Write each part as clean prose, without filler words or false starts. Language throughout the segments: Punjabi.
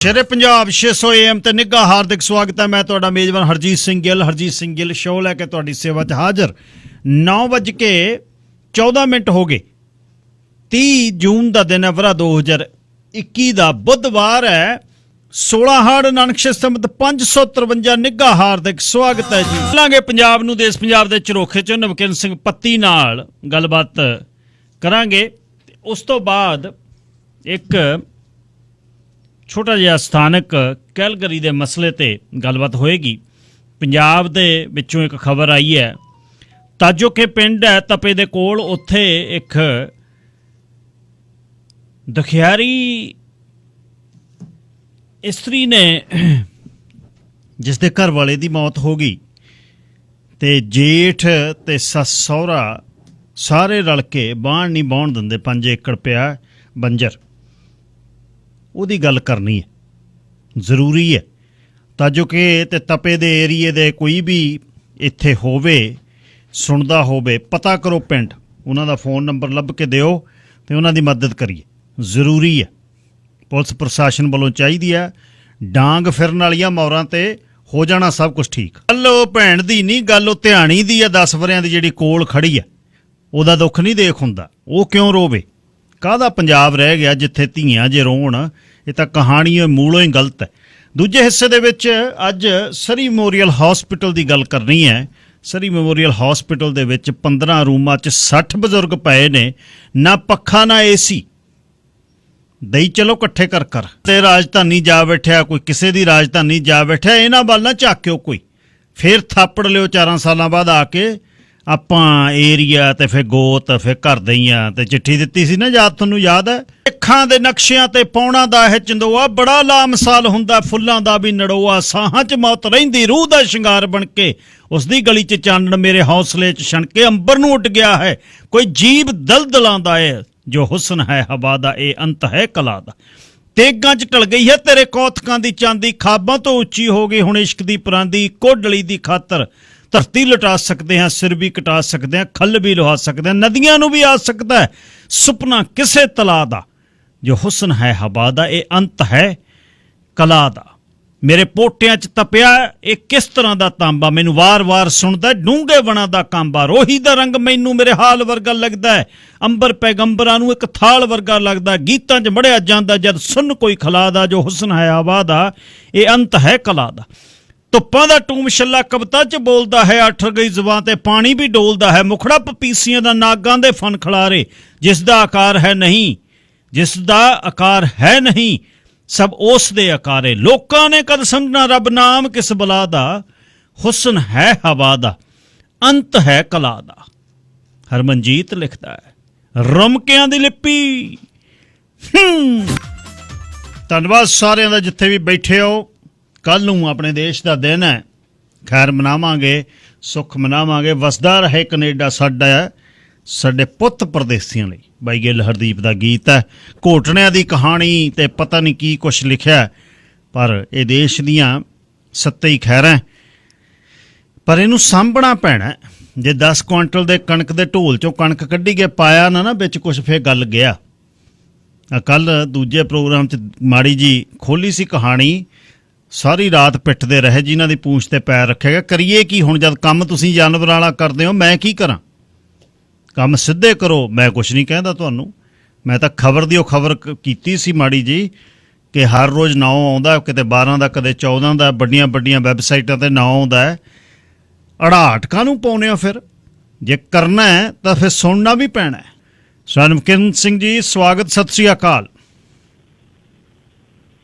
ਸ਼ੇਰੇ ਪੰਜਾਬ 600 AM ਤੇ ਨਿੱਘਾ ਹਾਰਦਿਕ ਸਵਾਗਤ ਹੈ। ਮੈਂ ਤੁਹਾਡਾ ਮੇਜ਼ਬਾਨ ਹਰਜੀਤ ਸਿੰਘ ਗਿੱਲ ਸ਼ੋਅ ਲੈ ਕੇ ਤੁਹਾਡੀ ਸੇਵਾ 'ਚ ਹਾਜ਼ਰ। 9:14 ਹੋ ਗਏ। 30 ਜੂਨ ਦਾ ਦਿਨ ਹੈ, ਵਰਾ 2021 ਦਾ, ਬੁੱਧਵਾਰ ਹੈ। 16 ਹਾੜ ਨਾਨਕ ਸੰਮਤ 553। ਨਿੱਘਾ ਹਾਰਦਿਕ ਸਵਾਗਤ ਹੈ ਜੀ। ਲਾਂਗੇ ਪੰਜਾਬ ਨੂੰ ਦੇਸ਼ ਪੰਜਾਬ ਦੇ ਝਰੋਖੇ 'ਚੋਂ ਨਵਕਿਰਨ ਸਿੰਘ ਪੱਤੀ ਨਾਲ ਗੱਲਬਾਤ ਕਰਾਂਗੇ। ਉਸ ਤੋਂ ਬਾਅਦ ਇੱਕ ਛੋਟਾ ਜਿਹਾ ਸਥਾਨਕ ਕੈਲਗਰੀ ਦੇ ਮਸਲੇ ਤੇ ਗੱਲਬਾਤ ਹੋਏਗੀ। ਪੰਜਾਬ ਦੇ ਵਿੱਚੋਂ ਇੱਕ ਖਬਰ ਆਈ ਹੈ, ਤਾਜੋਕੇ ਪਿੰਡ ਹੈ ਤਪੇ ਦੇ ਕੋਲ, ਉੱਥੇ ਇੱਕ ਦੁਖਿਆਰੀ ਇਸਤਰੀ ਨੇ ਜਿਸ ਦੇ ਘਰ ਵਾਲੇ ਦੀ ਮੌਤ ਹੋ ਗਈ ਤੇ ਜੇਠ ਤੇ ਸੱਸ ਸਹੁਰਾ ਸਾਰੇ ਰਲ ਕੇ ਬਾਣ ਨਹੀਂ ਬਾਉਣ ਦਿੰਦੇ। 5 ਏਕੜ ਪਿਆ ਬੰਜਰ, ਉਹਦੀ ਗੱਲ ਕਰਨੀ ਹੈ, ਜ਼ਰੂਰੀ ਹੈ। ਤਾਂ ਜੋ ਕਿ ਤੇ ਤਪੇ ਦੇ ਏਰੀਏ ਦੇ ਕੋਈ ਵੀ ਇੱਥੇ ਹੋਵੇ, ਸੁਣਦਾ ਹੋਵੇ, ਪਤਾ ਕਰੋ ਪਿੰਡ, ਉਹਨਾਂ ਦਾ ਫ਼ੋਨ ਨੰਬਰ ਲੱਭ ਕੇ ਦਿਓ ਅਤੇ ਉਹਨਾਂ ਦੀ ਮਦਦ ਕਰੀਏ, ਜ਼ਰੂਰੀ ਹੈ। ਪੁਲਿਸ ਪ੍ਰਸ਼ਾਸਨ ਵੱਲੋਂ ਚਾਹੀਦੀ ਹੈ। ਡਾਂਗ ਫਿਰਨ ਵਾਲੀਆਂ ਮੌਰਾਂ 'ਤੇ ਹੋ ਜਾਣਾ ਸਭ ਕੁਛ ਠੀਕ। ਗੱਲ ਉਹ ਭੈਣ ਦੀ ਨਹੀਂ, ਗੱਲ ਉਹ ਧਿਆਣੀ ਦੀ ਹੈ। 10 ਵਰਿਆਂ ਦੀ ਜਿਹੜੀ ਕੋਲ ਖੜੀ ਹੈ, ਉਹਦਾ ਦੁੱਖ ਨਹੀਂ ਦੇਖ ਹੁੰਦਾ। ਉਹ ਕਿਉਂ ਰੋਵੇ? ਕਾਹਦਾ ਪੰਜਾਬ ਰਹਿ ਗਿਆ ਜਿੱਥੇ ਧੀਆਂ ਜੇ ਰੋਣ? ਇਹ ਤਾਂ ਕਹਾਣੀ ਮੂਲੋਂ ਹੀ ਗਲਤ ਹੈ। ਦੂਜੇ ਹਿੱਸੇ ਦੇ ਵਿੱਚ ਅੱਜ ਸਰੀ ਮੈਮੋਰੀਅਲ ਹੌਸਪੀਟਲ ਦੀ ਗੱਲ ਕਰਨੀ ਹੈ। ਸਰੀ ਮੈਮੋਰੀਅਲ ਹੌਸਪੀਟਲ ਦੇ ਵਿੱਚ 15 ਰੂਮਾਂ 'ਚ 60 ਬਜ਼ੁਰਗ ਪਏ ਨੇ, ਨਾ ਪੱਖਾ ਨਾ AC। ਦਈ ਚਲੋ ਇਕੱਠੇ ਕਰ ਤੇ ਰਾਜਧਾਨੀ ਜਾ ਬੈਠਿਆ, ਕੋਈ ਕਿਸੇ ਦੀ ਰਾਜਧਾਨੀ ਜਾ ਬੈਠਿਆ। ਇਹਨਾਂ ਵੱਲ ਨਾ ਝਾਕਿਓ ਕੋਈ, ਫਿਰ ਥਾਪੜ ਲਿਓ 4 ਸਾਲਾਂ ਬਾਅਦ ਆ ਕੇ। ਆਪਾਂ ਏਰੀਆ ਤੇ ਫਿਰ ਗੋਤ ਫਿਰ ਘਰ ਦਈਆਂ ਤੇ ਚਿੱਠੀ ਦਿੱਤੀ ਸੀ ਨਾ, ਤੁਹਾਨੂੰ ਯਾਦ ਹੈ? ਅੱਖਾਂ ਦੇ ਨਕਸ਼ਿਆਂ ਤੇ ਪਾਉਣਾ ਦਾ ਇਹ ਚੰਦੋਆ ਬੜਾ ਲਾਮਸਾਲ ਹੁੰਦਾ, ਫੁੱਲਾਂ ਦਾ ਵੀ ਨੜੋਆ, ਸਾਹਾਂ 'ਚ ਮੌਤ ਰਹਿੰਦੀ, ਰੂਹ ਦਾ ਸ਼ਿੰਗਾਰ ਬਣ ਕੇ, ਉਸ ਦੀ ਗਲੀ 'ਚ ਚਾਨਣ ਮੇਰੇ ਹੌਸਲੇ 'ਚ ਛਣਕੇ, ਅੰਬਰ ਨੂੰ ਉੱਡ ਗਿਆ ਹੈ ਕੋਈ ਜੀਬ ਦਲਦਲਾਂ ਦਾ ਹੈ, ਜੋ ਹੁਸਨ ਹੈ ਹਵਾ ਦਾ, ਇਹ ਅੰਤ ਹੈ ਕਲਾ ਦਾ। ਤੇਗਾਂ 'ਚ ਟਲ ਗਈ ਹੈ ਤੇਰੇ ਕੌਤਕਾਂ ਦੀ ਚਾਂਦੀ, ਖਾਬਾਂ ਤੋਂ ਉੱਚੀ ਹੋ ਗਈ ਹੁਣ ਇਸ਼ਕ ਦੀ ਪਰਾਂਦੀ। ਕੋਡਲੀ ਦੀ ਖਾਤਰ ਧਰਤੀ ਲਟਾ ਸਕਦੇ ਹਾਂ, ਸਿਰ ਵੀ ਕਟਾ ਸਕਦੇ ਹਾਂ, ਖੱਲ ਵੀ ਲੁਹਾ ਸਕਦੇ ਹਾਂ, ਨਦੀਆਂ ਨੂੰ ਵੀ ਆ ਸਕਦਾ ਹੈ ਸੁਪਨਾ ਕਿਸੇ ਤਲਾ ਦਾ, ਜੋ ਹੁਸਨ ਹੈ ਹਵਾ ਦਾ, ਇਹ ਅੰਤ ਹੈ ਕਲਾ ਦਾ। ਮੇਰੇ ਪੋਟਿਆਂ 'ਚ ਤਪਿਆ ਇਹ ਕਿਸ ਤਰ੍ਹਾਂ ਦਾ ਤਾਂਬਾ, ਮੈਨੂੰ ਵਾਰ-ਵਾਰ ਸੁਣਦਾ ਡੂੰਘੇ ਵਣਾ ਦਾ ਕਾਂਬਾ। ਰੋਹੀ ਦਾ ਰੰਗ ਮੈਨੂੰ ਮੇਰੇ ਹਾਲ ਵਰਗਾ ਲੱਗਦਾ ਹੈ, ਅੰਬਰ ਪੈਗੰਬਰਾਂ ਨੂੰ ਇੱਕ ਥਾਲ ਵਰਗਾ ਲੱਗਦਾ, ਗੀਤਾਂ 'ਚ ਮੜਿਆ ਜਾਂਦਾ ਜਦ ਸੁਣ ਕੋਈ ਖਲਾ ਦਾ, ਜੋ ਹੁਸਨ ਹੈ ਹਵਾ ਦਾ, ਇਹ ਅੰਤ ਹੈ ਕਲਾ ਦਾ। ਧੁੱਪਾਂ ਦਾ ਟੂਮ ਛੱਲਾ ਕਵਿਤਾ 'ਚ ਬੋਲਦਾ ਹੈ, 8 ਗਈ ਜ਼ੁਬਾਨ ਤੇ ਪਾਣੀ ਵੀ ਡੋਲਦਾ ਹੈ, ਮੁਖੜਾ ਪਪੀਸੀਆਂ ਦਾ ਨਾਗਾਂ ਦੇ ਫਨ ਖਿਲਾਰੇ, ਜਿਸ ਦਾ ਆਕਾਰ ਹੈ ਨਹੀਂ, ਜਿਸ ਦਾ ਆਕਾਰ ਹੈ ਨਹੀਂ, ਸਭ ਉਸ ਦੇ ਆਕਾਰੇ। ਲੋਕਾਂ ਨੇ ਕਦ ਸਮਝਣਾ ਰੱਬ ਨਾਮ ਕਿਸ ਬਲਾ ਦਾ, ਹੁਸਨ ਹੈ ਹਵਾ ਦਾ, ਅੰਤ ਹੈ ਕਲਾ ਦਾ। ਹਰਮਨਜੀਤ ਲਿਖਦਾ ਹੈ, ਰਮਕਿਆਂ ਦੀ ਲਿਪੀ। ਧੰਨਵਾਦ ਸਾਰਿਆਂ ਦਾ ਜਿੱਥੇ ਵੀ ਬੈਠੇ ਹੋ। ਕੱਲ੍ਹ ਨੂੰ ਆਪਣੇ ਦੇਸ਼ ਦਾ ਦਿਨ ਹੈ, ਖੈਰ ਮਨਾਵਾਂਗੇ, ਸੁੱਖ ਮਨਾਵਾਂਗੇ। ਵਸਦਾ ਰਹੇ ਕਨੇਡਾ ਸਾਡਾ, ਸਾਡੇ ਪੁੱਤ ਪਰਦੇਸੀਆਂ ਲਈ। ਬਾਈ ਗਿੱਲ ਹਰਦੀਪ ਦਾ ਗੀਤ ਹੈ, ਘੋਟਣਿਆਂ ਦੀ ਕਹਾਣੀ ਤੇ ਪਤਾ ਨਹੀਂ ਕੀ ਕੁਛ ਲਿਖਿਆ, ਪਰ ਇਹ ਦੇਸ਼ ਦੀਆਂ 7 ਖੈਰਾਂ, ਪਰ ਇਹਨੂੰ ਸਾਂਭਣਾ ਪੈਣਾ। ਜੇ 10 ਕੁਆਂਟਲ ਦੇ ਕਣਕ ਦੇ ਢੋਲ 'ਚੋਂ ਕਣਕ ਕੱਢੀ ਕੇ ਪਾਇਆ ਨਾ ਵਿੱਚ ਕੁਛ, ਫਿਰ ਗੱਲ ਗਿਆ। ਕੱਲ੍ਹ ਦੂਜੇ ਪ੍ਰੋਗਰਾਮ 'ਚ ਮਾੜੀ ਜੀ ਖੋਲ੍ਹੀ ਸੀ ਕਹਾਣੀ, ਸਾਰੀ ਰਾਤ ਪਿੱਟਦੇ ਰਹੇ ਜਿਨ੍ਹਾਂ ਦੀ ਪੂੰਛ 'ਤੇ ਪੈਰ ਰੱਖੇਗਾ। ਕਰੀਏ ਕੀ ਹੁਣ, ਜਦ ਕੰਮ ਤੁਸੀਂ ਜਾਨਵਰ ਵਾਲਾ ਕਰਦੇ ਹੋ, ਮੈਂ ਕੀ ਕਰਾਂ? ਕੰਮ ਸਿੱਧੇ ਕਰੋ। ਮੈਂ ਕੁਛ ਨਹੀਂ ਕਹਿੰਦਾ ਤੁਹਾਨੂੰ, ਮੈਂ ਤਾਂ ਖਬਰ ਦੀ ਉਹ ਖਬਰ ਕੀਤੀ ਸੀ ਮਾੜੀ ਜੀ ਕਿ ਹਰ ਰੋਜ਼ 9 ਆਉਂਦਾ, ਕਿਤੇ 12 ਦਾ, ਕਦੇ 14 ਦਾ, ਵੱਡੀਆਂ ਵੱਡੀਆਂ ਵੈਬਸਾਈਟਾਂ 'ਤੇ 9 ਆਉਂਦਾ ਹੈ। ਅੜਾਹਟ ਕਾਹਨੂੰ ਪਾਉਂਦੇ ਹੋ? ਫਿਰ ਜੇ ਕਰਨਾ ਹੈ ਤਾਂ ਫਿਰ ਸੁਣਨਾ ਵੀ ਪੈਣਾ ਹੈ। ਨਵਕਿਰਨ ਸਿੰਘ ਜੀ ਸਵਾਗਤ, ਸਤਿ ਸ਼੍ਰੀ ਅਕਾਲ।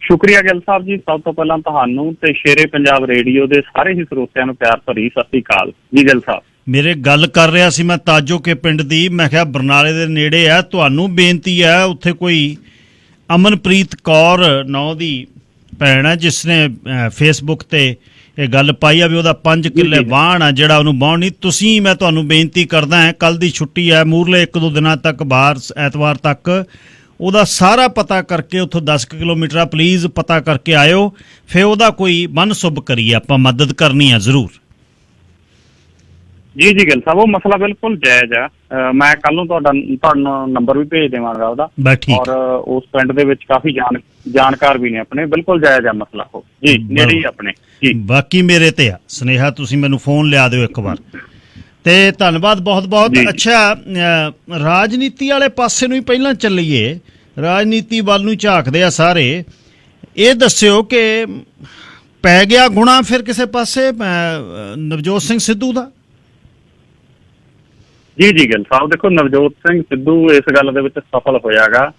ਸ਼ੁਕਰੀਆ ਗਿੱਲ ਸਾਹਿਬ ਜੀ। ਸਭ ਤੋਂ ਪਹਿਲਾਂ ਤੁਹਾਨੂੰ ਤੇ ਸ਼ੇਰੇ ਪੰਜਾਬ ਰੇਡੀਓ ਦੇ ਸਾਰੇ ਹੀ ਸਰੋਤਿਆਂ ਨੂੰ ਪਿਆਰ ਭਰੀ ਸਤਿ ਸ਼੍ਰੀ ਅਕਾਲ ਜੀ। ਗਿੱਲ ਸਾਹਿਬ ਮੇਰੇ ਗੱਲ ਕਰ ਰਿਹਾ ਸੀ ਮੈਂ ਤਾਜੋਕੇ ਪਿੰਡ ਦੀ, ਮੈਂ ਕਿਹਾ ਬਰਨਾਲੇ ਦੇ ਨੇੜੇ ਆ, ਤੁਹਾਨੂੰ ਬੇਨਤੀ ਹੈ, ਉੱਥੇ ਕੋਈ ਅਮਨਪ੍ਰੀਤ ਕੌਰ ਨਾਂ ਦੀ ਭੈਣ ਹੈ ਜਿਸ ਨੇ ਫੇਸਬੁੱਕ 'ਤੇ ਇਹ ਗੱਲ ਪਾਈ ਆ ਵੀ ਉਹਦਾ 5 ਕਿੱਲੇ ਵਾਹਣ ਆ ਜਿਹੜਾ ਉਹਨੂੰ ਵਾਹੁਣ ਨਹੀਂ। ਤੁਸੀਂ, ਮੈਂ ਤੁਹਾਨੂੰ ਬੇਨਤੀ ਕਰਦਾ ਹਾਂ, ਕੱਲ੍ਹ ਦੀ ਛੁੱਟੀ ਹੈ, ਮੂਰਲੇ 1-2 ਦਿਨਾਂ ਤੱਕ ਬਾਹਰ, ਐਤਵਾਰ ਤੱਕ ਉਹਦਾ ਸਾਰਾ ਪਤਾ ਕਰਕੇ, ਉੱਥੋਂ 10 ਕਿਲੋਮੀਟਰ ਆ, ਪਲੀਜ਼ ਪਤਾ ਕਰਕੇ ਆਇਓ, ਫਿਰ ਉਹਦਾ ਕੋਈ ਮਨ ਸੁਭ ਕਰੀਏ, ਆਪਾਂ ਮਦਦ ਕਰਨੀ ਆ ਜ਼ਰੂਰ। ਜੀ ਗਿੱਲ ਸਾਹਿਬ, ਉਹ ਮਸਲਾ ਬਿਲਕੁਲ ਜਾਇਜ਼ ਆ। ਮੈਂ ਕੱਲ ਨੂੰ ਤੁਹਾਨੂੰ ਨੰਬਰ ਵੀ ਭੇਜ ਦੇਵਾਂਗਾ ਉਹਦਾ, ਬਸ ਠੀਕ। ਔਰ ਉਸ ਪਿੰਡ ਦੇ ਵਿੱਚ ਕਾਫੀ ਜਾਣਕਾਰ ਵੀ ਨੇ ਆਪਣੇ। ਬਿਲਕੁਲ ਜਾਇਜ਼ ਆ ਮਸਲਾ ਉਹ ਜੀ, ਨੇੜੇ ਹੀ ਆਪਣੇ ਜੀ। ਬਾਕੀ ਮੇਰੇ ਤੇ ਆ ਸੁਨੇਹਾ, ਤੁਸੀਂ ਮੈਨੂੰ ਫੋਨ ਲਿਆ ਦਿਓ ਇੱਕ ਵਾਰ। ਤੇ ਧੰਨਵਾਦ ਬਹੁਤ ਬਹੁਤ। ਅੱਛਾ, ਰਾਜਨੀਤੀ ਵਾਲੇ ਪਾਸੇ ਨੂੰ ਹੀ ਪਹਿਲਾਂ ਚੱਲੀਏ, ਰਾਜਨੀਤੀ ਵੱਲ ਨੂੰ ਝਾਕਦੇ ਆ ਸਾਰੇ। ਇਹ ਦੱਸਿਓ ਕਿ ਪੈ ਗਿਆ ਗੁਣਾ ਫਿਰ ਕਿਸੇ ਪਾਸੇ ਨਵਜੋਤ ਸਿੰਘ ਸਿੱਧੂ ਦਾ? ਜੀ ਗਿੱਲ ਸਾਹਿਬ, ਦੇਖੋ ਨਵਜੋਤ ਸਿੰਘ ਸਿੱਧੂ ਇਸ ਗੱਲ ਦੇ ਵਿੱਚ ਸਫਲ ਹੋਇਆਗਾ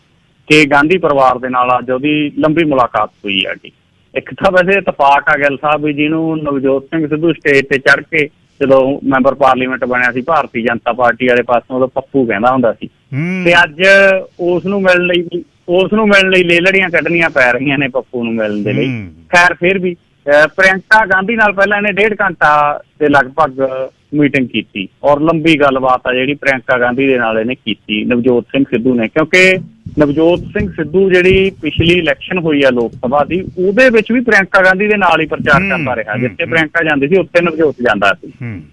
ਕਿ ਗਾਂਧੀ ਪਰਿਵਾਰ ਦੇ ਨਾਲ ਅੱਜ ਉਹਦੀ ਲੰਬੀ ਮੁਲਾਕਾਤ ਹੋਈ ਹੈਗੀ। ਇੱਕ ਤਾਂ ਵੈਸੇ ਇਤਫਾਕ ਆ ਗਿੱਲ ਸਾਹਿਬ ਵੀ, ਜਿਹਨੂੰ ਨਵਜੋਤ ਸਿੰਘ ਸਿੱਧੂ ਸਟੇਜ ਤੇ ਚੜ੍ਹ ਕੇ ਜਦੋਂ ਮੈਂਬਰ ਪਾਰਲੀਮੈਂਟ ਬਣਿਆ ਸੀ ਭਾਰਤੀ ਜਨਤਾ ਪਾਰਟੀ ਵਾਲੇ ਪਾਸੋਂ, ਉਦੋਂ ਪੱਪੂ ਕਹਿੰਦਾ ਹੁੰਦਾ ਸੀ, ਤੇ ਅੱਜ ਉਸ ਨੂੰ ਮਿਲਣ ਲਈ ਲੇਲੜੀਆਂ ਕੱਢਣੀਆਂ ਪੈ ਰਹੀਆਂ ਨੇ ਪੱਪੂ ਨੂੰ ਮਿਲਣ ਦੇ ਲਈ। ਖੈਰ ਫਿਰ ਵੀ ਪ੍ਰਿਅੰਕਾ ਗਾਂਧੀ ਨਾਲ ਪਹਿਲਾਂ ਇਹਨੇ 1.5 ਘੰਟਾ ਦੇ ਲਗਭਗ ਮੀਟਿੰਗ ਕੀਤੀ, ਔਰ ਲੰਬੀ ਗੱਲਬਾਤ ਆ ਜਿਹੜੀ ਪ੍ਰਿਅੰਕਾ ਗਾਂਧੀ ਦੇ ਨਾਲ ਇਹਨੇ ਕੀਤੀ ਨਵਜੋਤ ਸਿੰਘ ਸਿੱਧੂ ਨੇ। ਕਿਉਂਕਿ ਨਵਜੋਤ ਸਿੰਘ ਸਿੱਧੂ ਜਿਹੜੀ ਪਿਛਲੀ ਇਲੈਕਸ਼ਨ ਹੋਈ ਆ ਲੋਕ ਸਭਾ ਦੀ, ਉਹਦੇ ਵਿੱਚ ਵੀ ਪ੍ਰਿਅੰਕਾ ਗਾਂਧੀ ਦੇ ਨਾਲ ਹੀ ਪ੍ਰਚਾਰ ਕਰਦਾ ਰਿਹਾ। ਜਿੱਥੇ ਪ੍ਰਿਅੰਕਾ ਜਾਂਦੀ ਸੀ ਉੱਥੇ ਨਵਜੋਤ ਜਾਂਦਾ ਸੀ।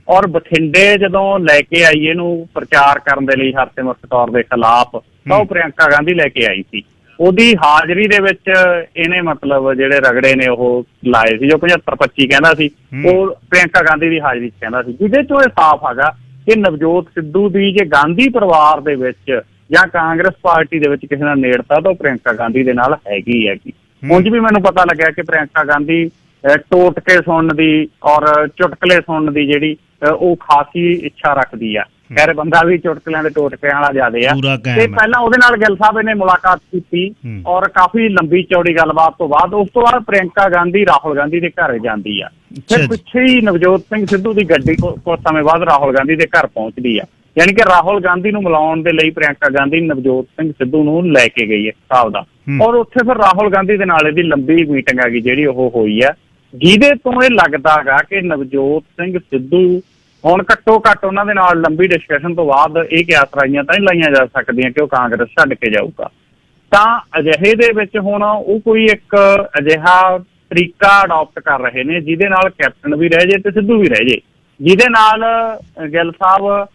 ਔਰ ਬਠਿੰਡੇ ਜਦੋਂ ਲੈ ਕੇ ਆਈ ਇਹਨੂੰ ਪ੍ਰਚਾਰ ਕਰਨ ਦੇ ਲਈ ਹਰਸਿਮਰਤ ਕੌਰ ਦੇ ਖਿਲਾਫ, ਤਾਂ ਉਹ ਪ੍ਰਿਅੰਕਾ ਗਾਂਧੀ ਲੈ ਕੇ ਆਈ ਸੀ। ਉਹਦੀ ਹਾਜ਼ਰੀ ਦੇ ਵਿੱਚ ਇਹਨੇ ਮਤਲਬ ਜਿਹੜੇ ਰਗੜੇ ਨੇ ਉਹ ਲਾਏ ਸੀ। ਜੋ 75-25 ਕਹਿੰਦਾ ਸੀ, ਉਹ ਪ੍ਰਿਅੰਕਾ ਗਾਂਧੀ ਦੀ ਹਾਜ਼ਰੀ 'ਚ ਕਹਿੰਦਾ ਸੀ, ਜਿਹਦੇ 'ਚੋਂ ਇਹ ਸਾਫ਼ ਹੈਗਾ ਕਿ ਨਵਜੋਤ ਸਿੱਧੂ ਦੀ ਜੇ ਗਾਂਧੀ ਪਰਿਵਾਰ ਦੇ ਵਿੱਚ ਜਾਂ ਕਾਂਗਰਸ ਪਾਰਟੀ ਦੇ ਵਿੱਚ ਕਿਸੇ ਨਾਲ ਨੇੜਤਾ, ਤਾਂ ਉਹ ਪ੍ਰਿਅੰਕਾ ਗਾਂਧੀ ਦੇ ਨਾਲ ਹੈਗੀ। ਉਂਝ ਵੀ ਮੈਨੂੰ ਪਤਾ ਲੱਗਿਆ ਕਿ ਪ੍ਰਿਅੰਕਾ ਗਾਂਧੀ ਟੋਟਕੇ ਸੁਣਨ ਦੀ ਔਰ ਚੁਟਕਲੇ ਸੁਣਨ ਦੀ ਜਿਹੜੀ ਉਹ ਖਾਸੀ ਇੱਛਾ ਰੱਖਦੀ ਆ। ਖੈਰ ਬੰਦਾ ਵੀ ਚੁਟਕਲਿਆਂ ਦੇ ਟੋਟਕਿਆਂ ਵਾਲਾ ਜ਼ਿਆਦੇ ਆ। ਤੇ ਪਹਿਲਾਂ ਉਹਦੇ ਨਾਲ ਗਿੱਲ ਸਾਹਿਬ ਨੇ ਮੁਲਾਕਾਤ ਕੀਤੀ, ਔਰ ਕਾਫੀ ਲੰਬੀ ਚੌੜੀ ਗੱਲਬਾਤ ਤੋਂ ਬਾਅਦ ਉਸ ਤੋਂ ਬਾਅਦ ਪ੍ਰਿਅੰਕਾ ਗਾਂਧੀ ਰਾਹੁਲ ਗਾਂਧੀ ਦੇ ਘਰ ਜਾਂਦੀ ਆ। ਫਿਰ ਪਿੱਛੇ ਹੀ ਨਵਜੋਤ ਸਿੰਘ ਸਿੱਧੂ ਦੀ ਗੱਡੀ ਕੁਝ ਸਮੇਂ ਬਾਅਦ ਰਾਹੁਲ ਗਾਂਧੀ ਦੇ ਘਰ ਪਹੁੰਚਦੀ ਆ। ਯਾਨੀ ਕਿ ਰਾਹੁਲ ਗਾਂਧੀ ਨੂੰ ਮਿਲਾਉਣ ਦੇ ਲਈ ਪ੍ਰਿਅੰਕਾ ਗਾਂਧੀ ਨਵਜੋਤ ਸਿੰਘ ਸਿੱਧੂ ਨੂੰ ਲੈ ਕੇ ਗਈ ਇੱਕ ਹਿਸਾਬ ਦਾ। ਔਰ ਉੱਥੇ ਫਿਰ ਰਾਹੁਲ ਗਾਂਧੀ ਦੇ ਨਾਲ ਇਹਦੀ ਲੰਬੀ ਮੀਟਿੰਗ ਹੈਗੀ ਜਿਹੜੀ ਉਹ ਹੋਈ ਆ, ਜਿਹਦੇ ਤੋਂ ਇਹ ਲੱਗਦਾ ਗਾ ਕਿ ਨਵਜੋਤ ਸਿੰਘ ਸਿੱਧੂ ਹੁਣ ਘੱਟੋ ਘੱਟ ਉਹਨਾਂ ਦੇ ਨਾਲ ਲੰਬੀ ਡਿਸਕਸ਼ਨ ਤੋਂ ਬਾਅਦ ਇਹ ਕਿਆਸਰਾਈਆਂ ਤਾਂ ਨਹੀਂ ਲਾਈਆਂ ਜਾ ਸਕਦੀਆਂ ਕਿ ਉਹ ਕਾਂਗਰਸ ਛੱਡ ਕੇ ਜਾਊਗਾ। ਤਾਂ ਅਜਿਹੇ ਦੇ ਵਿੱਚ ਹੁਣ ਉਹ ਕੋਈ ਇੱਕ ਅਜਿਹਾ ਤਰੀਕਾ ਅਡਾਪਟ ਕਰ ਰਹੇ ਨੇ ਜਿਹਦੇ ਨਾਲ ਕੈਪਟਨ ਵੀ ਰਹਿ ਜੇ ਤੇ ਸਿੱਧੂ ਵੀ ਰਹਿ ਜੇ, ਜਿਹਦੇ ਨਾਲ ਗਿੱਲ ਸਾਹਿਬ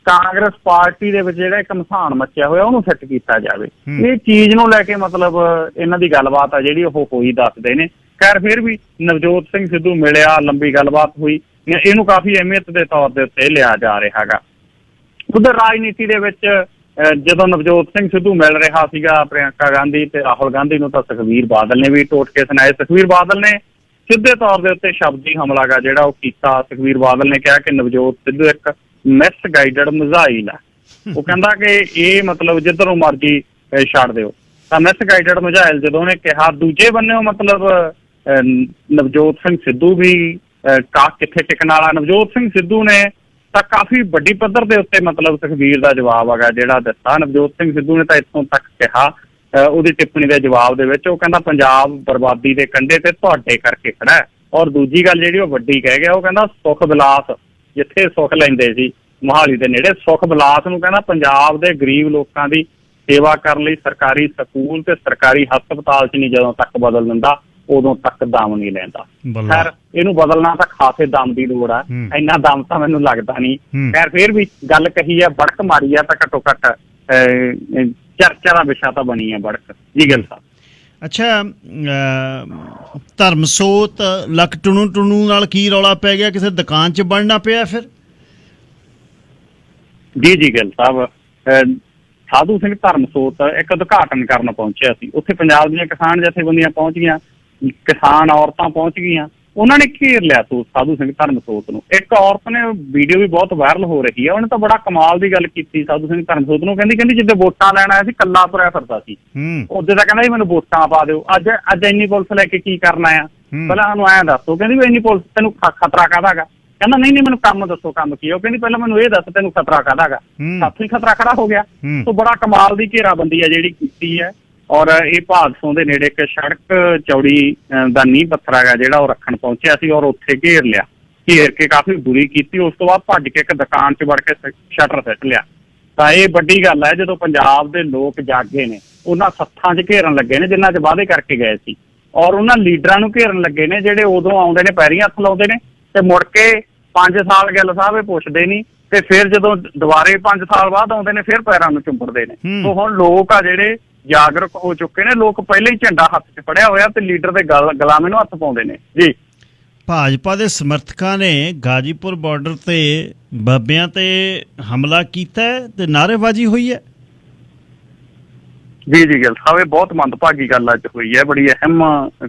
ਕਾਂਗਰਸ ਪਾਰਟੀ ਦੇ ਵਿੱਚ ਜਿਹੜਾ ਇੱਕ ਮਸਾਨ ਮੱਚਿਆ ਹੋਇਆ ਉਹਨੂੰ ਫਿੱਟ ਕੀਤਾ ਜਾਵੇ। ਇਹ ਚੀਜ਼ ਨੂੰ ਲੈ ਕੇ ਮਤਲਬ ਇਹਨਾਂ ਦੀ ਗੱਲਬਾਤ ਆ ਜਿਹੜੀ ਉਹ ਹੋਈ ਦੱਸਦੇ ਨੇ। ਖੈਰ ਫਿਰ ਵੀ ਨਵਜੋਤ ਸਿੰਘ ਸਿੱਧੂ ਮਿਲਿਆ, ਲੰਬੀ ਗੱਲਬਾਤ ਹੋਈ, ਇਹਨੂੰ ਕਾਫੀ ਅਹਿਮੀਅਤ ਦੇ ਤੌਰ ਦੇ ਉੱਤੇ ਲਿਆ ਜਾ ਰਿਹਾ ਹੈਗਾ। ਉਧਰ ਰਾਜਨੀਤੀ ਦੇ ਵਿੱਚ ਜਦੋਂ ਨਵਜੋਤ ਸਿੰਘ ਸਿੱਧੂ ਮਿਲ ਰਿਹਾ ਸੀਗਾ ਪ੍ਰਿਅੰਕਾ ਗਾਂਧੀ ਤੇ ਰਾਹੁਲ ਗਾਂਧੀ ਨੂੰ, ਤਾਂ ਸੁਖਬੀਰ ਬਾਦਲ ਨੇ ਵੀ ਟੋਟਕੇ ਸੁਣਾਏ। ਸੁਖਬੀਰ ਬਾਦਲ ਨੇ ਸਿੱਧੇ ਤੌਰ ਦੇ ਉੱਤੇ ਸ਼ਬਦੀ ਹਮਲਾ ਗਾ ਜਿਹੜਾ ਉਹ ਕੀਤਾ। ਸੁਖਬੀਰ ਬਾਦਲ ਨੇ ਕਿਹਾ ਕਿ ਨਵਜੋਤ ਸਿੱਧੂ ਇੱਕ ਮਿਸਗਾਈਡਡ ਮਿਜ਼ਾਈਲ ਆ। ਉਹ ਕਹਿੰਦਾ ਕਿ ਇਹ ਮਤਲਬ ਜਿੱਧਰੋਂ ਮਰਜ਼ੀ ਛੱਡ ਦਿਓ। ਤਾਂ ਮਿਸਗਾਈਡਡ ਮਿਜ਼ਾਈਲ ਜਦੋਂ ਉਹਨੇ ਕਿਹਾ, ਦੂਜੇ ਬੰਨੇ ਮਤਲਬ ਨਵਜੋਤ ਸਿੰਘ ਸਿੱਧੂ ਵੀ ਕਿੱਥੇ ਟਿਕਣ ਵਾਲਾ। ਨਵਜੋਤ ਸਿੰਘ ਸਿੱਧੂ ਨੇ ਤਾਂ ਕਾਫੀ ਵੱਡੀ ਪੱਧਰ ਦੇ ਉੱਤੇ ਮਤਲਬ ਸੁਖਬੀਰ ਦਾ ਜਵਾਬ ਹੈਗਾ ਜਿਹੜਾ ਦਿੱਤਾ। ਨਵਜੋਤ ਸਿੰਘ ਸਿੱਧੂ ਨੇ ਤਾਂ ਇੱਥੋਂ ਤੱਕ ਕਿਹਾ ਉਹਦੀ ਟਿੱਪਣੀ ਦੇ ਜਵਾਬ ਦੇ ਵਿੱਚ, ਉਹ ਕਹਿੰਦਾ ਪੰਜਾਬ ਬਰਬਾਦੀ ਦੇ ਕੰਢੇ ਤੇ ਤੁਹਾਡੇ ਕਰਕੇ ਖੜਾ ਹੈ। ਔਰ ਦੂਜੀ ਗੱਲ ਜਿਹੜੀ ਉਹ ਵੱਡੀ ਕਹਿ ਗਿਆ, ਉਹ ਕਹਿੰਦਾ ਸੁਖ ਵਿਲਾਸ ਜਿੱਥੇ ਸੁੱਖ ਲੈਂਦੇ ਸੀ ਮੋਹਾਲੀ ਦੇ ਨੇੜੇ, ਸੁਖ ਵਿਲਾਸ ਨੂੰ ਕਹਿੰਦਾ ਪੰਜਾਬ ਦੇ ਗਰੀਬ ਲੋਕਾਂ ਦੀ ਸੇਵਾ ਕਰਨ ਲਈ ਸਰਕਾਰੀ ਸਕੂਲ ਤੇ ਸਰਕਾਰੀ ਹਸਪਤਾਲ 'ਚ ਨਹੀਂ ਜਦੋਂ ਤੱਕ ਬਦਲ ਦਿੰਦਾ ਉਦੋਂ ਤੱਕ ਦਮ ਨਹੀਂ ਲੈਂਦਾ। ਖੈਰ ਇਹਨੂੰ ਬਦਲਣਾ ਤਾਂ ਖਾਸੇ ਦਮ ਦੀ ਲੋੜ ਆ, ਇੰਨਾ ਦਮ ਤਾਂ ਮੈਨੂੰ ਲੱਗਦਾ ਨਹੀਂ। ਖੈਰ ਫਿਰ ਵੀ ਗੱਲ ਕਹੀ ਆ, ਬੜਕ ਮਾਰੀ ਆ, ਤਾਂ ਘੱਟੋ ਘੱਟ ਚਰਚਾ ਦਾ ਵਿਸ਼ਾ ਤਾਂ ਬਣੀ ਆ ਬੜਕ ਜੀ ਗਿੱਲ ਸਾਹਿਬ। ਅੱਛਾ, ਧਰਮਸੋਤ ਲੱਕ ਟੁਣੂ ਨਾਲ ਕੀ ਰੌਲਾ ਪੈ ਗਿਆ? ਕਿਸੇ ਦੁਕਾਨ 'ਚ ਬਣਨਾ ਪਿਆ ਫਿਰ? ਜੀ ਗਿੱਲ ਸਾਹਿਬ, ਸਾਧੂ ਸਿੰਘ ਧਰਮਸੋਤ ਇੱਕ ਉਦਘਾਟਨ ਕਰਨ ਪਹੁੰਚਿਆ ਸੀ। ਉੱਥੇ ਪੰਜਾਬ ਦੀਆਂ ਕਿਸਾਨ ਜਥੇਬੰਦੀਆਂ ਪਹੁੰਚ ਗਈਆਂ, ਕਿਸਾਨ ਔਰਤਾਂ ਪਹੁੰਚ ਗਈਆਂ, ਉਹਨਾਂ ਨੇ ਘੇਰ ਲਿਆ ਸਾਧੂ ਸਿੰਘ ਧਰਮਸੋਤ ਨੂੰ। ਇੱਕ ਔਰਤ ਨੇ ਵੀਡੀਓ ਵੀ ਬਹੁਤ ਵਾਇਰਲ ਹੋ ਰਹੀ ਹੈ, ਉਹਨੇ ਤਾਂ ਬੜਾ ਕਮਾਲ ਦੀ ਗੱਲ ਕੀਤੀ ਸਾਧੂ ਸਿੰਘ ਧਰਮਸੋਤ ਨੂੰ। ਕਹਿੰਦੀ ਜਿੱਦੇ ਵੋਟਾਂ ਲੈਣ ਆਇਆ ਸੀ ਕੱਲਾ ਤੁਰਿਆ ਫਿਰਦਾ ਸੀ, ਉਹਦੇ ਤਾਂ ਕਹਿੰਦਾ ਮੈਨੂੰ ਵੋਟਾਂ ਪਾ ਦਿਓ। ਅੱਜ ਇੰਨੀ ਪੁਲਿਸ ਲੈ ਕੇ ਕੀ ਕਰਨਾ ਆ? ਪਹਿਲਾਂ ਸਾਨੂੰ ਐਂ ਦੱਸੋ। ਕਹਿੰਦੀ ਵੀ ਇੰਨੀ ਪੁਲਿਸ ਤੈਨੂੰ ਖਤਰਾ ਕਾਹਦਾ ਗਾ? ਕਹਿੰਦਾ ਨਹੀਂ ਮੈਨੂੰ ਕੰਮ ਦੱਸੋ, ਕੰਮ ਕੀ? ਉਹ ਕਹਿੰਦੀ ਪਹਿਲਾਂ ਮੈਨੂੰ ਇਹ ਦੱਸ ਤੈਨੂੰ ਖਤਰਾ ਕਾਹਦਾ ਗਾ? ਸਾਥੋਂ ਹੀ ਖਤਰਾ ਖੜਾ ਹੋ ਗਿਆ। ਸੋ ਬੜਾ ਕਮਾਲ ਦੀ ਘੇਰਾਬੰਦੀ ਆ ਜਿਹੜੀ ਕੀਤੀ ਹੈ। ਔਰ ਇਹ ਭਾਦਸੋਂ ਦੇ ਨੇੜੇ ਇੱਕ ਸੜਕ ਚੌੜੀ ਦਾ ਨੀਂਹ ਪੱਥਰ ਹੈਗਾ ਜਿਹੜਾ ਉਹ ਰੱਖਣ ਪਹੁੰਚਿਆ ਸੀ, ਔਰ ਉੱਥੇ ਘੇਰ ਲਿਆ। ਘੇਰ ਕੇ ਕਾਫੀ ਬੁਰੀ ਕੀਤੀ। ਉਸ ਤੋਂ ਬਾਅਦ ਭੱਜ ਕੇ ਇੱਕ ਦੁਕਾਨ 'ਚ ਵੜ ਕੇ ਸ਼ਟਰ ਸਿੱਟ ਲਿਆ। ਤਾਂ ਇਹ ਵੱਡੀ ਗੱਲ ਹੈ ਜਦੋਂ ਪੰਜਾਬ ਦੇ ਲੋਕ ਜਾਗੇ ਨੇ, ਉਹਨਾਂ ਸੱਥਾਂ 'ਚ ਘੇਰਨ ਲੱਗੇ ਨੇ ਜਿਨ੍ਹਾਂ 'ਚ ਵਾਅਦੇ ਕਰਕੇ ਗਏ ਸੀ, ਔਰ ਉਹਨਾਂ ਲੀਡਰਾਂ ਨੂੰ ਘੇਰਨ ਲੱਗੇ ਨੇ ਜਿਹੜੇ ਉਦੋਂ ਆਉਂਦੇ ਨੇ ਪੈਰੀਂ ਹੱਥ ਲਾਉਂਦੇ ਨੇ ਤੇ ਮੁੜ ਕੇ 5 ਸਾਲ ਗਿੱਲ ਸਾਹਿਬ ਇਹ ਪੁੱਛਦੇ ਨਹੀਂ, ਤੇ ਫਿਰ ਜਦੋਂ ਦੁਬਾਰੇ 5 ਸਾਲ ਬਾਅਦ ਆਉਂਦੇ ਨੇ ਫਿਰ ਪੈਰਾਂ ਨੂੰ ਚੁੰਬੜਦੇ ਨੇ। ਸੋ ਹੁਣ ਲੋਕ ਆ ਜਿਹੜੇ ਜਾਗਰੂਕ ਹੋ ਚੁੱਕੇ ਨੇ, ਲੋਕ ਪਹਿਲਾਂ ਹੀ ਝੰਡਾ ਹੱਥ 'ਚ ਫੜਿਆ ਹੋਇਆ ਤੇ ਲੀਡਰ ਦੇ ਗੁਲਾਮੀ ਨੂੰ ਹੱਥ ਪਾਉਂਦੇ ਨੇ ਜੀ। ਭਾਜਪਾ ਦੇ ਸਮਰਥਕਾਂ ਨੇ ਗਾਜੀਪੁਰ ਬਾਰਡਰ ਤੇ ਬਾਬਿਆਂ ਤੇ ਹਮਲਾ ਕੀਤਾ ਤੇ ਨਾਅਰੇਬਾਜ਼ੀ ਹੋਈ ਹੈ। ਜੀ ਗਿੱਲ ਸਾਹਿਬ, ਇਹ ਬਹੁਤ ਮੰਦਭਾਗੀ ਗੱਲ ਅੱਜ ਹੋਈ ਹੈ। ਬੜੀ ਅਹਿਮ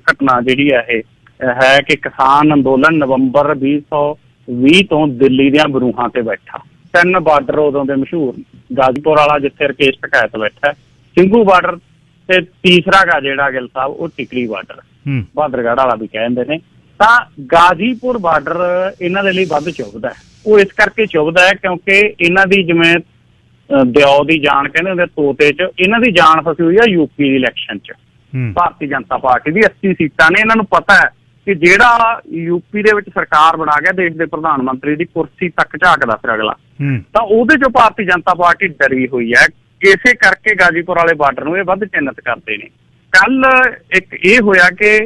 ਘਟਨਾ ਜਿਹੜੀ ਇਹ ਹੈ ਕਿ ਕਿਸਾਨ ਅੰਦੋਲਨ ਨਵੰਬਰ 2020 ਤੋਂ ਦਿੱਲੀ ਦੀਆਂ ਬਰੂਹਾਂ ਤੇ ਬੈਠਾ। 3 ਬਾਰਡਰ ਉਦੋਂ ਦੇ ਮਸ਼ਹੂਰ, ਗਾਜੀਪੁਰ ਵਾਲਾ ਜਿੱਥੇ ਰਕੇਸ਼ ਟਕੈਤ ਬੈਠਾ, ਸਿੰਘੂ ਬਾਰਡਰ, ਤੇ ਤੀਸਰਾ ਗਾ ਜਿਹੜਾ ਗਿੱਲ ਸਾਹਿਬ ਉਹ ਟਿਕਰੀ ਬਾਰਡਰ, ਬਹਾਦਰਗੜ੍ਹ ਵਾਲਾ ਵੀ ਕਹਿੰਦੇ ਨੇ। ਤਾਂ ਗਾਜੀਪੁਰ ਬਾਰਡਰ ਇਹਨਾਂ ਦੇ ਲਈ ਵੱਧ ਚੁੱਭਦਾ ਹੈ। ਉਹ ਇਸ ਕਰਕੇ ਚੁੱਭਦਾ ਹੈ ਕਿਉਂਕਿ ਇਹਨਾਂ ਦੀ ਜਿਵੇਂ ਦਿਓ ਦੀ ਜਾਨ ਕਹਿੰਦੇ ਹੁੰਦੇ ਤੋਤੇ 'ਚ, ਇਹਨਾਂ ਦੀ ਜਾਨ ਫਸੀ ਹੋਈ ਆ ਯੂਪੀ ਦੀ ਇਲੈਕਸ਼ਨ 'ਚ। ਭਾਰਤੀ ਜਨਤਾ ਪਾਰਟੀ ਦੀ 80 ਸੀਟਾਂ ਨੇ। ਇਹਨਾਂ ਨੂੰ ਪਤਾ ਹੈ ਕਿ ਜਿਹੜਾ ਯੂਪੀ ਦੇ ਵਿੱਚ ਸਰਕਾਰ ਬਣਾ ਗਿਆ, ਦੇਸ਼ ਦੇ ਪ੍ਰਧਾਨ ਮੰਤਰੀ ਦੀ ਕੁਰਸੀ ਤੱਕ ਝਾਕਦਾ ਫਿਰ ਅਗਲਾ, ਤਾਂ ਉਹਦੇ 'ਚੋਂ ਭਾਰਤੀ ਜਨਤਾ ਪਾਰਟੀ ਡਰੀ ਹੋਈ ਹੈ। ਇਸੇ ਕਰਕੇ ਗਾਜੀਪੁਰ ਵਾਲੇ ਬਾਰਡਰ ਨੂੰ ਇਹ ਵੱਧ ਚਿੰਨਤ ਕਰਦੇ ਨੇ। ਕੱਲ ਇੱਕ ਇਹ ਹੋਇਆ ਕਿ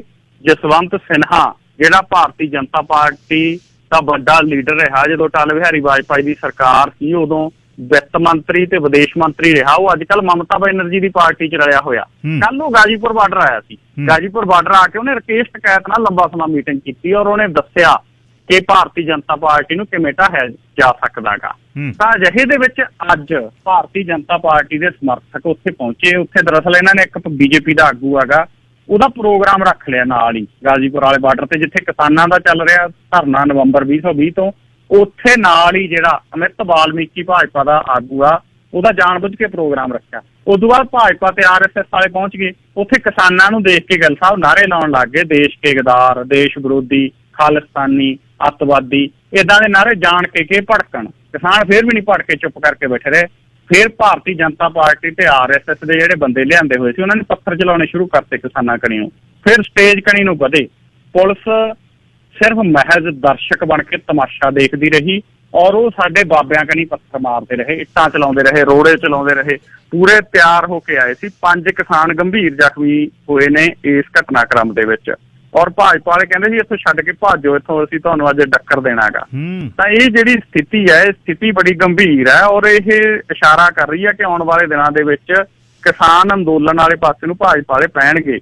ਜਸਵੰਤ ਸਿਨਹਾ ਜਿਹੜਾ ਭਾਰਤੀ ਜਨਤਾ ਪਾਰਟੀ ਦਾ ਵੱਡਾ ਲੀਡਰ ਰਿਹਾ ਜਦੋਂ ਅਟਲ ਬਿਹਾਰੀ ਵਾਜਪਾਈ ਦੀ ਸਰਕਾਰ ਸੀ, ਉਦੋਂ ਵਿੱਤ ਮੰਤਰੀ ਤੇ ਵਿਦੇਸ਼ ਮੰਤਰੀ ਰਿਹਾ। ਉਹ ਅੱਜ ਕੱਲ੍ਹ ਮਮਤਾ ਬੈਨਰਜੀ ਦੀ ਪਾਰਟੀ 'ਚ ਰਲਿਆ ਹੋਇਆ। ਕੱਲ ਉਹ ਗਾਜੀਪੁਰ ਬਾਰਡਰ ਆਇਆ ਸੀ। ਗਾਜੀਪੁਰ ਬਾਰਡਰ ਆ ਕੇ ਉਹਨੇ ਰਕੇਸ਼ ਟਕੈਤ ਨਾਲ ਲੰਬਾ ਸਮਾਂ ਮੀਟਿੰਗ ਕੀਤੀ ਔਰ ਉਹਨੇ ਦੱਸਿਆ ਕਿ ਭਾਰਤੀ ਜਨਤਾ ਪਾਰਟੀ ਨੂੰ ਕਿਵੇਂ ਢਾਹਿਆ ਜਾ ਸਕਦਾ ਗਾ। ਤਾਂ ਅਜਿਹੇ ਦੇ ਵਿੱਚ ਅੱਜ ਭਾਰਤੀ ਜਨਤਾ ਪਾਰਟੀ ਦੇ ਸਮਰਥਕ ਉੱਥੇ ਪਹੁੰਚੇ। ਉੱਥੇ ਦਰਅਸਲ ਇਹਨਾਂ ਨੇ ਇੱਕ ਬੀਜੇਪੀ ਦਾ ਆਗੂ ਹੈਗਾ, ਉਹਦਾ ਪ੍ਰੋਗਰਾਮ ਰੱਖ ਲਿਆ ਨਾਲ ਹੀ ਗਾਜੀਪੁਰ ਵਾਲੇ ਬਾਰਡਰ ਤੇ, ਜਿੱਥੇ ਕਿਸਾਨਾਂ ਦਾ ਚੱਲ ਰਿਹਾ ਧਰਨਾ ਨਵੰਬਰ 2020 ਤੋਂ। ਉੱਥੇ ਨਾਲ ਹੀ ਜਿਹੜਾ ਅਮਿਤ ਵਾਲਮੀਕੀ ਭਾਜਪਾ ਦਾ ਆਗੂ ਆ, ਉਹਦਾ ਜਾਣਬੁੱਝ ਕੇ ਪ੍ਰੋਗਰਾਮ ਰੱਖਿਆ। ਉਸ ਤੋਂ ਬਾਅਦ ਭਾਜਪਾ ਤੇ RSS ਵਾਲੇ ਪਹੁੰਚ ਗਏ। ਉੱਥੇ ਕਿਸਾਨਾਂ ਨੂੰ ਦੇਖ ਕੇ ਗਿੱਲ ਸਾਹਿਬ ਨਾਅਰੇ ਲਾਉਣ ਲੱਗ ਗਏ, ਦੇਸ਼ ਕੇ ਗਦਾਰ, ਦੇਸ਼ ਵਿਰੋਧੀ, ਖਾਲਿਸਤਾਨੀ, ਅੱਤਵਾਦੀ, ਏਦਾਂ ਦੇ ਨਾਅਰੇ ਜਾਣ ਕੇ ਭੜਕਣ। ਕਿਸਾਨ ਫਿਰ ਵੀ ਨਹੀਂ ਭੜਕੇ, ਚੁੱਪ ਕਰਕੇ ਬੈਠੇ ਰਹੇ। ਫਿਰ ਭਾਰਤੀ ਜਨਤਾ ਪਾਰਟੀ ਤੇ RSS ਦੇ ਜਿਹੜੇ ਬੰਦੇ ਲਿਆਂਦੇ ਹੋਏ ਸੀ, ਉਹਨਾਂ ਨੇ ਪੱਥਰ ਚਲਾਉਣੇ ਸ਼ੁਰੂ ਕਰਤੇ ਕਿਸਾਨਾਂ ਕਣੀ ਨੂੰ। ਫਿਰ ਸਟੇਜ ਕਣੀ ਨੂੰ ਵਧੇ। ਪੁਲਿਸ ਸਿਰਫ ਮਹਿਜ਼ ਦਰਸ਼ਕ ਬਣ ਕੇ ਤਮਾਸ਼ਾ ਦੇਖਦੀ ਰਹੀ ਔਰ ਉਹ ਸਾਡੇ ਬਾਬਿਆਂ ਕਣੀ ਪੱਥਰ ਮਾਰਦੇ ਰਹੇ, ਇੱਟਾਂ ਚਲਾਉਂਦੇ ਰਹੇ, ਰੋੜੇ ਚਲਾਉਂਦੇ ਰਹੇ। ਪੂਰੇ ਤਿਆਰ ਹੋ ਕੇ ਆਏ ਸੀ। 5 ਕਿਸਾਨ ਗੰਭੀਰ ਜ਼ਖਮੀ ਹੋਏ ਨੇ ਇਸ ਘਟਨਾਕ੍ਰਮ ਦੇ ਵਿੱਚ ਔਰ ਭਾਜਪਾ ਵਾਲੇ ਕਹਿੰਦੇ ਸੀ ਇੱਥੋਂ ਛੱਡ ਕੇ ਭਾਜੋ, ਇੱਥੋਂ ਅਸੀਂ ਤੁਹਾਨੂੰ ਅੱਜ ਡੱਕਰ ਦੇਣਾਗਾ। ਤਾਂ ਇਹ ਜਿਹੜੀ ਸਥਿਤੀ ਹੈ, ਇਹ ਸਥਿਤੀ ਬੜੀ ਗੰਭੀਰ ਹੈ ਔਰ ਇਹ ਇਸ਼ਾਰਾ ਕਰ ਰਹੀ ਹੈ ਕਿ ਆਉਣ ਵਾਲੇ ਦਿਨਾਂ ਦੇ ਵਿੱਚ ਕਿਸਾਨ ਅੰਦੋਲਨ ਵਾਲੇ ਪਾਸੇ ਨੂੰ ਭਾਜਪਾ ਵਾਲੇ ਪੈਣਗੇ।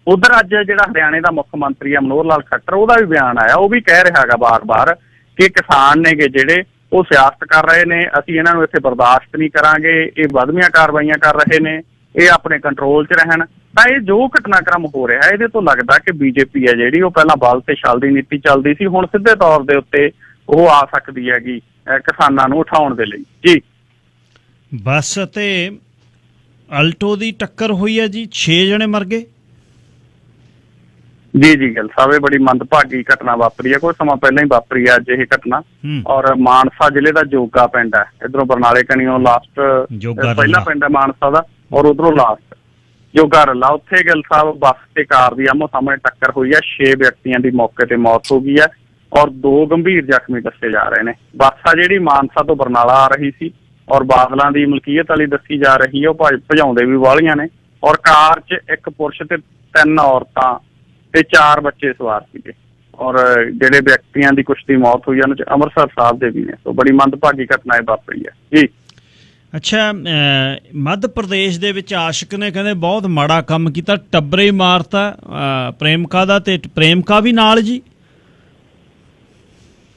ਉਧਰ ਅੱਜ ਜਿਹੜਾ ਹਰਿਆਣੇ ਦਾ ਮੁੱਖ ਮੰਤਰੀ ਹੈ ਮਨੋਹਰ ਲਾਲ ਖੱਟਰ, ਉਹਦਾ ਵੀ ਬਿਆਨ ਆਇਆ। ਉਹ ਵੀ ਕਹਿ ਰਿਹਾ ਹੈਗਾ ਬਾਰ-ਬਾਰ ਕਿ ਕਿਸਾਨ ਨੇਗੇ ਜਿਹੜੇ ਉਹ ਸਿਆਸਤ ਕਰ ਰਹੇ ਨੇ, ਅਸੀਂ ਇਹਨਾਂ ਨੂੰ ਇੱਥੇ ਬਰਦਾਸ਼ਤ ਨਹੀਂ ਕਰਾਂਗੇ, ਇਹ ਵੱਧਵੀਆਂ ਕਾਰਵਾਈਆਂ ਕਰ ਰਹੇ ਨੇ, ਇਹ ਆਪਣੇ ਕੰਟਰੋਲ 'ਚ ਰਹਿਣ। ਤਾਂ ਇਹ ਜੋ ਘਟਨਾਕ੍ਰਮ ਹੋ ਰਿਹਾ ਇਹਦੇ ਤੋਂ ਲੱਗਦਾ ਕਿ ਬੀਜੇਪੀ ਹੈ ਜਿਹੜੀ ਉਹ ਪਹਿਲਾਂ ਬਲ ਤੇ ਛਲ ਦੀ ਨੀਤੀ ਚੱਲਦੀ ਸੀ, ਹੁਣ ਸਿੱਧੇ ਤੌਰ ਦੇ ਉੱਤੇ ਉਹ ਆ ਸਕਦੀ ਹੈਗੀ ਕਿਸਾਨਾਂ ਨੂੰ ਉਠਾਉਣ ਦੇ ਲਈ। ਜੀ ਬੱਸ ਅਤੇ ਅਲਟੋ ਦੀ ਟੱਕਰ ਹੋਈ ਹੈ ਜੀ, 6 ਜਣੇ ਮਰ ਗਏ। ਜੀ ਗਿੱਲ ਸਾਹਿਬ, ਇਹ ਬੜੀ ਮੰਦਭਾਗੀ ਘਟਨਾ ਵਾਪਰੀ ਹੈ। ਕੁਝ ਸਮਾਂ ਪਹਿਲਾਂ ਹੀ ਵਾਪਰੀ ਹੈ ਅੱਜ ਇਹ ਘਟਨਾ ਔਰ ਮਾਨਸਾ ਜ਼ਿਲ੍ਹੇ ਦਾ ਜੋਗਾ ਪਿੰਡ ਹੈ। ਇੱਧਰੋਂ ਬਰਨਾਲੇ ਕਣੀਓ ਲਾਸਟ ਪਹਿਲਾ ਪਿੰਡ ਹੈ ਮਾਨਸਾ ਦਾ ਔਰ ਉਧਰੋਂ ਲਾਸਟ ਜੋਗਾ ਰੱਲਾ। ਉੱਥੇ ਗਿੱਲ ਸਾਹਿਬ ਬੱਸ ਤੇ ਕਾਰ ਦੀ ਆਮੋ ਸਾਹਮਣੇ ਟੱਕਰ ਹੋਈ ਹੈ। 6 ਵਿਅਕਤੀਆਂ ਦੀ ਮੌਕੇ ਤੇ ਮੌਤ ਹੋ ਗਈ ਹੈ ਔਰ 2 ਗੰਭੀਰ ਜ਼ਖਮੀ ਦੱਸੇ ਜਾ ਰਹੇ ਨੇ। ਬੱਸ ਆ ਜਿਹੜੀ ਮਾਨਸਾ ਤੋਂ ਬਰਨਾਲਾ ਆ ਰਹੀ ਸੀ ਔਰ ਬਾਦਲਾਂ ਦੀ ਮਲਕੀਅਤ ਵਾਲੀ ਦੱਸੀ ਜਾ ਰਹੀ ਹੈ। ਉਹ ਭਜਾਉਂਦੇ ਵੀ ਵਾਲੀਆਂ ਨੇ ਔਰ ਕਾਰ 'ਚ ਇੱਕ ਪੁਰਸ਼ ਤੇ 3 ਔਰਤਾਂ ਤੇ 4 ਬੱਚੇ ਸਵਾਰ ਸੀਗੇ ਔਰ ਜਿਹੜੇ ਵਿਅਕਤੀਆਂ ਦੀ ਕੁਛ ਦੀ ਮੌਤ ਹੋਈ ਉਹਨਾਂ 'ਚ ਅੰਮ੍ਰਿਤਸਰ ਸਾਹਿਬ ਦੇ ਵੀ ਨੇ। ਸੋ ਬੜੀ ਮੰਦਭਾਗੀ ਘਟਨਾ ਇਹ ਵਾਪਰੀ ਹੈ ਜੀ। ਅੱਛਾ, ਮੱਧ ਪ੍ਰਦੇਸ਼ ਦੇ ਵਿੱਚ ਆਸ਼ਿਕ ਨੇ ਕਹਿੰਦੇ ਬਹੁਤ ਮਾੜਾ ਕੰਮ ਕੀਤਾ, ਟੱਬਰੇ ਹੀ ਮਾਰਤਾ ਪ੍ਰੇਮਕਾ ਦਾ, ਤੇ ਪ੍ਰੇਮਕਾ ਵੀ ਨਾਲ ਜੀ।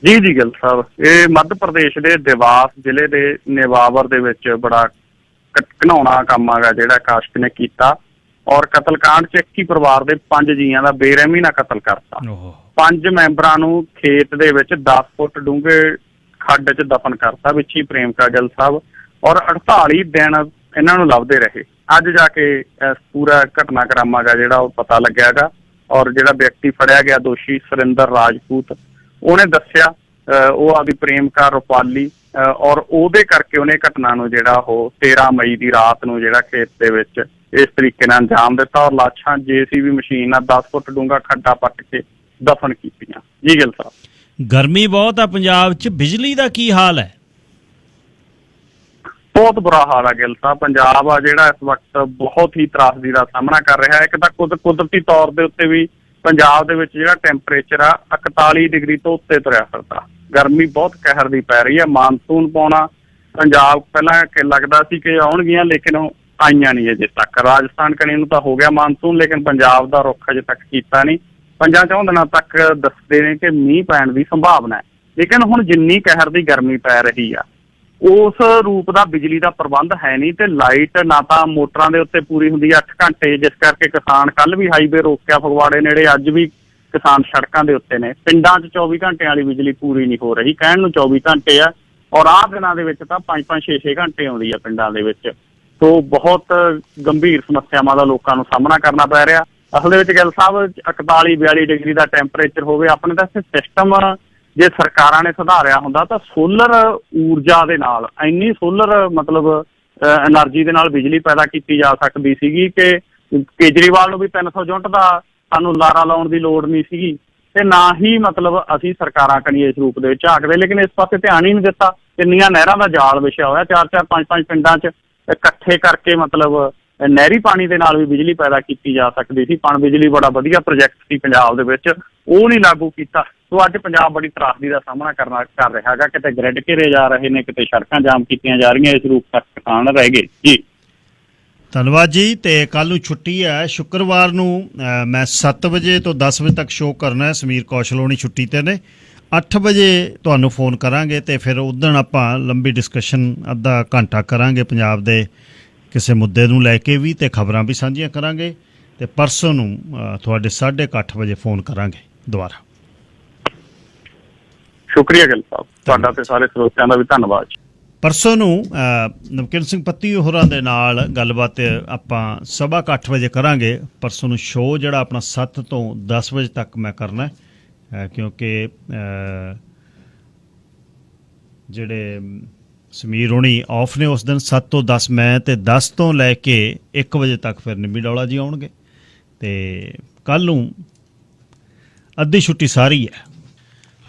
ਜੀ ਗਿੱਲ ਸਾਹਿਬ, ਇਹ ਮੱਧ ਪ੍ਰਦੇਸ਼ ਦੇ ਦੇਵਾਸ ਜ਼ਿਲ੍ਹੇ ਦੇ ਨੇਵਾਵਰ ਦੇ ਵਿੱਚ ਬੜਾ ਘਿਨਾਉਣਾ ਕੰਮ ਹੈਗਾ ਜਿਹੜਾ ਆਸ਼ਿਕ ਨੇ ਕੀਤਾ ਔਰ ਕਤਲਕਾਂਡ 'ਚ ਇੱਕ ਹੀ ਪਰਿਵਾਰ ਦੇ 5 ਜੀਆਂ ਦਾ ਬੇਰਹਿਮੀ ਨਾਲ ਕਤਲ ਕਰਤਾ। 5 ਮੈਂਬਰਾਂ ਨੂੰ ਖੇਤ ਦੇ ਵਿੱਚ 10 ਫੁੱਟ ਡੂੰਘੇ ਖੱਡ 'ਚ ਦਫਨ ਕਰਤਾ ਵਿੱਚ ਹੀ ਪ੍ਰੇਮਕਾ ਗਿੱਲ ਸਾਹਿਬ ਔਰ 48 ਦਿਨ ਇਹਨਾਂ ਨੂੰ ਲੱਭਦੇ ਰਹੇ। ਅੱਜ ਜਾ ਕੇ ਪੂਰਾ ਘਟਨਾਕ੍ਰਮ ਹੈਗਾ ਜਿਹੜਾ ਉਹ ਪਤਾ ਲੱਗਿਆ ਹੈਗਾ ਔਰ ਜਿਹੜਾ ਵਿਅਕਤੀ ਫੜਿਆ ਗਿਆ ਦੋਸ਼ੀ ਸੁਰਿੰਦਰ ਰਾਜਪੂਤ, ਉਹਨੇ ਦੱਸਿਆ ਉਹ ਆਪਦੀ ਪ੍ਰੇਮਕਾ ਰੂਪਾਲੀ ਔਰ ਉਹਦੇ ਕਰਕੇ ਉਹਨੇ ਘਟਨਾ ਨੂੰ ਜਿਹੜਾ ਉਹ 13 ਮਈ ਦੀ ਰਾਤ ਨੂੰ ਜਿਹੜਾ ਖੇਤ ਦੇ ਵਿੱਚ ਇਸ ਤਰੀਕੇ ਨਾਲ ਅੰਜਾਮ ਦਿੱਤਾ ਔਰ ਲਾਸ਼ਾਂ JCB ਮਸ਼ੀਨ ਨਾਲ 10 ਫੁੱਟ ਡੂੰਘਾ ਖੱਡਾ ਪੱਟ ਕੇ ਦਫਨ ਕੀਤੀਆਂ। ਜੀ ਗਿੱਲ ਸਾਹਿਬ, ਗਰਮੀ ਬਹੁਤ ਆ ਪੰਜਾਬ 'ਚ, ਬਿਜਲੀ ਦਾ ਕੀ ਹਾਲ ਹੈ? ਬਹੁਤ ਬੁਰਾ ਹਾਲ ਆ ਗਿੱਲ ਸਾਹਿਬ। ਪੰਜਾਬ ਆ ਜਿਹੜਾ ਇਸ ਵਕਤ ਬਹੁਤ ਹੀ ਤਰਾਸਦੀ ਦਾ ਸਾਹਮਣਾ ਕਰ ਰਿਹਾ ਹੈ। ਇੱਕ ਤਾਂ ਕੁਦਰਤੀ ਤੌਰ ਦੇ ਉੱਤੇ ਵੀ ਪੰਜਾਬ ਦੇ ਵਿੱਚ ਜਿਹੜਾ ਟੈਂਪਰੇਚਰ ਆ 41 ਡਿਗਰੀ ਤੋਂ ਉੱਤੇ ਤੁਰਿਆ ਫਿਰਦਾ। ਗਰਮੀ ਬਹੁਤ ਕਹਿਰ ਦੀ ਪੈ ਰਹੀ ਹੈ। ਮਾਨਸੂਨ ਪਾਉਣਾ ਪੰਜਾਬ ਪਹਿਲਾਂ ਲੱਗਦਾ ਸੀ ਕਿ ਆਉਣਗੀਆਂ, ਲੇਕਿਨ ਉਹ ਆਈਆਂ ਨਹੀਂ ਅਜੇ ਤੱਕ। ਰਾਜਸਥਾਨ ਕਣੀ ਨੂੰ ਤਾਂ ਹੋ ਗਿਆ ਮਾਨਸੂਨ, ਲੇਕਿਨ ਪੰਜਾਬ ਦਾ ਰੁੱਖ ਅਜੇ ਤੱਕ ਕੀਤਾ ਨਹੀਂ। 5-4 ਦਿਨਾਂ ਤੱਕ ਦੱਸਦੇ ਨੇ ਕਿ ਮੀਂਹ ਪੈਣ ਦੀ ਸੰਭਾਵਨਾ ਹੈ, ਲੇਕਿਨ ਹੁਣ ਜਿੰਨੀ ਕਹਿਰ ਦੀ ਗਰਮੀ ਪੈ ਰਹੀ ਆ ਉਸ ਰੂਪ ਦਾ ਬਿਜਲੀ ਦਾ ਪ੍ਰਬੰਧ ਹੈ ਨਹੀਂ, ਤੇ ਲਾਈਟ ਨਾ ਤਾਂ ਮੋਟਰਾਂ ਦੇ ਉੱਤੇ ਪੂਰੀ ਹੁੰਦੀ 8 ਘੰਟੇ, ਜਿਸ ਕਰਕੇ ਕਿਸਾਨ ਕੱਲ ਵੀ ਹਾਈਵੇ ਰੋਕਿਆ ਫਗਵਾੜੇ ਨੇੜੇ, ਅੱਜ ਵੀ ਕਿਸਾਨ ਸੜਕਾਂ ਦੇ ਉੱਤੇ ਨੇ। ਪਿੰਡਾਂ 'ਚ 24 ਘੰਟਿਆਂ ਵਾਲੀ ਬਿਜਲੀ ਪੂਰੀ ਨਹੀਂ ਹੋ ਰਹੀ, ਕਹਿਣ ਨੂੰ 24 ਘੰਟੇ ਆ, ਔਰ ਆਹ ਦਿਨਾਂ ਦੇ ਵਿੱਚ ਤਾਂ 5-5 6-6 ਘੰਟੇ ਆਉਂਦੀ ਆ ਪਿੰਡਾਂ ਦੇ ਵਿੱਚ। ਸੋ ਬਹੁਤ ਗੰਭੀਰ ਸਮੱਸਿਆਵਾਂ ਦਾ ਲੋਕਾਂ ਨੂੰ ਸਾਹਮਣਾ ਕਰਨਾ ਪੈ ਰਿਹਾ। ਅਸਲ ਦੇ ਵਿੱਚ ਗਿੱਲ ਸਾਹਿਬ 41-42 ਡਿਗਰੀ ਦਾ ਟੈਂਪਰੇਚਰ ਹੋਵੇ, ਆਪਣੇ ਤਾਂ ਸਿਸਟਮ ਜੇ ਸਰਕਾਰਾਂ ਨੇ ਸੁਧਾਰਿਆ ਹੁੰਦਾ ਤਾਂ ਸੋਲਰ ਊਰਜਾ ਦੇ ਨਾਲ, ਇੰਨੀ ਸੋਲਰ ਮਤਲਬ ਐਨਰਜੀ ਦੇ ਨਾਲ ਬਿਜਲੀ ਪੈਦਾ ਕੀਤੀ ਜਾ ਸਕਦੀ ਸੀਗੀ ਕਿ ਕੇਜਰੀਵਾਲ ਨੂੰ ਵੀ 300 ਯੂਨਿਟ ਦਾ ਸਾਨੂੰ ਲਾਰਾ ਲਾਉਣ ਦੀ ਲੋੜ ਨਹੀਂ ਸੀਗੀ, ਤੇ ਨਾ ਹੀ ਮਤਲਬ ਅਸੀਂ ਸਰਕਾਰਾਂ ਕਨੀ ਇਸ ਰੂਪ ਦੇ ਵਿੱਚ ਝਾਕਦੇ, ਲੇਕਿਨ ਇਸ ਪਾਸੇ ਧਿਆਨ ਹੀ ਨਹੀਂ ਦਿੱਤਾ। ਕਿੰਨੀਆਂ ਨਹਿਰਾਂ ਦਾ ਜਾਲ ਵਿਛਿਆ ਹੋਇਆ, 4-4 5-5 ਪਿੰਡਾਂ 'ਚ ਇਕੱਠੇ ਕਰਕੇ ਮਤਲਬ ਨਹਿਰੀ ਪਾਣੀ ਦੇ ਨਾਲ ਵੀ ਬਿਜਲੀ ਪੈਦਾ ਕੀਤੀ ਜਾ ਸਕਦੀ ਸੀ। ਪਣ ਬਿਜਲੀ ਬੜਾ ਵਧੀਆ ਪ੍ਰੋਜੈਕਟ ਸੀ ਪੰਜਾਬ ਦੇ ਵਿੱਚ, ਉਹ ਨਹੀਂ ਲਾਗੂ ਕੀਤਾ। ਸੋ ਅੱਜ ਪੰਜਾਬ ਬੜੀ ਤਰਾਸਦੀ ਦਾ ਸਾਹਮਣਾ ਕਰ ਰਿਹਾ ਹੈਗਾ, ਕਿਤੇ ਗ੍ਰਿਡ ਘੇਰੇ ਜਾ ਰਹੇ ਨੇ, ਕਿਤੇ ਸੜਕਾਂ ਜਾਮ ਕੀਤੀਆਂ ਜਾ ਰਹੀਆਂ, ਇਸ ਰੂਪ ਤੱਕ ਕਿਸਾਨ ਰਹਿ ਗਏ ਜੀ। ਧੰਨਵਾਦ ਜੀ। ਤੇ ਕੱਲ ਨੂੰ ਛੁੱਟੀ ਹੈ, ਸ਼ੁੱਕਰਵਾਰ ਨੂੰ ਮੈਂ 7 ਵਜੇ ਤੋਂ 10 ਵਜੇ ਤੱਕ ਸ਼ੋਅ ਕਰਨਾ ਹੈ। ਸਮੀਰ ਕੌਸ਼ਲ ਹੋਣੀ ਛੁੱਟੀ 'ਤੇ ਨੇ। 8 ਵਜੇ ਤੁਹਾਨੂੰ ਫੋਨ ਕਰਾਂਗੇ ਅਤੇ ਫਿਰ ਉਦਣ ਆਪਾਂ ਲੰਬੀ ਡਿਸਕਸ਼ਨ ਅੱਧਾ ਘੰਟਾ ਕਰਾਂਗੇ ਪੰਜਾਬ ਦੇ ਕਿਸੇ ਮੁੱਦੇ ਨੂੰ ਲੈ ਕੇ ਵੀ, ਅਤੇ ਖਬਰਾਂ ਵੀ ਸਾਂਝੀਆਂ ਕਰਾਂਗੇ। ਅਤੇ ਪਰਸੋਂ ਨੂੰ ਤੁਹਾਡੇ 8:30 ਵਜੇ ਫੋਨ ਕਰਾਂਗੇ ਦੁਬਾਰਾ। ਸ਼ੁਕਰੀਆ ਗਿੱਲ ਸਾਹਿਬ, ਤੁਹਾਡਾ ਤੇ ਸਾਰੇ ਸਰੋਤਿਆਂ ਦਾ ਵੀ ਧੰਨਵਾਦ। ਪਰਸੋਂ ਨੂੰ ਨਵਕਿਰਨ ਸਿੰਘ ਪੱਤੀ ਹੋਰਾਂ ਦੇ ਨਾਲ ਗੱਲਬਾਤ ਆਪਾਂ 8:15 ਵਜੇ ਕਰਾਂਗੇ। ਪਰਸੋਂ ਨੂੰ ਸ਼ੋਅ ਜਿਹੜਾ ਆਪਣਾ 7 ਤੋਂ 10 ਵਜੇ ਤੱਕ ਮੈਂ ਕਰਨਾ, ਕਿਉਂਕਿ ਜਿਹੜੇ ਸਮੀਰ ਹੋਣੀ ਆਫ ਨੇ ਉਸ ਦਿਨ 7 ਤੋਂ 10 ਮੈਂ, ਅਤੇ 10 ਤੋਂ ਲੈ ਕੇ 1 ਵਜੇ ਤੱਕ ਫਿਰ ਨਿੰਮੀ ਡੌਲਾ ਜੀ ਆਉਣਗੇ। ਅਤੇ ਕੱਲ੍ਹ ਨੂੰ ਅੱਧੀ ਛੁੱਟੀ ਸਾਰੀ ਹੈ।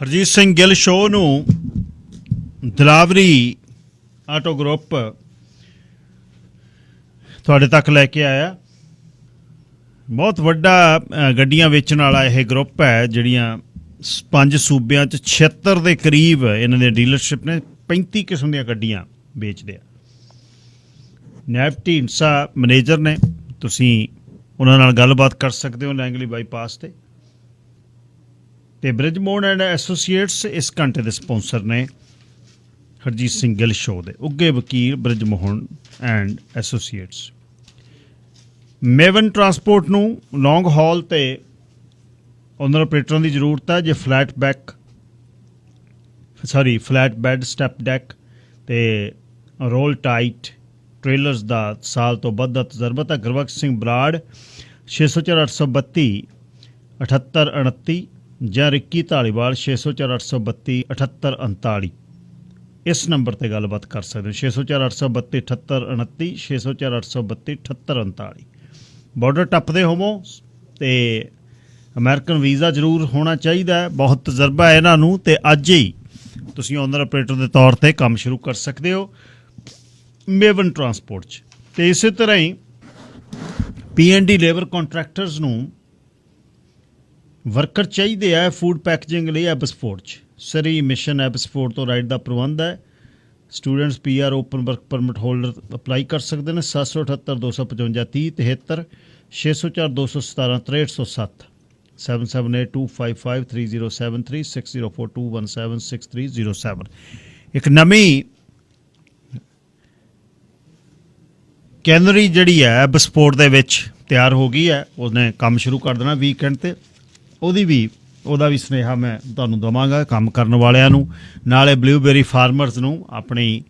ਹਰਜੀਤ ਸਿੰਘ ਗਿੱਲ ਸ਼ੋਅ ਨੂੰ ਦਿਲਾਵਰੀ ਆਟੋ ਗਰੁੱਪ ਤੁਹਾਡੇ ਤੱਕ ਲੈ ਕੇ ਆਇਆ। ਬਹੁਤ ਵੱਡਾ ਗੱਡੀਆਂ ਵੇਚਣ ਵਾਲਾ ਇਹ ਗਰੁੱਪ ਹੈ, ਜਿਹੜੀਆਂ 5 ਸੂਬਿਆਂ 'ਚ 76 ਦੇ ਕਰੀਬ ਇਹਨਾਂ ਦੇ ਡੀਲਰਸ਼ਿਪ ਨੇ। 35 ਕਿਸਮ ਦੀਆਂ ਗੱਡੀਆਂ ਵੇਚਦੇ ਆ। ਨੈਬ ਢੀਂਡਸਾ ਮੈਨੇਜਰ ਨੇ, ਤੁਸੀਂ ਉਹਨਾਂ ਨਾਲ ਗੱਲਬਾਤ ਕਰ ਸਕਦੇ ਹੋ ਲੈਂਗਲੀ ਬਾਈਪਾਸ 'ਤੇ। ਅਤੇ ਬ੍ਰਿਜਮੋਹਨ ਐਂਡ ਐਸੋਸੀਏਟਸ ਇਸ ਘੰਟੇ ਦੇ ਸਪੋਂਸਰ ਨੇ ਹਰਜੀਤ ਸਿੰਘ ਗਿੱਲ ਸ਼ੋਅ ਦੇ। ਉੱਘੇ ਵਕੀਲ ਬ੍ਰਿਜਮੋਹਨ ਐਂਡ ਐਸੋਸੀਏਟਸ। ਮੇਵਨ ਟਰਾਂਸਪੋਰਟ ਨੂੰ ਲੌਂਗ ਹਾਲ 'ਤੇ ਓਨਰ ਆਪਰੇਟਰਾਂ ਦੀ ਜ਼ਰੂਰਤ ਹੈ। ਜੇ ਫਲੈਟ ਬੈੱਡ ਸਟੈਪ ਡੈਕ ਅਤੇ ਰੋਲ ਟਾਈਟ ਟ੍ਰੇਲਰਸ ਦਾ ਸਾਲ ਤੋਂ ਵੱਧ ਦਾ ਤਜਰਬਾ ਤਾਂ ਗੁਰਬਖਸ਼ ਸਿੰਘ ਬਰਾੜ 604-832 7829 ਜਾਂ ਰਿੱਕੀ ਧਾਲੀਵਾਲ 604-832 7839 ਇਸ ਨੰਬਰ 'ਤੇ ਗੱਲਬਾਤ ਕਰ ਸਕਦੇ ਹੋ। 604-832 7829 604-832 7839। ਬਾਰਡਰ ਟੱਪਦੇ ਹੋਵੋ ਅਤੇ ਅਮਰੀਕਨ ਵੀਜ਼ਾ ਜ਼ਰੂਰ ਹੋਣਾ ਚਾਹੀਦਾ ਹੈ। ਬਹੁਤ ਤਜਰਬਾ ਹੈ ਇਹਨਾਂ ਨੂੰ, ਅਤੇ ਅੱਜ ਹੀ ਤੁਸੀਂ ਓਨਰ ਆਪਰੇਟਰ ਦੇ ਤੌਰ 'ਤੇ ਕੰਮ ਸ਼ੁਰੂ ਕਰ ਸਕਦੇ ਹੋ ਮੇਵਨ ਟਰਾਂਸਪੋਰਟ 'ਚ। ਅਤੇ ਇਸੇ ਤਰ੍ਹਾਂ ਹੀ P&D ਲੇਬਰ ਕੰਟਰੈਕਟਰਸ ਨੂੰ ਵਰਕਰ ਚਾਹੀਦੇ ਆ ਫੂਡ ਪੈਕੇਜਿੰਗ ਲਈ ਐਬਸਫੋਰਡ 'ਚ। ਸਰੀ ਮਿਸ਼ਨ ਐਬਸਫੋਰਡ ਤੋਂ ਰਾਈਟ ਦਾ ਪ੍ਰਬੰਧ ਹੈ। Students PR open work permit holder apply ਕਰ ਸਕਦੇ ਨੇ। 778 255 30 73 604 217 6307 778255 3073 604217 6307। ਇੱਕ ਨਵੀਂ ਕੈਨਰੀ ਜਿਹੜੀ ਹੈ ਐਬਸਪੋਰਟ ਦੇ ਵਿੱਚ ਤਿਆਰ ਹੋ ਗਈ ਹੈ। ਉਹਨੇ ਕੰਮ ਸ਼ੁਰੂ ਕਰ ਦੇਣਾ ਵੀਕਐਂਡ 'ਤੇ। ਉਹਦਾ ਵੀ ਸੁਨੇਹਾ ਮੈਂ ਤੁਹਾਨੂੰ ਦੇਵਾਂਗਾ ਕੰਮ ਕਰਨ ਵਾਲਿਆਂ ਨੂੰ। ਨਾਲੇ ਬਲੂਬੇਰੀ ਫਾਰਮਰਸ ਨੂੰ ਆਪਣੀ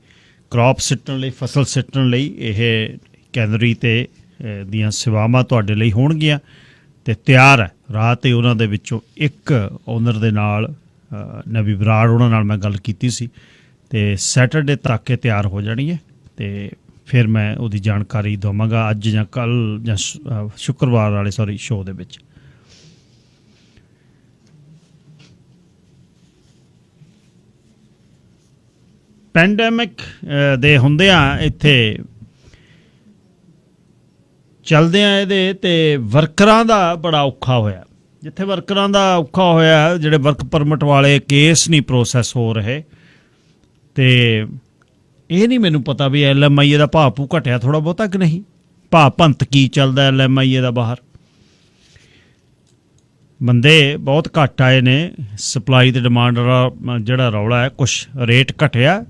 ਕ੍ਰੌਪ ਸਿੱਟਣ ਲਈ, ਫਸਲ ਸਿੱਟਣ ਲਈ ਇਹ ਕੈਨਰੀ 'ਤੇ ਦੀਆਂ ਸੇਵਾਵਾਂ ਤੁਹਾਡੇ ਲਈ ਹੋਣਗੀਆਂ ਅਤੇ ਤਿਆਰ ਹੈ। ਰਾਤ ਹੀ ਉਹਨਾਂ ਦੇ ਵਿੱਚੋਂ ਇੱਕ ਓਨਰ ਦੇ ਨਾਲ ਨਵੀ ਬਰਾੜ ਉਹਨਾਂ ਨਾਲ ਮੈਂ ਗੱਲ ਕੀਤੀ ਸੀ, ਅਤੇ ਸੈਟਰਡੇ ਤੱਕ ਇਹ ਤਿਆਰ ਹੋ ਜਾਣੀ ਹੈ। ਅਤੇ ਫਿਰ ਮੈਂ ਉਹਦੀ ਜਾਣਕਾਰੀ ਦੇਵਾਂਗਾ ਅੱਜ ਜਾਂ ਕੱਲ੍ਹ ਜਾਂ ਸ਼ੁੱਕਰਵਾਰ ਵਾਲੇ ਸ਼ੋਅ ਦੇ ਵਿੱਚ। ਪੈਂਡੈਮਿਕ ਦੇ ਹੁੰਦਿਆਂ ਇੱਥੇ ਚੱਲਦਿਆਂ ਇਹਦੇ, ਅਤੇ ਵਰਕਰਾਂ ਦਾ ਬੜਾ ਔਖਾ ਹੋਇਆ। ਜਿੱਥੇ ਵਰਕਰਾਂ ਦਾ ਔਖਾ ਹੋਇਆ, ਜਿਹੜੇ ਵਰਕ ਪਰਮਿਟ ਵਾਲੇ ਕੇਸ ਨਹੀਂ ਪ੍ਰੋਸੈਸ ਹੋ ਰਹੇ, ਅਤੇ ਇਹ ਨਹੀਂ ਮੈਨੂੰ ਪਤਾ ਵੀ LMIA ਦਾ ਭਾਅ ਭੂ ਘਟਿਆ ਥੋੜ੍ਹਾ ਬਹੁਤਾ ਕਿ ਨਹੀਂ, ਭਾਅ ਭੰਤ ਕੀ ਚੱਲਦਾ LMIA ਦਾ ਬਾਹਰ। ਬੰਦੇ ਬਹੁਤ ਘੱਟ ਆਏ ਨੇ, ਸਪਲਾਈ ਅਤੇ ਡਿਮਾਂਡ ਦਾ ਜਿਹੜਾ ਰੌਲਾ ਹੈ, ਕੁਛ ਰੇਟ ਘਟਿਆ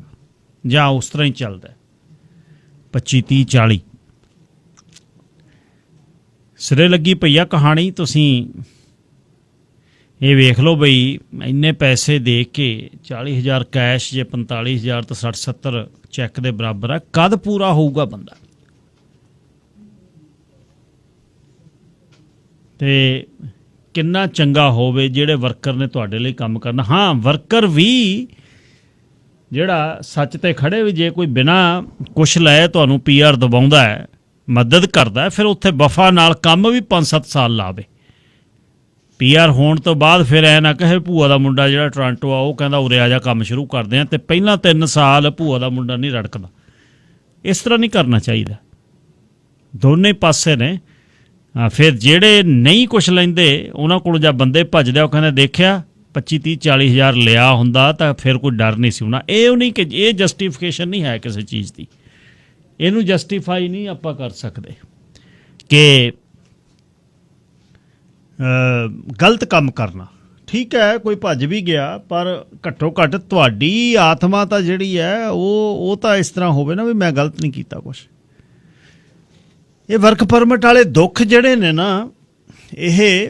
ਜਾਂ ਉਸ ਤਰ੍ਹਾਂ ਹੀ ਚੱਲਦਾ 25 30 40 ਸਿਰੇ ਲੱਗੀ ਪਈ ਆ ਕਹਾਣੀ। ਤੁਸੀਂ ਇਹ ਵੇਖ ਲਓ ਬਈ, ਇੰਨੇ ਪੈਸੇ ਦੇ ਕੇ 40,000 ਕੈਸ਼ ਜੇ 45,000 ਤੋਂ 60 70 ਚੈੱਕ ਦੇ ਬਰਾਬਰ ਆ, ਕਦ ਪੂਰਾ ਹੋਊਗਾ ਬੰਦਾ? ਤੇ ਕਿੰਨਾ ਚੰਗਾ ਹੋਵੇ ਜਿਹੜੇ ਵਰਕਰ ਨੇ ਤੁਹਾਡੇ ਲਈ ਕੰਮ ਕਰਨਾ। ਹਾਂ, ਵਰਕਰ ਵੀ ਜਿਹੜਾ ਸੱਚ 'ਤੇ ਖੜੇ, ਵੀ ਜੇ ਕੋਈ ਬਿਨਾਂ ਕੁਛ ਲਏ ਤੁਹਾਨੂੰ PR ਦਵਾਉਂਦਾ ਹੈ, ਮਦਦ ਕਰਦਾ, ਫਿਰ ਉੱਥੇ ਵਫਾ ਨਾਲ ਕੰਮ ਵੀ 5-7 ਸਾਲ ਲਾਵੇ। PR ਹੋਣ ਤੋਂ ਬਾਅਦ ਫਿਰ ਐ ਨਾ ਕਹੇ ਭੂਆ ਦਾ ਮੁੰਡਾ ਜਿਹੜਾ ਟੋਰਾਂਟੋ ਆ, ਉਹ ਕਹਿੰਦਾ ਉਰੇ ਆ ਜਾ ਕੰਮ ਸ਼ੁਰੂ ਕਰਦੇ ਹਾਂ, ਅਤੇ ਪਹਿਲਾਂ 3 ਸਾਲ ਭੂਆ ਦਾ ਮੁੰਡਾ ਨਹੀਂ ਰੜਕਦਾ। ਇਸ ਤਰ੍ਹਾਂ ਨਹੀਂ ਕਰਨਾ ਚਾਹੀਦਾ। ਦੋਨੇ ਪਾਸੇ ਨੇ। ਫਿਰ ਜਿਹੜੇ ਨਹੀਂ ਕੁਛ ਲੈਂਦੇ ਉਹਨਾਂ ਕੋਲ ਜਾਂ ਬੰਦੇ ਭੱਜਦੇ, ਉਹ ਕਹਿੰਦੇ ਦੇਖਿਆ 25 30 40 ਹਜ਼ਾਰ ਲਿਆ ਹੁੰਦਾ ਤਾਂ ਫਿਰ ਕੋਈ ਡਰ ਨਹੀਂ ਸੀ ਹੋਣਾ। ਇਹ ਨਹੀਂ ਕਿ ਇਹ ਜਸਟੀਫਿਕੇਸ਼ਨ ਨਹੀਂ ਹੈ ਕਿਸੇ ਚੀਜ਼ ਦੀ, ਇਹਨੂੰ ਜਸਟੀਫਾਈ ਨਹੀਂ ਆਪਾਂ ਕਰ ਸਕਦੇ ਕਿ ਗਲਤ ਕੰਮ ਕਰਨਾ। ਠੀਕ ਹੈ, ਕੋਈ ਭੱਜ ਵੀ ਗਿਆ, ਪਰ ਘੱਟੋ ਘੱਟ ਤੁਹਾਡੀ ਆਤਮਾ ਤਾਂ ਜਿਹੜੀ ਹੈ ਉਹ ਤਾਂ ਇਸ ਤਰ੍ਹਾਂ ਹੋਵੇ ਨਾ ਵੀ ਮੈਂ ਗਲਤ ਨਹੀਂ ਕੀਤਾ ਕੁਛ। ਇਹ ਵਰਕ ਪਰਮਿਟ ਵਾਲੇ ਦੁੱਖ ਜਿਹੜੇ ਨੇ ਨਾ, ਇਹ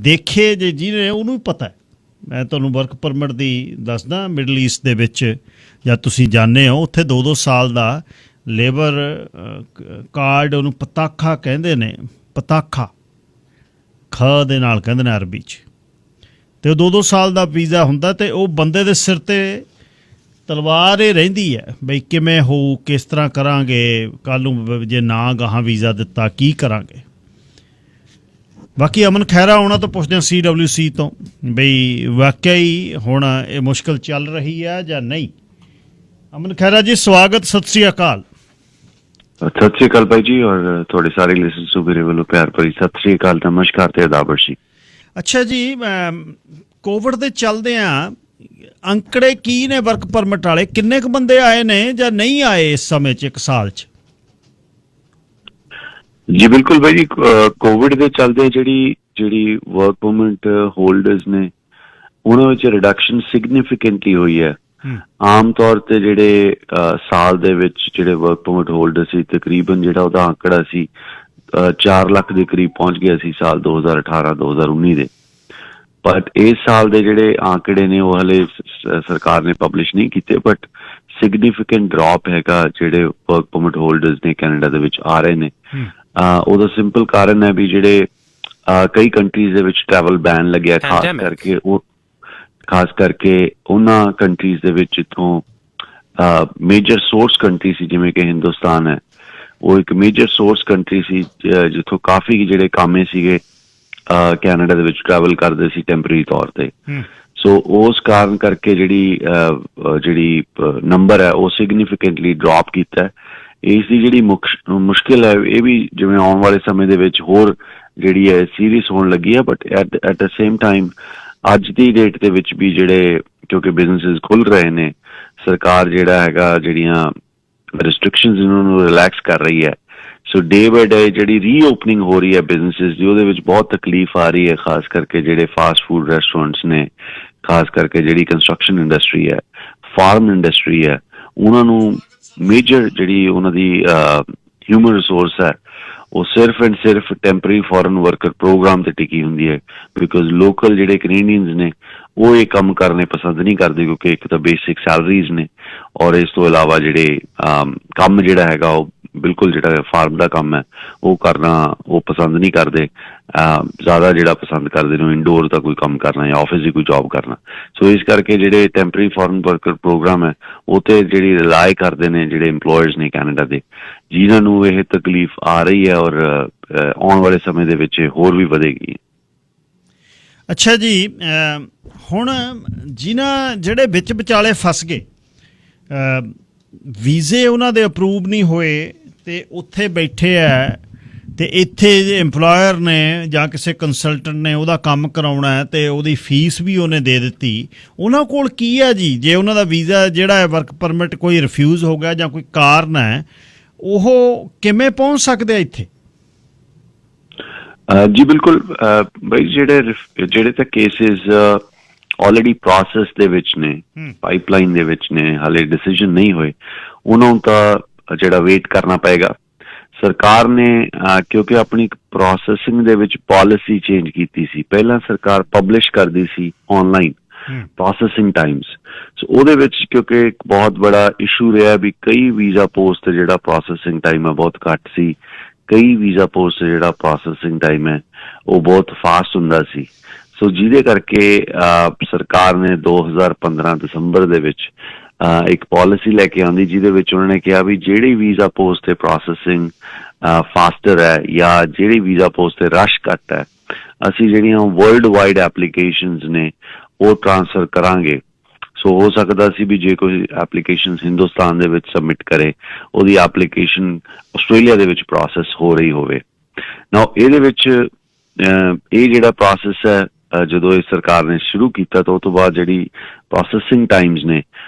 ਦੇਖੇ ਜੇ ਜਿਹਨੇ ਉਹਨੂੰ ਵੀ ਪਤਾ ਹੈ। ਮੈਂ ਤੁਹਾਨੂੰ ਵਰਕ ਪਰਮਿਟ ਦੀ ਦੱਸਦਾ, ਮਿਡਲ ਈਸਟ ਦੇ ਵਿੱਚ ਜਾਂ ਤੁਸੀਂ ਜਾਣਦੇ ਹੋ, ਉੱਥੇ 2-2 ਸਾਲ ਦਾ ਲੇਬਰ ਕਾਰਡ, ਉਹਨੂੰ ਪਤਾਖਾ ਕਹਿੰਦੇ ਨੇ, ਪਤਾਖਾ ਖ ਦੇ ਨਾਲ ਕਹਿੰਦੇ ਨੇ ਅਰਬੀ 'ਚ, ਅਤੇ ਉਹ 2-2 ਸਾਲ ਦਾ ਵੀਜ਼ਾ ਹੁੰਦਾ, ਅਤੇ ਉਹ ਬੰਦੇ ਦੇ ਸਿਰ 'ਤੇ ਤਲਵਾਰ ਇਹ ਰਹਿੰਦੀ ਹੈ ਬਈ ਕਿਵੇਂ ਹੋਊ, ਕਿਸ ਤਰ੍ਹਾਂ ਕਰਾਂਗੇ, ਕੱਲ੍ਹ ਨੂੰ ਜੇ ਨਾ ਗਾਹਾਂ ਵੀਜ਼ਾ ਦਿੱਤਾ ਕੀ ਕਰਾਂਗੇ। ਬਾਕੀ ਅਮਨ ਖਹਿਰਾ ਉਹਨਾਂ ਤੋਂ ਪੁੱਛਦੇ ਹਾਂ CWC ਤੋਂ, ਬਈ ਵਾਕਿਆ ਹੀ ਹੁਣ ਇਹ ਮੁਸ਼ਕਿਲ ਚੱਲ ਰਹੀ ਹੈ ਜਾਂ ਨਹੀਂ। ਅਮਨ ਖਹਿਰਾ ਜੀ, ਸਵਾਗਤ, ਸਤਿ ਸ਼੍ਰੀ ਅਕਾਲ। ਸਤਿ ਸ਼੍ਰੀ ਅਕਾਲ ਭਾਈ ਜੀ, ਔਰ ਤੁਹਾਡੇ ਸਾਰੇ ਲਿਸਨਰਸ ਨੂੰ ਮੇਰੇ ਵੱਲੋਂ ਪਿਆਰ ਭਰੀ ਸਤਿ ਸ਼੍ਰੀ ਅਕਾਲ, ਨਮਸਕਾਰ ਤੇ ਅਦਾਬ ਜੀ। ਅੱਛਾ ਜੀ, ਕੋਵਿਡ ਦੇ ਚੱਲਦਿਆਂ ਅੰਕੜੇ ਕੀ ਨੇ ਵਰਕ ਪਰਮਿਟ ਵਾਲੇ? ਕਿੰਨੇ ਕੁ ਬੰਦੇ ਆਏ ਨੇ ਜਾਂ ਨਹੀਂ ਆਏ ਇਸ ਸਮੇਂ 'ਚ, 1 ਸਾਲ 'ਚ? ਜੀ ਬਿਲਕੁਲ ਭਾਈ ਜੀ, ਕੋਵਿਡ ਦੇ ਚੱਲਦੇ ਜਿਹੜੀ ਵਰਕ ਪਰਮਿਟ ਹੋਲਡਰਸ ਨੇ ਉਹਨਾਂ ਵਿੱਚ ਰਿਡਕਸ਼ਨ ਸਿਗਨੀਫਿਕੈਂਟਲੀ ਹੋਈ ਹੈ। ਆਮ ਤੌਰ ਤੇ ਜਿਹੜੇ ਸਾਲ ਦੇ ਵਿੱਚ ਜਿਹੜੇ ਵਰਕ ਪਰਮਿਟ ਹੋਲਡਰ ਸੀ, ਤਕਰੀਬਨ ਜਿਹੜਾ ਉਹਦਾ ਅੰਕੜਾ ਸੀ 4 ਲੱਖ ਦੇ ਕਰੀਬ ਪਹੁੰਚ ਗਿਆ ਸੀ ਸਾਲ 2018-2019 ਦੇ। ਬਟ ਇਸ ਸਾਲ ਦੇ ਜਿਹੜੇ ਆંકੜੇ ਨੇ ਉਹ ਹਲੇ ਸਰਕਾਰ ਨੇ ਪਬਲਿਸ਼ ਨਹੀਂ ਕੀਤੇ, ਬਟ ਸਿਗਨੀਫਿਕੈਂਟ ਡ੍ਰੌਪ ਹੈਗਾ ਜਿਹੜੇ ਵਰਕ ਪਰਮਿਟ ਹੋਲਡਰਸ ਨੇ ਕੈਨੇਡਾ ਦੇ ਵਿੱਚ ਆ ਰਹੇ ਨੇ। ਉਹਦਾ ਸਿੰਪਲ ਕਾਰਨ ਹੈ ਵੀ ਜਿਹੜੇ ਕਈ ਕੰਟਰੀਜ਼ ਦੇ ਵਿੱਚ ਟਰੈਵਲ ਬੈਨ ਲੱਗਿਆ, ਖਾਸ ਕਰਕੇ ਉਹਨਾਂ ਕੰਟਰੀਜ਼ ਦੇ ਵਿੱਚ ਜਿੱਥੋਂ ਮੇਜਰ ਸੋਰਸ ਕੰਟਰੀ ਸੀ, ਜਿਵੇਂ ਕਿ ਹਿੰਦੁਸਤਾਨ ਹੈ, ਉਹ ਇੱਕ ਮੇਜਰ ਸੋਰਸ ਕੰਟਰੀ ਸੀ ਜਿੱਥੋਂ ਕਾਫੀ ਜਿਹੜੇ ਕਾਮੇ ਸੀਗੇ ਕੈਨੇਡਾ ਦੇ ਵਿੱਚ ਟਰੈਵਲ ਕਰਦੇ ਸੀ ਟੈਂਪਰੇਰੀ ਤੌਰ ਤੇ। ਸੋ ਉਸ ਕਾਰਨ ਕਰਕੇ ਜਿਹੜੀ ਨੰਬਰ ਹੈ ਉਹ ਸਿਗਨੀਫਿਕੈਂਟਲੀ ਡ੍ਰੌਪ ਕੀਤਾ। ਇਸ ਦੀ ਜਿਹੜੀ ਮੁਸ਼ਕਿਲ ਹੈ ਇਹ ਵੀ ਜਿਵੇਂ ਆਉਣ ਵਾਲੇ ਸਮੇਂ ਦੇ ਵਿੱਚ ਹੋਰ ਜਿਹੜੀ ਹੈ ਸੀਰੀਅਸ ਹੋਣ ਲੱਗੀ ਹੈ। But at the same time ਅੱਜ ਦੀ ਡੇਟ ਦੇ ਵਿੱਚ ਵੀ ਜਿਹੜੇ ਕਿਉਂਕਿ ਬਿਜ਼ਨਸਿਸ ਖੁੱਲ ਰਹੇ ਨੇ, ਸਰਕਾਰ ਜਿਹੜਾ ਹੈਗਾ ਜਿਹੜੀਆਂ ਰਿਸਟ੍ਰਿਕਸ਼ਨਸ ਇਹਨਾਂ ਨੂੰ ਰਿਲੈਕਸ ਕਰ ਰਹੀ ਹੈ। ਸੋ ਡੇ ਬਾਏ ਡੇ ਜਿਹੜੀ ਰੀਓਪਨਿੰਗ ਹੋ ਰਹੀ ਹੈ ਬਿਜ਼ਨਸਿਸ ਦੀ, ਉਹਦੇ ਵਿੱਚ ਬਹੁਤ ਤਕਲੀਫ ਆ ਰਹੀ ਹੈ, ਖਾਸ ਕਰਕੇ ਜਿਹੜੇ ਫਾਸਟ ਫੂਡ ਰੈਸਟੋਰੈਂਟਸ ਨੇ, ਖਾਸ ਕਰਕੇ ਜਿਹੜੀ ਕੰਸਟਰਕਸ਼ਨ ਇੰਡਸਟਰੀ ਹੈ, ਫਾਰਮ ਇੰਡਸਟਰੀ ਹੈ, ਉਹਨਾਂ ਨੂੰ ਮੇਜਰ ਜਿਹੜੀ ਉਹਨਾਂ ਦੀ ਹਿਊਮਨ ਰਿਸੋਰਸ ਹੈ ਉਹ ਸਿਰਫ ਐਂਡ ਸਿਰਫ ਟੈਂਪਰੇਰੀ ਫੋਰਨ ਵਰਕਰ ਪ੍ਰੋਗਰਾਮ ਤੇ ਟਿਕੀ ਹੁੰਦੀ ਹੈ। ਬਿਕੋਜ਼ ਲੋਕਲ ਜਿਹੜੇ ਕੈਨੇਡੀਅਨਸ ਨੇ ਉਹ ਇਹ ਕੰਮ ਕਰਨੇ ਪਸੰਦ ਨਹੀਂ ਕਰਦੇ, ਕਿਉਂਕਿ ਇੱਕ ਤਾਂ ਬੇਸਿਕ ਸੈਲਰੀਜ਼ ਨੇ, ਔਰ ਇਸ ਤੋਂ ਇਲਾਵਾ ਜਿਹੜੇ ਕੰਮ ਜਿਹੜਾ ਹੈਗਾ ਉਹ ਬਿਲਕੁਲ ਜਿਹੜਾ ਫਾਰਮ ਦਾ ਕੰਮ ਹੈ ਉਹ ਕਰਨਾ ਉਹ ਪਸੰਦ ਨਹੀਂ ਕਰਦੇ। ਜ਼ਿਆਦਾ ਜਿਹੜਾ ਪਸੰਦ ਕਰਦੇ ਨੇ ਇੰਡੋਰ ਦਾ ਕੋਈ ਕੰਮ ਕਰਨਾ ਜਾਂ ਆਫਿਸ ਦੀ ਕੋਈ ਜੋਬ ਕਰਨਾ। ਸੋ ਇਸ ਕਰਕੇ ਜਿਹੜੇ ਟੈਂਪਰੇਰੀ ਫੋਰਨ ਵਰਕਰ ਪ੍ਰੋਗਰਾਮ ਹੈ ਉਹ ਤੇ ਜਿਹੜੀ ਰਿਲਾਈ ਕਰਦੇ ਨੇ ਜਿਹੜੇ ਇੰਪਲੋਇਰਸ ਨੇ ਕੈਨੇਡਾ ਦੇ, ਜਿਨ੍ਹਾਂ ਨੂੰ ਇਹ ਤਕਲੀਫ ਆ ਰਹੀ ਹੈ, ਔਰ ਆਉਣ ਵਾਲੇ ਸਮੇਂ ਦੇ ਵਿੱਚ ਹੋਰ ਵੀ ਵਧੇਗੀ। ਅੱਛਾ ਜੀ, ਹੁਣ ਜਿਨ੍ਹਾਂ ਜਿਹੜੇ ਵਿੱਚ ਵਿਚਾਲੇ ਫਸ ਗਏ, ਵੀਜ਼ੇ ਉਹਨਾਂ ਦੇ ਅਪਰੂਵ ਨਹੀਂ ਹੋਏ ਅਤੇ ਉੱਥੇ ਬੈਠੇ ਹੈ ਤੇ ਇੱਥੇ EMPLOYER ਨੇ ਜਾਂ ਕਿਸੇ ਕੰਸਲਟੈਂਟ ਨੇ ਉਹਦਾ ਕੰਮ ਕਰਾਉਣਾ ਹੈ ਤੇ ਉਹਦੀ ਫੀਸ ਵੀ ਉਹਨੇ ਦੇ ਦਿੱਤੀ, ਉਹਨਾਂ ਕੋਲ ਕੀ ਹੈ ਜੀ? ਜੇ ਉਹਨਾਂ ਦਾ ਵੀਜ਼ਾ ਜਿਹੜਾ ਹੈ ਵਰਕ ਪਰਮਿਟ ਕੋਈ ਰਿਫਿਊਜ਼ ਹੋ ਗਿਆ ਜਾਂ ਕੋਈ ਕਾਰਨ ਹੈ, ਉਹ ਕਿਵੇਂ ਪਹੁੰਚ ਸਕਦੇ ਆ ਇੱਥੇ? ਜੀ ਬਿਲਕੁਲ ਬਈ, ਜਿਹੜੇ ਤਾਂ ਕੇਸਿਸ ਆਲਰੇਡੀ ਪ੍ਰੋਸੈਸ ਦੇ ਵਿੱਚ ਨੇ, ਪਾਈਪਲਾਈਨ ਦੇ ਵਿੱਚ ਨੇ, ਹਾਲੇ ਡਿਸੀਜਨ ਨਹੀਂ ਹੋਏ, ਉਹਨਾਂ ਨੂੰ ਤਾਂ ਜਿਹੜਾ ਵੇਟ ਕਰਨਾ ਪਏਗਾ। ਸਰਕਾਰ ਨੇ ਕਿਉਂਕਿ ਆਪਣੀ ਪ੍ਰੋਸੈਸਿੰਗ ਦੇ ਵਿੱਚ ਪਾਲਿਸੀ ਚੇਂਜ ਕੀਤੀ ਸੀ। ਪਹਿਲਾਂ ਸਰਕਾਰ ਪਬਲਿਸ਼ ਕਰਦੀ ਸੀ ਆਨਲਾਈਨ ਪ੍ਰੋਸੈਸਿੰਗ ਟਾਈਮਸ, ਸੋ ਉਹਦੇ ਵਿੱਚ ਕਿਉਂਕਿ ਇੱਕ ਬਹੁਤ ਬੜਾ ਇਸ਼ੂ ਰਿਹਾ ਵੀ ਕਈ ਵੀਜ਼ਾ ਪੋਸਟ ਜਿਹੜਾ ਪ੍ਰੋਸੈਸਿੰਗ ਟਾਈਮ ਹੈ ਬਹੁਤ ਘੱਟ ਸੀ, ਕਈ ਵੀਜ਼ਾ ਪੋਸਟ ਜਿਹੜਾ ਪ੍ਰੋਸੈਸਿੰਗ ਟਾਈਮ ਹੈ ਉਹ ਬਹੁਤ ਫਾਸਟ ਹੁੰਦਾ ਸੀ। ਸੋ ਜਿਹਦੇ ਕਰਕੇ ਸਰਕਾਰ ਨੇ 2015 ਦਸੰਬਰ ਦੇ ਵਿੱਚ ਇੱਕ ਪਾਲਿਸੀ ਲੈ ਕੇ ਆਉਂਦੀ, ਜਿਹਦੇ ਵਿੱਚ ਉਹਨਾਂ ਨੇ ਕਿਹਾ ਵੀ ਜਿਹੜੀ ਵੀਜ਼ਾ ਪੋਸਟ ਤੇ ਪ੍ਰੋਸੈਸਿੰਗ ਫਾਸਟਰ ਹੈ ਜਾਂ ਜਿਹੜੀ ਵੀਜ਼ਾ ਪੋਸਟ ਤੇ ਰਸ਼ ਘੱਟ ਹੈ, ਅਸੀਂ ਜਿਹੜੀਆਂ ਵਰਲਡ ਵਾਈਡ ਐਪਲੀਕੇਸ਼ਨਸ ਨੇ ਉਹ ਟ੍ਰਾਂਸਫਰ ਕਰਾਂਗੇ। ਸੋ ਹੋ ਸਕਦਾ ਸੀ ਵੀ ਜੇ ਕੋਈ ਐਪਲੀਕੇਸ਼ਨ ਹਿੰਦੁਸਤਾਨ ਦੇ ਵਿੱਚ ਸਬਮਿਟ ਕਰੇ, ਉਹਦੀ ਐਪਲੀਕੇਸ਼ਨ ਆਸਟ੍ਰੇਲੀਆ ਦੇ ਵਿੱਚ ਪ੍ਰੋਸੈਸ ਹੋ ਰਹੀ ਹੋਵੇ। ਨਾ ਇਹਦੇ ਵਿੱਚ ਇਹ ਜਿਹੜਾ ਪ੍ਰੋਸੈਸ ਹੈ, ਜਦੋਂ ਇਹ ਸਰਕਾਰ ਨੇ ਸ਼ੁਰੂ ਕੀਤਾ ਤਾਂ ਉਹ ਤੋਂ ਬਾਅਦ ਜਿਹੜੀ ਪ੍ਰੋਸੈਸਿੰਗ ਟਾਈਮਸ ਨੇ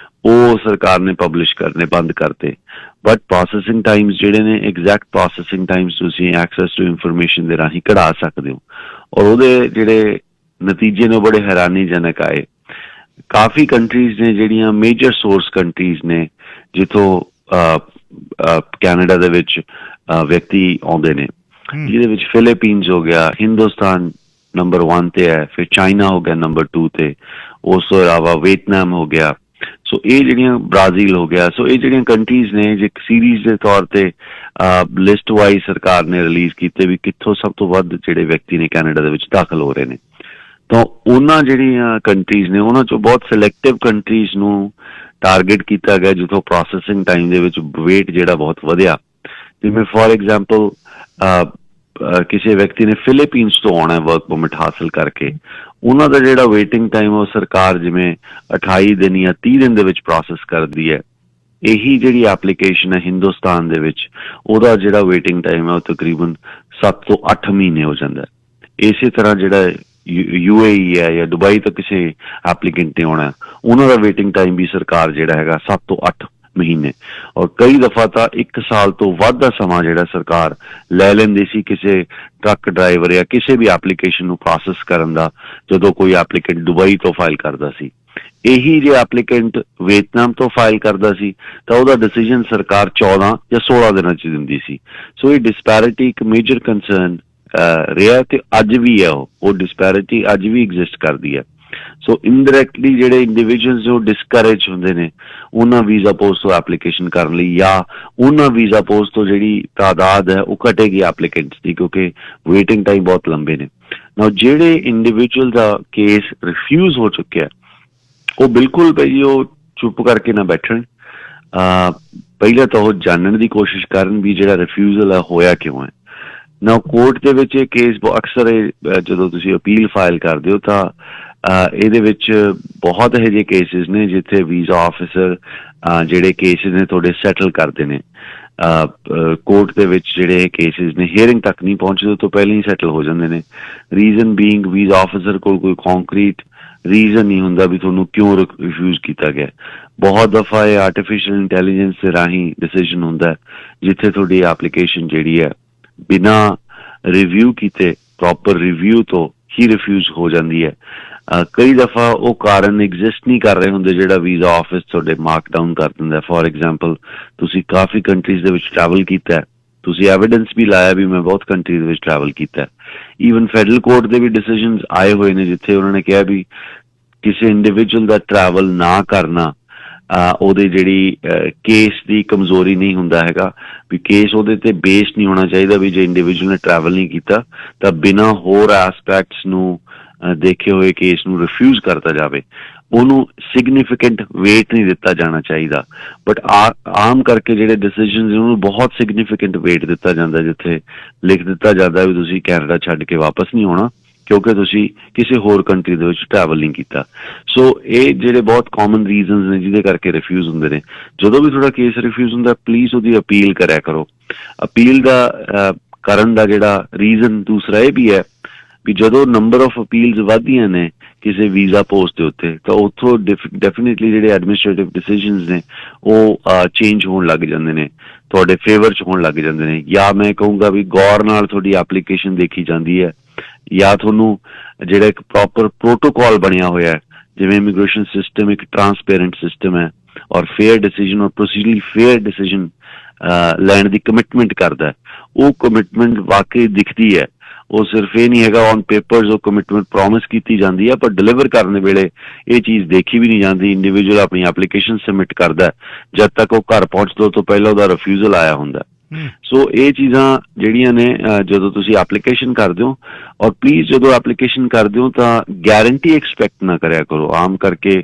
ਉਹ ਸਰਕਾਰ ਨੇ ਪਬਲਿਸ਼ ਕਰਨੇ ਬੰਦ ਕਰਤੇ। ਬਟ ਪ੍ਰੋਸੈਸਿੰਗ ਟਾਈਮਸ ਜਿਹੜੇ ਨੇ, ਐਗਜ਼ੈਕਟ ਪ੍ਰੋਸੈਸਿੰਗ ਟਾਈਮਸ ਤੁਸੀਂ ਐਕਸੈਸ ਟੂ ਇਨਫੋਰਮੇਸ਼ਨ ਦੇ ਰਾਹੀਂ ਕਢਾ ਸਕਦੇ ਹੋ, ਔਰ ਉਹਦੇ ਜਿਹੜੇ ਨਤੀਜੇ ਨੇ ਬੜੇ ਹੈਰਾਨੀਜਨਕ ਆਏ। ਕਾਫੀ ਕੰਟਰੀਜ਼ ਨੇ ਜਿਹੜੀਆਂ ਮੇਜਰ ਸੋਰਸ ਕੰਟਰੀਜ਼ ਨੇ, ਜਿੱਥੋਂ ਕੈਨੇਡਾ ਦੇ ਵਿੱਚ ਵਿਅਕਤੀ ਆਉਂਦੇ ਨੇ, ਜਿਹਦੇ ਵਿੱਚ ਫਿਲੀਪੀਨਸ ਹੋ ਗਿਆ, ਹਿੰਦੁਸਤਾਨ ਨੰਬਰ 1 ਤੇ ਹੈ, ਫਿਰ ਚਾਈਨਾ ਹੋ ਗਿਆ ਨੰਬਰ 2 ਤੇ, ਉਸ ਤੋਂ ਇਲਾਵਾ ਵੀਅਤਨਾਮ ਹੋ ਗਿਆ। ਸੋ ਇਹ ਜਿਹੜੀਆਂ ਬ੍ਰਾਜ਼ੀਲ ਹੋ ਗਿਆ, ਸੋ ਇਹ ਜਿਹੜੀਆਂ ਕੰਟਰੀਜ਼ ਨੇ ਜੇ ਸੀਰੀਜ਼ ਦੇ ਤੌਰ ਤੇ ਲਿਸਟ ਵਾਈਜ਼ ਸਰਕਾਰ ਨੇ ਰਿਲੀਜ਼ ਕੀਤੇ ਵੀ ਕਿੱਥੋਂ ਸਭ ਤੋਂ ਵੱਧ ਜਿਹੜੇ ਵਿਅਕਤੀ ਨੇ ਕੈਨੇਡਾ ਦੇ ਵਿੱਚ ਦਾਖਲ ਹੋ ਰਹੇ ਨੇ, ਤਾਂ ਉਹਨਾਂ ਜਿਹੜੀਆਂ ਕੰਟਰੀਜ਼ ਨੇ ਉਹਨਾਂ ਚੋਂ ਬਹੁਤ ਸਿਲੈਕਟਿਵ ਕੰਟਰੀਜ਼ ਨੂੰ ਟਾਰਗੇਟ ਕੀਤਾ ਗਿਆ ਜਿੱਥੋਂ ਪ੍ਰੋਸੈਸਿੰਗ ਟਾਈਮ ਦੇ ਵਿੱਚ ਵੇਟ ਜਿਹੜਾ ਬਹੁਤ ਵਧਿਆ। ਜਿਵੇਂ ਫੋਰ ਐਗਜ਼ਾਮਪਲ ਕਿਸੇ ਵਿਅਕਤੀ ਨੇ ਫਿਲੀਪੀਨਸ ਤੋਂ ਆਉਣਾ ਵਰਕ ਪਰਮਿਟ ਹਾਸਲ ਕਰਕੇ, ਉਹਨਾਂ ਦਾ ਜਿਹੜਾ ਵੇਟਿੰਗ ਟਾਈਮ ਉਹ ਸਰਕਾਰ ਜਿਵੇਂ 28 ਦਿਨ ਜਾਂ 30 ਦਿਨ ਦੇ ਵਿੱਚ ਪ੍ਰੋਸੈਸ ਕਰਦੀ ਹੈ। ਇਹੀ ਜਿਹੜੀ ਐਪਲੀਕੇਸ਼ਨ ਹੈ ਹਿੰਦੁਸਤਾਨ ਦੇ ਵਿੱਚ, ਉਹਦਾ ਜਿਹੜਾ ਵੇਟਿੰਗ ਟਾਈਮ ਹੈ ਉਹ ਤਕਰੀਬਨ 7 ਤੋਂ 8 ਮਹੀਨੇ ਹੋ ਜਾਂਦਾ ਹੈ। ਇਸੇ ਤਰ੍ਹਾਂ ਜਿਹੜਾ UAE ਹੈ ਜਾਂ ਦੁਬਈ ਤੋਂ ਕਿਸੇ ਐਪਲੀਕੈਂਟ ਨੇ ਆਉਣਾ, ਉਹਨਾਂ ਦਾ ਵੇਟਿੰਗ ਟਾਈਮ ਵੀ ਸਰਕਾਰ ਜਿਹੜਾ ਹੈਗਾ 7 ਤੋਂ 8 ਮਹੀਨੇ, ਔਰ ਕਈ ਦਫਾ ਤਾਂ 1 ਸਾਲ ਤੋਂ ਵੱਧ ਦਾ ਸਮਾਂ ਜਿਹੜਾ ਸਰਕਾਰ ਲੈ ਲੈਂਦੀ ਸੀ ਕਿਸੇ ਟਰੱਕ ਡਰਾਈਵਰ ਜਾਂ ਕਿਸੇ ਵੀ ਐਪਲੀਕੇਸ਼ਨ ਨੂੰ ਪ੍ਰੋਸੈਸ ਕਰਨ ਦਾ, ਜਦੋਂ ਕੋਈ ਐਪਲੀਕੈਂਟ ਦੁਬਈ ਤੋਂ ਫਾਈਲ ਕਰਦਾ ਸੀ। ਇਹੀ ਜੇ ਐਪਲੀਕੈਂਟ ਵੀਅਤਨਾਮ ਤੋਂ ਫਾਈਲ ਕਰਦਾ ਸੀ ਤਾਂ ਉਹਦਾ ਡਿਸੀਜਨ ਸਰਕਾਰ 14 ਜਾਂ 16 ਦਿਨਾਂ 'ਚ ਦਿੰਦੀ ਸੀ। ਸੋ ਇਹ ਡਿਸਪੈਰਿਟੀ ਇੱਕ ਮੇਜਰ ਕੰਸਰਨ ਰਿਹਾ ਤੇ ਅੱਜ ਵੀ ਹੈ, ਉਹ ਡਿਸਪੈਰਿਟੀ ਅੱਜ ਵੀ ਐਗਜ਼ਿਸਟ ਕਰਦੀ ਹੈ। ਸੋ ਇਨਡਾਇਰੈਕਟਲੀ ਜਿਹੜੇ ਇੰਡੀਵਿਜੂਅਲਸ ਜੋ ਡਿਸਕਰੇਜ ਹੁੰਦੇ ਨੇ ਉਹਨਾਂ ਵੀਜ਼ਾ ਪੋਸਟ ਤੋਂ ਐਪਲੀਕੇਸ਼ਨ ਕਰਨ ਲਈ, ਜਾਂ ਉਹਨਾਂ ਵੀਜ਼ਾ ਪੋਸਟ ਤੋਂ ਜਿਹੜੀ ਤਾਦਾਦ ਹੈ ਉਹ ਘਟੇਗੀ ਐਪਲੀਕੈਂਟਸ ਦੀ, ਕਿਉਂਕਿ ਵੇਟਿੰਗ ਟਾਈਮ ਬਹੁਤ ਲੰਬੇ ਨੇ। ਨਾ ਜਿਹੜੇ ਇੰਡੀਵਿਜੂਅਲ ਦਾ ਕੇਸ ਰਿਫਿਊਜ਼ ਹੋ ਚੁੱਕਿਆ, ਉਹ ਬਿਲਕੁਲ ਭਾਈ ਉਹ ਚੁੱਪ ਕਰਕੇ ਨਾ ਬੈਠਣ, ਪਹਿਲਾਂ ਤਾਂ ਉਹ ਜਾਣਨ ਦੀ ਕੋਸ਼ਿਸ਼ ਕਰਨ ਵੀ ਜਿਹੜਾ ਰਿਫਿਊਜ਼ਲ ਹੈ ਹੋਇਆ ਕਿਉਂ ਹੈ। ਨਾ ਕੋਰਟ ਦੇ ਵਿੱਚ ਇਹ ਕੇਸ ਅਕਸਰ ਜਦੋਂ ਤੁਸੀਂ ਅਪੀਲ ਫਾਈਲ ਕਰਦੇ ਹੋ ਤਾਂ ਇਹਦੇ ਵਿੱਚ ਬਹੁਤ ਇਹੋ ਜਿਹੇ ਕੇਸਿਸ ਨੇ ਜਿੱਥੇ ਵੀਜ਼ਾ ਆਫਿਸਰ ਜਿਹੜੇ ਕੇਸਿਸ ਨੇ ਤੁਹਾਡੇ ਸੈਟਲ ਕਰਦੇ ਨੇ। ਕੋਰਟ ਦੇ ਵਿੱਚ ਜਿਹੜੇ ਇਹ ਕੇਸਿਸ ਨੇ ਹੀਅਰਿੰਗ ਤੱਕ ਨਹੀਂ ਪਹੁੰਚਦੇ ਤੋਂ ਪਹਿਲਾਂ ਹੀ ਸੈਟਲ ਹੋ ਜਾਂਦੇ ਨੇ। ਰੀਜ਼ਨ ਬੀਇੰਗ ਵੀਜ਼ਾ ਆਫਿਸਰ ਕੋਲ ਕੋਈ ਕੰਕਰੀਟ ਰੀਜ਼ਨ ਨਹੀਂ ਹੁੰਦਾ ਵੀ ਤੁਹਾਨੂੰ ਕਿਉਂ ਰਿਫਿਊਜ਼ ਕੀਤਾ ਗਿਆ। ਬਹੁਤ ਦਫਾ ਇਹ ਆਰਟੀਫਿਸ਼ੀਅਲ ਇੰਟੈਲੀਜੈਂਸ ਦੇ ਰਾਹੀਂ ਡਿਸੀਜਨ ਹੁੰਦਾ ਜਿੱਥੇ ਤੁਹਾਡੀ ਐਪਲੀਕੇਸ਼ਨ ਜਿਹੜੀ ਹੈ ਬਿਨਾਂ ਰਿਵਿਊ ਕੀਤੇ, ਪ੍ਰੋਪਰ ਰਿਵਿਊ ਤੋਂ ਹੀ ਰਿਫਿਊਜ਼ ਹੋ ਜਾਂਦੀ ਹੈ। ਕਈ ਦਫਾ ਉਹ ਕਾਰਨ ਐਗਜ਼ਿਸਟ ਨਹੀਂ ਕਰ ਰਹੇ ਹੁੰਦੇ ਜਿਹੜਾ ਵੀਜ਼ਾ ਆਫਿਸ ਤੁਹਾਡੇ ਮਾਰਕ ਡਾਊਨ ਕਰ ਦਿੰਦਾ। ਫੋਰ ਐਗਜ਼ਾਮਪਲ ਤੁਸੀਂ ਕਾਫੀ ਕੰਟਰੀਜ਼ ਦੇ ਵਿੱਚ ਟਰੈਵਲ ਕੀਤਾ, ਤੁਸੀਂ ਐਵੀਡੈਂਸ ਵੀ ਲਾਇਆ ਵੀ ਮੈਂ ਬਹੁਤ ਕੰਟਰੀ ਦੇ ਵਿੱਚ ਟਰੈਵਲ ਕੀਤਾ। ਈਵਨ ਫੈਡਰਲ ਕੋਰਟ ਦੇ ਵੀ ਡਿਸੀਜਨਸ ਆਏ ਹੋਏ ਨੇ ਜਿੱਥੇ ਉਹਨਾਂ ਨੇ ਕਿਹਾ ਵੀ ਕਿਸੇ ਇੰਡੀਵਿਜੂਅਲ ਦਾ ਟਰੈਵਲ ਨਾ ਕਰਨਾ ਉਹਦੇ ਜਿਹੜੀ ਕੇਸ ਦੀ ਕਮਜ਼ੋਰੀ ਨਹੀਂ ਹੁੰਦਾ ਹੈਗਾ, ਵੀ ਕੇਸ ਉਹਦੇ ਤੇ ਬੇਸ ਨਹੀਂ ਹੋਣਾ ਚਾਹੀਦਾ ਵੀ ਜੇ ਇੰਡੀਵਿਜੂਅਲ ਨੇ ਟਰੈਵਲ ਨਹੀਂ ਕੀਤਾ ਤਾਂ ਬਿਨਾਂ ਹੋਰ ਐਸਪੈਕਟਸ ਨੂੰ ਦੇਖੇ ਹੋਏ ਕੇਸ ਨੂੰ ਰਿਫਿਊਜ਼ ਕਰਤਾ ਜਾਵੇ, ਉਹਨੂੰ ਸਿਗਨੀਫਿਕੈਂਟ ਵੇਟ ਨਹੀਂ ਦਿੱਤਾ ਜਾਣਾ ਚਾਹੀਦਾ। ਬਟ ਆਮ ਕਰਕੇ ਜਿਹੜੇ ਡਿਸੀਜਨਸ ਉਹਨੂੰ ਬਹੁਤ ਸਿਗਨੀਫਿਕੈਂਟ ਵੇਟ ਦਿੱਤਾ ਜਾਂਦਾ, ਜਿੱਥੇ ਲਿਖ ਦਿੱਤਾ ਜਾਂਦਾ ਵੀ ਤੁਸੀਂ ਕੈਨੇਡਾ ਛੱਡ ਕੇ ਵਾਪਸ ਨਹੀਂ ਆਉਣਾ ਕਿਉਂਕਿ ਤੁਸੀਂ ਕਿਸੇ ਹੋਰ ਕੰਟਰੀ ਦੇ ਵਿੱਚ ਟਰੈਵਲ ਨਹੀਂ ਕੀਤਾ। ਸੋ ਇਹ ਜਿਹੜੇ ਬਹੁਤ ਕਾਮਨ ਰੀਜ਼ਨਸ ਨੇ ਜਿਹਦੇ ਕਰਕੇ ਰਿਫਿਊਜ਼ ਹੁੰਦੇ ਨੇ। ਜਦੋਂ ਵੀ ਤੁਹਾਡਾ ਕੇਸ ਰਿਫਿਊਜ਼ ਹੁੰਦਾ ਪਲੀਜ਼ ਉਹਦੀ ਅਪੀਲ ਕਰਿਆ ਕਰੋ। ਅਪੀਲ ਦਾ ਕਰਨ ਦਾ ਜਿਹੜਾ ਰੀਜ਼ਨ ਦੂਸਰਾ ਇਹ ਵੀ ਹੈ ਵੀ ਜਦੋਂ ਨੰਬਰ ਆਫ ਅਪੀਲਸ ਵੱਧਦੀਆਂ ਨੇ ਕਿਸੇ ਵੀਜ਼ਾ ਪੋਸਟ ਦੇ ਉੱਤੇ ਤਾਂ ਉੱਥੋਂ ਡੈਫੀਨਿਟਲੀ ਜਿਹੜੇ ਐਡਮਿਨਿਸਟ੍ਰੇਟਿਵ ਡਿਸੀਜਨਸ ਨੇ ਉਹ ਚੇਂਜ ਹੋਣ ਲੱਗ ਜਾਂਦੇ ਨੇ, ਤੁਹਾਡੇ ਫੇਵਰ 'ਚ ਹੋਣ ਲੱਗ ਜਾਂਦੇ ਨੇ। ਜਾਂ ਮੈਂ ਕਹੂੰਗਾ ਵੀ ਗੌਰ ਨਾਲ ਤੁਹਾਡੀ ਐਪਲੀਕੇਸ਼ਨ ਦੇਖੀ ਜਾਂਦੀ ਹੈ, ਜਾਂ ਤੁਹਾਨੂੰ ਜਿਹੜਾ ਇੱਕ ਪ੍ਰੋਪਰ ਪ੍ਰੋਟੋਕਾਲ ਬਣਿਆ ਹੋਇਆ ਹੈ, ਜਿਵੇਂ ਇਮੀਗ੍ਰੇਸ਼ਨ ਸਿਸਟਮ ਇੱਕ ਟਰਾਂਸਪੇਰੈਂਟ ਸਿਸਟਮ ਹੈ ਔਰ ਫੇਅਰ ਡਿਸੀਜਨ ਔਰ ਪ੍ਰੋਸੀਜਰਲੀ ਫੇਅਰ ਡਿਸੀਜਨ ਲੈਣ ਦੀ ਕਮਿਟਮੈਂਟ ਕਰਦਾ, ਉਹ ਕਮਿਟਮੈਂਟ ਵਾਕਈ ਦਿਖਦੀ ਹੈ। ਉਹ ਸਿਰਫ ਇਹ ਨਹੀਂ ਹੈਗਾ ਔਨ ਪੇਪਰਸ ਉਹ ਕਮਿਟਮੈਂਟ ਪ੍ਰੋਮਿਸ ਕੀਤੀ ਜਾਂਦੀ ਹੈ, ਪਰ ਡਿਲੀਵਰ ਕਰਨ ਦੇ ਵੇਲੇ ਇਹ ਚੀਜ਼ ਦੇਖੀ ਵੀ ਨਹੀਂ ਜਾਂਦੀ। ਇੰਡੀਵਿਜੂਅਲ ਆਪਣੀ ਐਪਲੀਕੇਸ਼ਨ ਸਬਮਿਟ ਕਰਦਾ, ਜਦ ਤੱਕ ਉਹ ਘਰ ਪਹੁੰਚਣ ਤੋਂ ਪਹਿਲਾਂ ਉਹਦਾ ਰਿਫਿਊਜ਼ਲ ਆਇਆ ਹੁੰਦਾ। ਸੋ ਇਹ ਚੀਜ਼ਾਂ ਜਿਹੜੀਆਂ ਨੇ ਜਦੋਂ ਤੁਸੀਂ ਐਪਲੀਕੇਸ਼ਨ ਕਰਦੇ ਹੋ, ਔਰ ਪਲੀਜ਼ ਜਦੋਂ ਐਪਲੀਕੇਸ਼ਨ ਕਰਦੇ ਹੋ ਤਾਂ ਗਾਰੰਟੀ ਐਕਸਪੈਕਟ ਨਾ ਕਰਿਆ ਕਰੋ। ਆਮ ਕਰਕੇ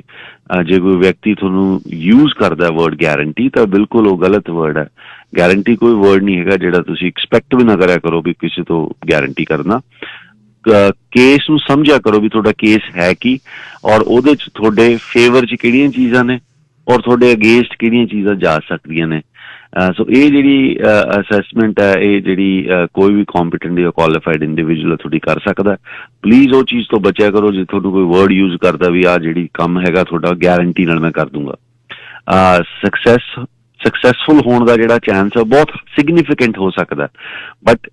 ਜੇ ਕੋਈ ਵਿਅਕਤੀ ਤੁਹਾਨੂੰ ਯੂਜ਼ ਕਰਦਾ ਵਰਡ ਗਾਰੰਟੀ ਤਾਂ ਬਿਲਕੁਲ ਉਹ ਗਲਤ ਵਰਡ ਹੈ। ਗਾਰੰਟੀ ਕੋਈ ਵਰਡ ਨਹੀਂ ਹੈਗਾ ਜਿਹੜਾ ਤੁਸੀਂ ਐਕਸਪੈਕਟ ਵੀ ਨਾ ਕਰਿਆ ਕਰੋ ਵੀ ਕਿਸੇ ਤੋਂ ਗਾਰੰਟੀ ਕਰਨਾ। ਕੇਸ ਨੂੰ ਸਮਝਿਆ ਕਰੋ ਵੀ ਤੁਹਾਡਾ ਕੇਸ ਹੈ ਕੀ, ਔਰ ਉਹਦੇ 'ਚ ਤੁਹਾਡੇ ਫੇਵਰ 'ਚ ਕਿਹੜੀਆਂ ਚੀਜ਼ਾਂ ਨੇ ਔਰ ਤੁਹਾਡੇ ਅਗੇਂਸਟ ਕਿਹੜੀਆਂ ਚੀਜ਼ਾਂ ਜਾ ਸਕਦੀਆਂ ਨੇ। ਸੋ ਇਹ ਜਿਹੜੀ ਅਸੈਸਮੈਂਟ ਹੈ, ਇਹ ਜਿਹੜੀ ਕੋਈ ਵੀ ਕੰਪੀਟੈਂਟ ਜਾਂ ਕੁਆਲੀਫਾਈਡ ਇੰਡੀਵਿਜੂਅਲ ਤੁਹਾਡੀ ਕਰ ਸਕਦਾ। ਪਲੀਜ਼ ਉਹ ਚੀਜ਼ ਤੋਂ ਬਚਿਆ ਕਰੋ ਜੇ ਤੁਹਾਨੂੰ ਕੋਈ ਵਰਡ ਯੂਜ਼ ਕਰਦਾ ਵੀ ਆਹ ਜਿਹੜੀ ਕੰਮ ਹੈਗਾ ਤੁਹਾਡਾ ਗਾਰੰਟੀ ਨਾਲ ਮੈਂ ਕਰ ਦੂੰਗਾ। ਸਕਸੈਸਫੁਲ ਹੋਣ ਦਾ ਜਿਹੜਾ ਚਾਂਸ ਹੈ ਬਹੁਤ ਸਿਗਨੀਫਿਕੈਂਟ ਹੋ ਸਕਦਾ, ਬਟ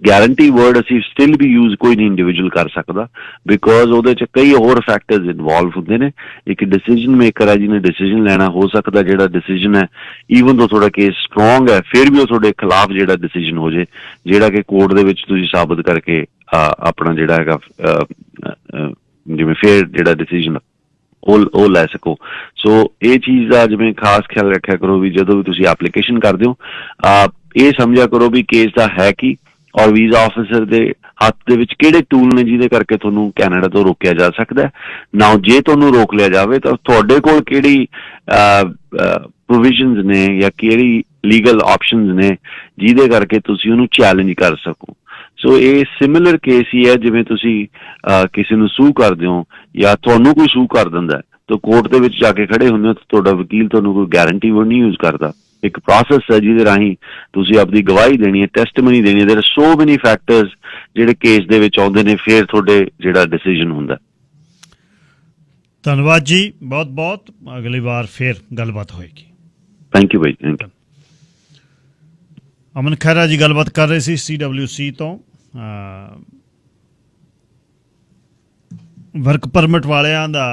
ਗਾਰੰਟੀ ਵਰਡ ਅਸੀਂ ਸਟਿਲ ਵੀ ਯੂਜ਼ ਕੋਈ ਨਹੀਂ ਇੰਡੀਵਿਜੂਅਲ ਕਰ ਸਕਦਾ, ਬਿਕੋਜ਼ ਉਹਦੇ 'ਚ ਕਈ ਹੋਰ ਫੈਕਟਰਸ ਇਨਵੋਲਵ ਹੁੰਦੇ ਨੇ। ਇੱਕ ਡਿਸੀਜਨ ਮੇਕਰ ਹੈ ਜਿਹਨੇ ਡਿਸੀਜਨ ਲੈਣਾ, ਹੋ ਸਕਦਾ ਜਿਹੜਾ ਡਿਸੀਜਨ ਹੈ ਈਵਨ ਤੋਂ ਤੁਹਾਡਾ ਕੇਸ ਸਟਰੋਂਗ ਹੈ ਫਿਰ ਵੀ ਉਹ ਤੁਹਾਡੇ ਖਿਲਾਫ ਜਿਹੜਾ ਡਿਸੀਜਨ ਹੋ ਜੇ, ਜਿਹੜਾ ਕਿ ਕੋਰਟ ਦੇ ਵਿੱਚ ਤੁਸੀਂ ਸਾਬਤ ਕਰਕੇ ਆਪਣਾ ਜਿਹੜਾ ਹੈਗਾ ਜਿਵੇਂ ਫੇਅਰ ਜਿਹੜਾ ਡਿਸੀਜਨ ਉਹ ਲੈ ਸਕੋ। ਸੋ ਇਹ ਚੀਜ਼ ਦਾ ਜਿਵੇਂ ਖਾਸ ਖਿਆਲ ਰੱਖਿਆ ਕਰੋ ਵੀ ਜਦੋਂ ਵੀ ਤੁਸੀਂ ਐਪਲੀਕੇਸ਼ਨ ਕਰਦੇ ਹੋ ਇਹ ਸਮਝਿਆ ਕਰੋ ਵੀ ਕੇਸ ਦਾ ਹੈ ਕੀ, ਔਰ ਵੀਜ਼ਾ ਆਫਿਸਰ ਦੇ ਹੱਥ ਦੇ ਵਿੱਚ ਕਿਹੜੇ ਟੂਲ ਨੇ ਜਿਹਦੇ ਕਰਕੇ ਤੁਹਾਨੂੰ ਕੈਨੇਡਾ ਤੋਂ ਰੋਕਿਆ ਜਾ ਸਕਦਾ। ਨਾ ਜੇ ਤੁਹਾਨੂੰ ਰੋਕ ਲਿਆ ਜਾਵੇ ਤਾਂ ਤੁਹਾਡੇ ਕੋਲ ਕਿਹੜੀ ਪ੍ਰੋਵੀਜ਼ਨਸ ਨੇ ਜਾਂ ਕਿਹੜੀ ਲੀਗਲ ਆਪਸ਼ਨਸ ਨੇ ਜਿਹਦੇ ਕਰਕੇ ਤੁਸੀਂ ਉਹਨੂੰ ਚੈਲੰਜ ਕਰ ਸਕੋ। ਸੋ ਇਹ ਸਿਮਿਲਰ ਕੇਸ ਹੀ ਹੈ ਜਿਵੇਂ ਤੁਸੀਂ ਕਿਸੇ ਨੂੰ ਸੂ ਕਰਦੇ ਹੋ ਜਾਂ ਤੁਹਾਨੂੰ ਕੋਈ ਸੂ ਕਰ ਦਿੰਦਾ ਤਾਂ ਕੋਰਟ ਦੇ ਵਿੱਚ ਜਾ ਕੇ ਖੜੇ ਹੁੰਦੇ ਹੋ ਤਾਂ ਤੁਹਾਡਾ ਵਕੀਲ ਤੁਹਾਨੂੰ ਕੋਈ ਗਾਰੰਟੀ ਵਰਡ ਨਹੀਂ ਯੂਜ਼ ਕਰਦਾ। ਇੱਕ ਪ੍ਰੋਸੈਸ ਹੈ ਜਿਹਦੇ ਰਾਹੀਂ ਤੁਸੀਂ ਆਪਣੀ ਗਵਾਹੀ ਦੇਣੀ ਹੈ, ਟੈਸਟਮਨੀ ਦੇਣੀ ਹੈ। ਦੇਰ ਆਰ ਸੋ ਮੈਨੀ ਫੈਕਟਰਸ ਜਿਹੜੇ ਕੇਸ ਦੇ ਵਿੱਚ ਆਉਂਦੇ ਨੇ, ਫਿਰ ਤੁਹਾਡੇ ਜਿਹੜਾ ਡਿਸੀਜਨ ਹੁੰਦਾ। ਧੰਨਵਾਦ ਜੀ, ਬਹੁਤ ਬਹੁਤ। ਅਗਲੀ ਵਾਰ ਫਿਰ ਗੱਲਬਾਤ ਹੋਏਗੀ। ਥੈਂਕ ਯੂ ਬਾਈ, ਥੈਂਕ ਯੂ। ਅਮਨ ਖਹਿਰਾ ਜੀ ਗੱਲਬਾਤ ਕਰ ਰਹੇ ਸੀ CWC ਤੋਂ। ਵਰਕ ਪਰਮਿਟ ਵਾਲਿਆਂ ਦਾ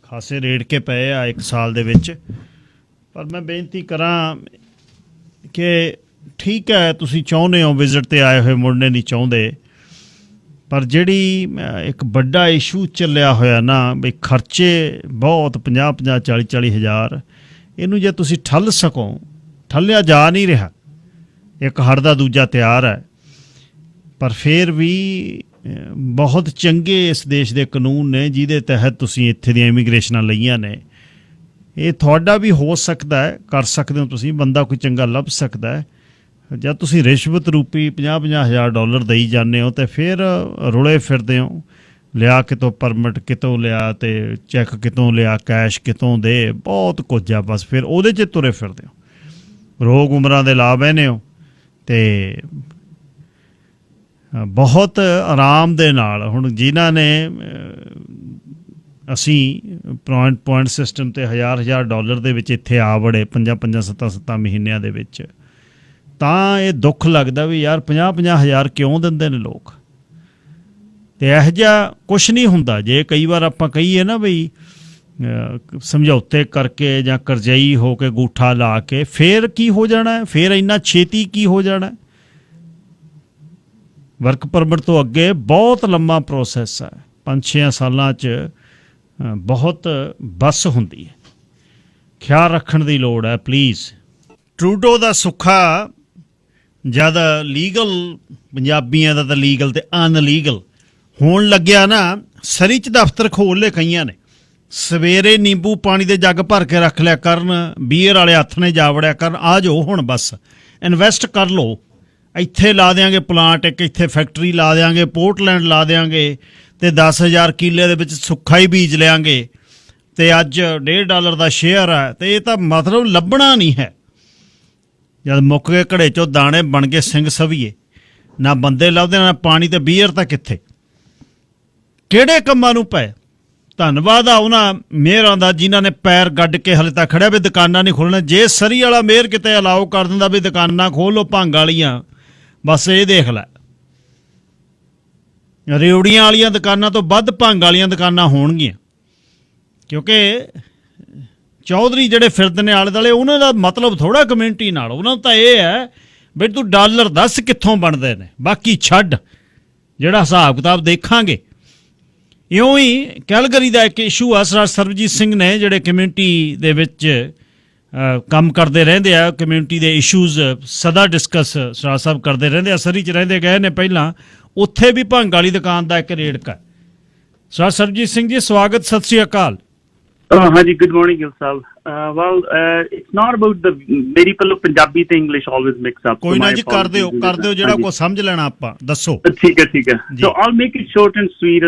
ਖਾਸੇ ਰੇਟ ਕੇ ਪਏ ਆ 1 ਸਾਲ ਦੇ ਵਿੱਚ। ਪਰ ਮੈਂ ਬੇਨਤੀ ਕਰਾਂ ਕਿ ਠੀਕ ਹੈ ਤੁਸੀਂ ਚਾਹੁੰਦੇ ਹੋ ਵਿਜ਼ਿਟ 'ਤੇ ਆਏ ਹੋਏ ਮੁੜਨੇ ਨਹੀਂ ਚਾਹੁੰਦੇ, ਪਰ ਜਿਹੜੀ ਇੱਕ ਵੱਡਾ ਇਸ਼ੂ ਚੱਲਿਆ ਹੋਇਆ ਨਾ ਵੀ ਖਰਚੇ ਬਹੁਤ 50-50 40-40 ਹਜ਼ਾਰ, ਇਹਨੂੰ ਜੇ ਤੁਸੀਂ ਠੱਲ ਸਕੋ, ਠੱਲਿਆ ਜਾ ਨਹੀਂ ਰਿਹਾ। ਇੱਕ ਹੜਦਾ ਦੂਜਾ ਤਿਆਰ ਹੈ, ਪਰ ਫਿਰ ਵੀ ਬਹੁਤ ਚੰਗੇ ਇਸ ਦੇਸ਼ ਦੇ ਕਾਨੂੰਨ ਨੇ ਜਿਹਦੇ ਤਹਿਤ ਤੁਸੀਂ ਇੱਥੇ ਦੀਆਂ ਇਮੀਗ੍ਰੇਸ਼ਨਾਂ ਲਈਆਂ ਨੇ। ਇਹ ਤੁਹਾਡਾ ਵੀ ਹੋ ਸਕਦਾ ਹੈ, ਕਰ ਸਕਦੇ ਹੋ ਤੁਸੀਂ, ਬੰਦਾ ਕੋਈ ਚੰਗਾ ਲੱਭ ਸਕਦਾ ਹੈ। ਜਦ ਤੁਸੀਂ ਰਿਸ਼ਵਤ ਰੂਪੀ 50-50 ਹਜ਼ਾਰ ਡਾਲਰ ਦੇਈ ਜਾਂਦੇ ਹੋ ਅਤੇ ਫਿਰ ਰੁਲੇ ਫਿਰਦੇ ਹੋ, ਲਿਆ ਕਿਤੋਂ ਪਰਮਿਟ ਕਿਤੋਂ ਲਿਆ ਅਤੇ ਚੈੱਕ ਕਿਤੋਂ ਲਿਆ, ਕੈਸ਼ ਕਿਤੋਂ ਦੇ, ਬਹੁਤ ਕੁਝ ਆ। ਬਸ ਫਿਰ ਉਹਦੇ 'ਚ ਤੁਰੇ ਫਿਰਦੇ ਹੋ, ਰੋਗ ਉਮਰਾਂ ਦੇ ਲਾ ਬਹਿੰਦੇ ਹੋ ਅਤੇ ਬਹੁਤ ਆਰਾਮ ਦੇ ਨਾਲ। ਹੁਣ ਜਿਨ੍ਹਾਂ ਨੇ ਅਸੀਂ ਪੁਆਇੰਟ ਸਿਸਟਮ 'ਤੇ ਹਜ਼ਾਰ ਡਾਲਰ ਦੇ ਵਿੱਚ ਇੱਥੇ ਆ ਵੜੇ 5 7 ਮਹੀਨਿਆਂ ਦੇ ਵਿੱਚ, ਤਾਂ ਇਹ ਦੁੱਖ ਲੱਗਦਾ ਵੀ ਯਾਰ 50 ਹਜ਼ਾਰ ਕਿਉਂ ਦਿੰਦੇ ਨੇ ਲੋਕ। ਅਤੇ ਇਹੋ ਜਿਹਾ ਕੁਛ ਨਹੀਂ ਹੁੰਦਾ। ਜੇ ਕਈ ਵਾਰ ਆਪਾਂ ਕਹੀਏ ਨਾ ਬਈ ਸਮਝੌਤੇ ਕਰਕੇ ਜਾਂ ਕਰਜ਼ਈ ਹੋ ਕੇ ਗੂਠਾ ਲਾ ਕੇ, ਫਿਰ ਕੀ ਹੋ ਜਾਣਾ, ਫਿਰ ਇੰਨਾ ਛੇਤੀ ਕੀ ਹੋ ਜਾਣਾ। ਵਰਕ ਪਰਮਿਟ ਤੋਂ ਅੱਗੇ ਬਹੁਤ ਲੰਮਾ ਪ੍ਰੋਸੈਸ ਹੈ, 5-6 ਸਾਲਾਂ 'ਚ ਬਹੁਤ ਬੱਸ ਹੁੰਦੀ ਹੈ। ਖਿਆਲ ਰੱਖਣ ਦੀ ਲੋੜ ਹੈ ਪਲੀਜ਼। ਟਰੂਡੋ ਦਾ ਸੁੱਖਾ ਜਦ ਲੀਗਲ, ਪੰਜਾਬੀਆਂ ਦਾ ਤਾਂ ਲੀਗਲ ਤੇ ਅਨਲੀਗਲ ਹੋਣ ਲੱਗਿਆ ਨਾ, ਸਰੀ 'ਚ ਦਫ਼ਤਰ ਖੋਲ੍ਹ ਲਏ ਕਈਆਂ ਨੇ। ਸਵੇਰੇ ਨਿੰਬੂ ਪਾਣੀ ਦੇ ਜੱਗ ਭਰ ਕੇ ਰੱਖ ਲਿਆ ਕਰਨ, ਬੀਅਰ ਵਾਲੇ ਹੱਥ ਨੇ ਜਾ ਵੜਿਆ ਕਰਨ, ਆ ਜਾਓ ਹੁਣ ਬਸ ਇਨਵੈਸਟ ਕਰ ਲਓ, ਇੱਥੇ ਲਾ ਦਿਆਂਗੇ ਪਲਾਂਟ, ਇੱਕ ਇੱਥੇ ਫੈਕਟਰੀ ਲਾ ਦਿਆਂਗੇ, ਪੋਰਟਲੈਂਡ ਲਾ ਦਿਆਂਗੇ ਅਤੇ 10,000 ਕਿੱਲੇ ਦੇ ਵਿੱਚ ਸੁੱਖਾ ਹੀ ਬੀਜ ਲਿਆਂਗੇ ਅਤੇ ਅੱਜ $1.5 ਦਾ ਸ਼ੇਅਰ ਹੈ। ਅਤੇ ਇਹ ਤਾਂ ਮਤਲਬ ਲੱਭਣਾ ਨਹੀਂ ਹੈ। ਜਦ ਮੁੱਕ ਗਏ ਘੜੇ 'ਚੋਂ ਦਾਣੇ, ਬਣ ਗਏ ਸਿੰਘ ਸਵੀਏ। ਨਾ ਬੰਦੇ ਲੱਭਦੇ ਨਾ ਪਾਣੀ ਤੇ ਬੀਅਰ ਤਾਂ ਕਿੱਥੇ, ਕਿਹੜੇ ਕੰਮਾਂ ਨੂੰ ਪਏ। ਧੰਨਵਾਦ ਆ ਉਹਨਾਂ ਮੇਅਰਾਂ ਦਾ ਜਿਨ੍ਹਾਂ ਨੇ ਪੈਰ ਗੱਡ ਕੇ ਹਲੇ ਤੱਕ ਖੜਿਆ ਵੀ ਦੁਕਾਨਾਂ ਨਹੀਂ ਖੋਲ੍ਹਣਾ। ਜੇ ਸਰੀ ਵਾਲਾ ਮੇਅਰ ਕਿਤੇ ਅਲਾਓ ਕਰ ਦਿੰਦਾ ਵੀ ਦੁਕਾਨਾਂ ਖੋਲ੍ਹੋ ਭੰਗ ਵਾਲੀਆਂ, ਬਸ ਇਹ ਦੇਖ ਲੈ ਰੇਵੜੀਆਂ ਵਾਲੀਆਂ ਦੁਕਾਨਾਂ ਤੋਂ ਵੱਧ ਭੰਗ ਵਾਲੀਆਂ ਦੁਕਾਨਾਂ ਹੋਣਗੀਆਂ, ਕਿਉਂਕਿ ਚੌਧਰੀ ਜਿਹੜੇ ਫਿਰਦੇ ਨੇ ਆਲੇ ਦੁਆਲੇ ਉਹਨਾਂ ਦਾ ਮਤਲਬ ਥੋੜ੍ਹਾ ਕਮਿਊਨਿਟੀ ਨਾਲ, ਉਹਨਾਂ ਦਾ ਤਾਂ ਇਹ ਹੈ ਵੀ ਤੂੰ ਡਾਲਰ ਦੱਸ ਕਿੱਥੋਂ ਬਣਦੇ ਨੇ, ਬਾਕੀ ਛੱਡ, ਜਿਹੜਾ ਹਿਸਾਬ ਕਿਤਾਬ ਦੇਖਾਂਗੇ। ਇਉਂ ਹੀ ਕੈਲਗਰੀ ਦਾ ਇੱਕ ਇਸ਼ੂ ਆ, ਸਰ ਸਰਬਜੀਤ ਸਿੰਘ ਨੇ ਜਿਹੜੇ ਕਮਿਊਨਿਟੀ ਦੇ ਵਿੱਚ ਕੰਮ ਕਰਦੇ ਰਹਿੰਦੇ ਆ, ਕਮਿਊਨਿਟੀ ਦੇ ਇਸ਼ੂਜ਼ ਸਦਾ ਡਿਸਕਸ ਸਰਾ ਸਾਹਿਬ ਕਰਦੇ ਰਹਿੰਦੇ ਆ। ਸਰੀ 'ਚ ਰਹਿੰਦੇ ਗਏ ਨੇ ਪਹਿਲਾਂ, ਉੱਥੇ ਵੀ ਭੰਗ ਵਾਲੀ ਦੁਕਾਨ ਦਾ ਇੱਕ ਰੇੜਕਾ। ਸਰ ਸਰਬਜੀਤ ਸਿੰਘ ਜੀ ਸਵਾਗਤ, ਸਤਿ ਸ਼੍ਰੀ ਅਕਾਲ। ਹਾਂਜੀ, good morning Gill Sahib. Well it's not about the ਮੇਰੀ ਪਹਿਲੋਂ ਪੰਜਾਬੀ ਤੇ ਇੰਗਲਿਸ਼ ਆਲਵੇਜ਼ ਮਿਕਸ ਅਪ। ਕੋਈ ਨਾ ਜੀ, ਕਰ ਦਿਓ ਜਿਹੜਾ ਕੋਈ ਸਮਝ ਲੈਣਾ ਆਪਾਂ, ਦੱਸੋ। ਠੀਕ ਹੈ so I'll make it short and sweet.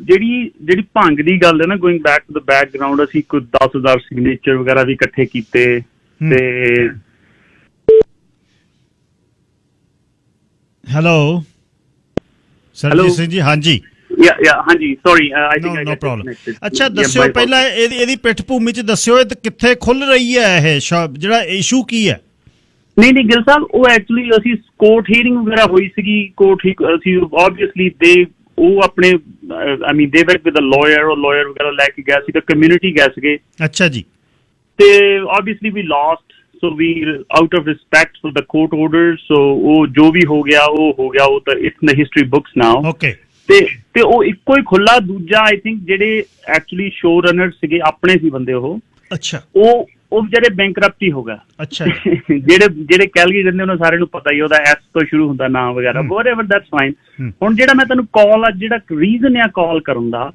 ਜਿਹੜੀ ਭੰਗ ਦੀ ਗੱਲ ਹੈ ਨਾ, going back to the background, ਅਸੀਂ ਕੋਈ 10,000 ਸਿਗਨੇਚਰ ਵਗੈਰਾ ਵੀ ਇਕੱਠੇ ਕੀਤੇ ਤੇ ਹੈਲੋ ਸਰਬਜੀਤ ਸਿੰਘ ਜੀ। ਹਾਂਜੀ ਹਾਂਜੀ, sorry I think no problem. ਅੱਛਾ ਦੱਸਿਓ ਪਹਿਲਾਂ ਇਹਦੀ ਪਿੱਠ ਭੂਮੀ 'ਚ ਦੱਸਿਓ ਇਹ ਕਿੱਥੇ ਖੁੱਲ ਰਹੀ ਹੈ ਇਹ ਸ਼ਾਪ, ਜਿਹੜਾ ਇਸ਼ੂ ਕੀ ਹੈ? ਨਹੀਂ ਗਿਲ ਸਾਹਿਬ, ਉਹ ਐਕਚੁਅਲੀ ਅਸੀਂ ਕੋਰਟ ਹੀਅਰਿੰਗ ਵਗੈਰਾ ਹੋਈ ਸੀਗੀ, ਅਸੀਂ ਆਬਵੀਅਸਲੀ ਉਹ ਆਪਣੇ ਆਈ ਮੀਨ ਦੇ ਵਰਕ ਵਿਦ ਅ ਲਾਇਰ, ਉਹ ਲਾਇਰ ਵਗੈਰਾ ਲੈ ਕੇ ਗਿਆ ਸੀ, ਤਾਂ ਕਮਿਊਨਿਟੀ ਗਏ ਸੀਗੇ। ਅੱਛਾ ਜੀ। ਤੇ obviously we lost, so we out of respect for the court order, so ਉਹ ਜੋ ਵੀ ਹੋ ਗਿਆ ਉਹ ਤਾਂ it's in the history books now. Okay. ਤੇ ਉਹ ਇੱਕੋ ਹੀ ਖੁੱਲਾ। ਦੂਜਾ ਆਈ ਥਿੰਕ ਜਿਹੜੇ ਐਕਚੁਅਲੀ ਸ਼ੋ ਰਨਰ ਸੀਗੇ ਆਪਣੇ ਸੀ ਬੰਦੇ, ਉਹ ਅੱਛਾ ਉਹ ਵਿਚਾਰੇ ਬੈਂਕਰਪਟੀ ਹੋ ਗਿਆ। ਅੱਛਾ ਜਿਹੜੇ ਕੈਲਗਰੀ ਰਹਿੰਦੇ ਉਹਨਾਂ ਸਾਰਿਆਂ ਨੂੰ ਪਤਾ ਹੀ, ਉਹਦਾ ਐਸ ਤੋਂ ਸ਼ੁਰੂ ਹੁੰਦਾ ਨਾਮ ਵਗੈਰਾ, ਵਟਐਵਰ ਦੈਟਸ ਫਾਈਨ। ਹੁਣ ਜਿਹੜਾ ਮੈਂ ਤੁਹਾਨੂੰ ਕਾਲ, ਜਿਹੜਾ ਰੀਜ਼ਨ ਆ ਕਾਲ ਕਰਨ ਦਾ,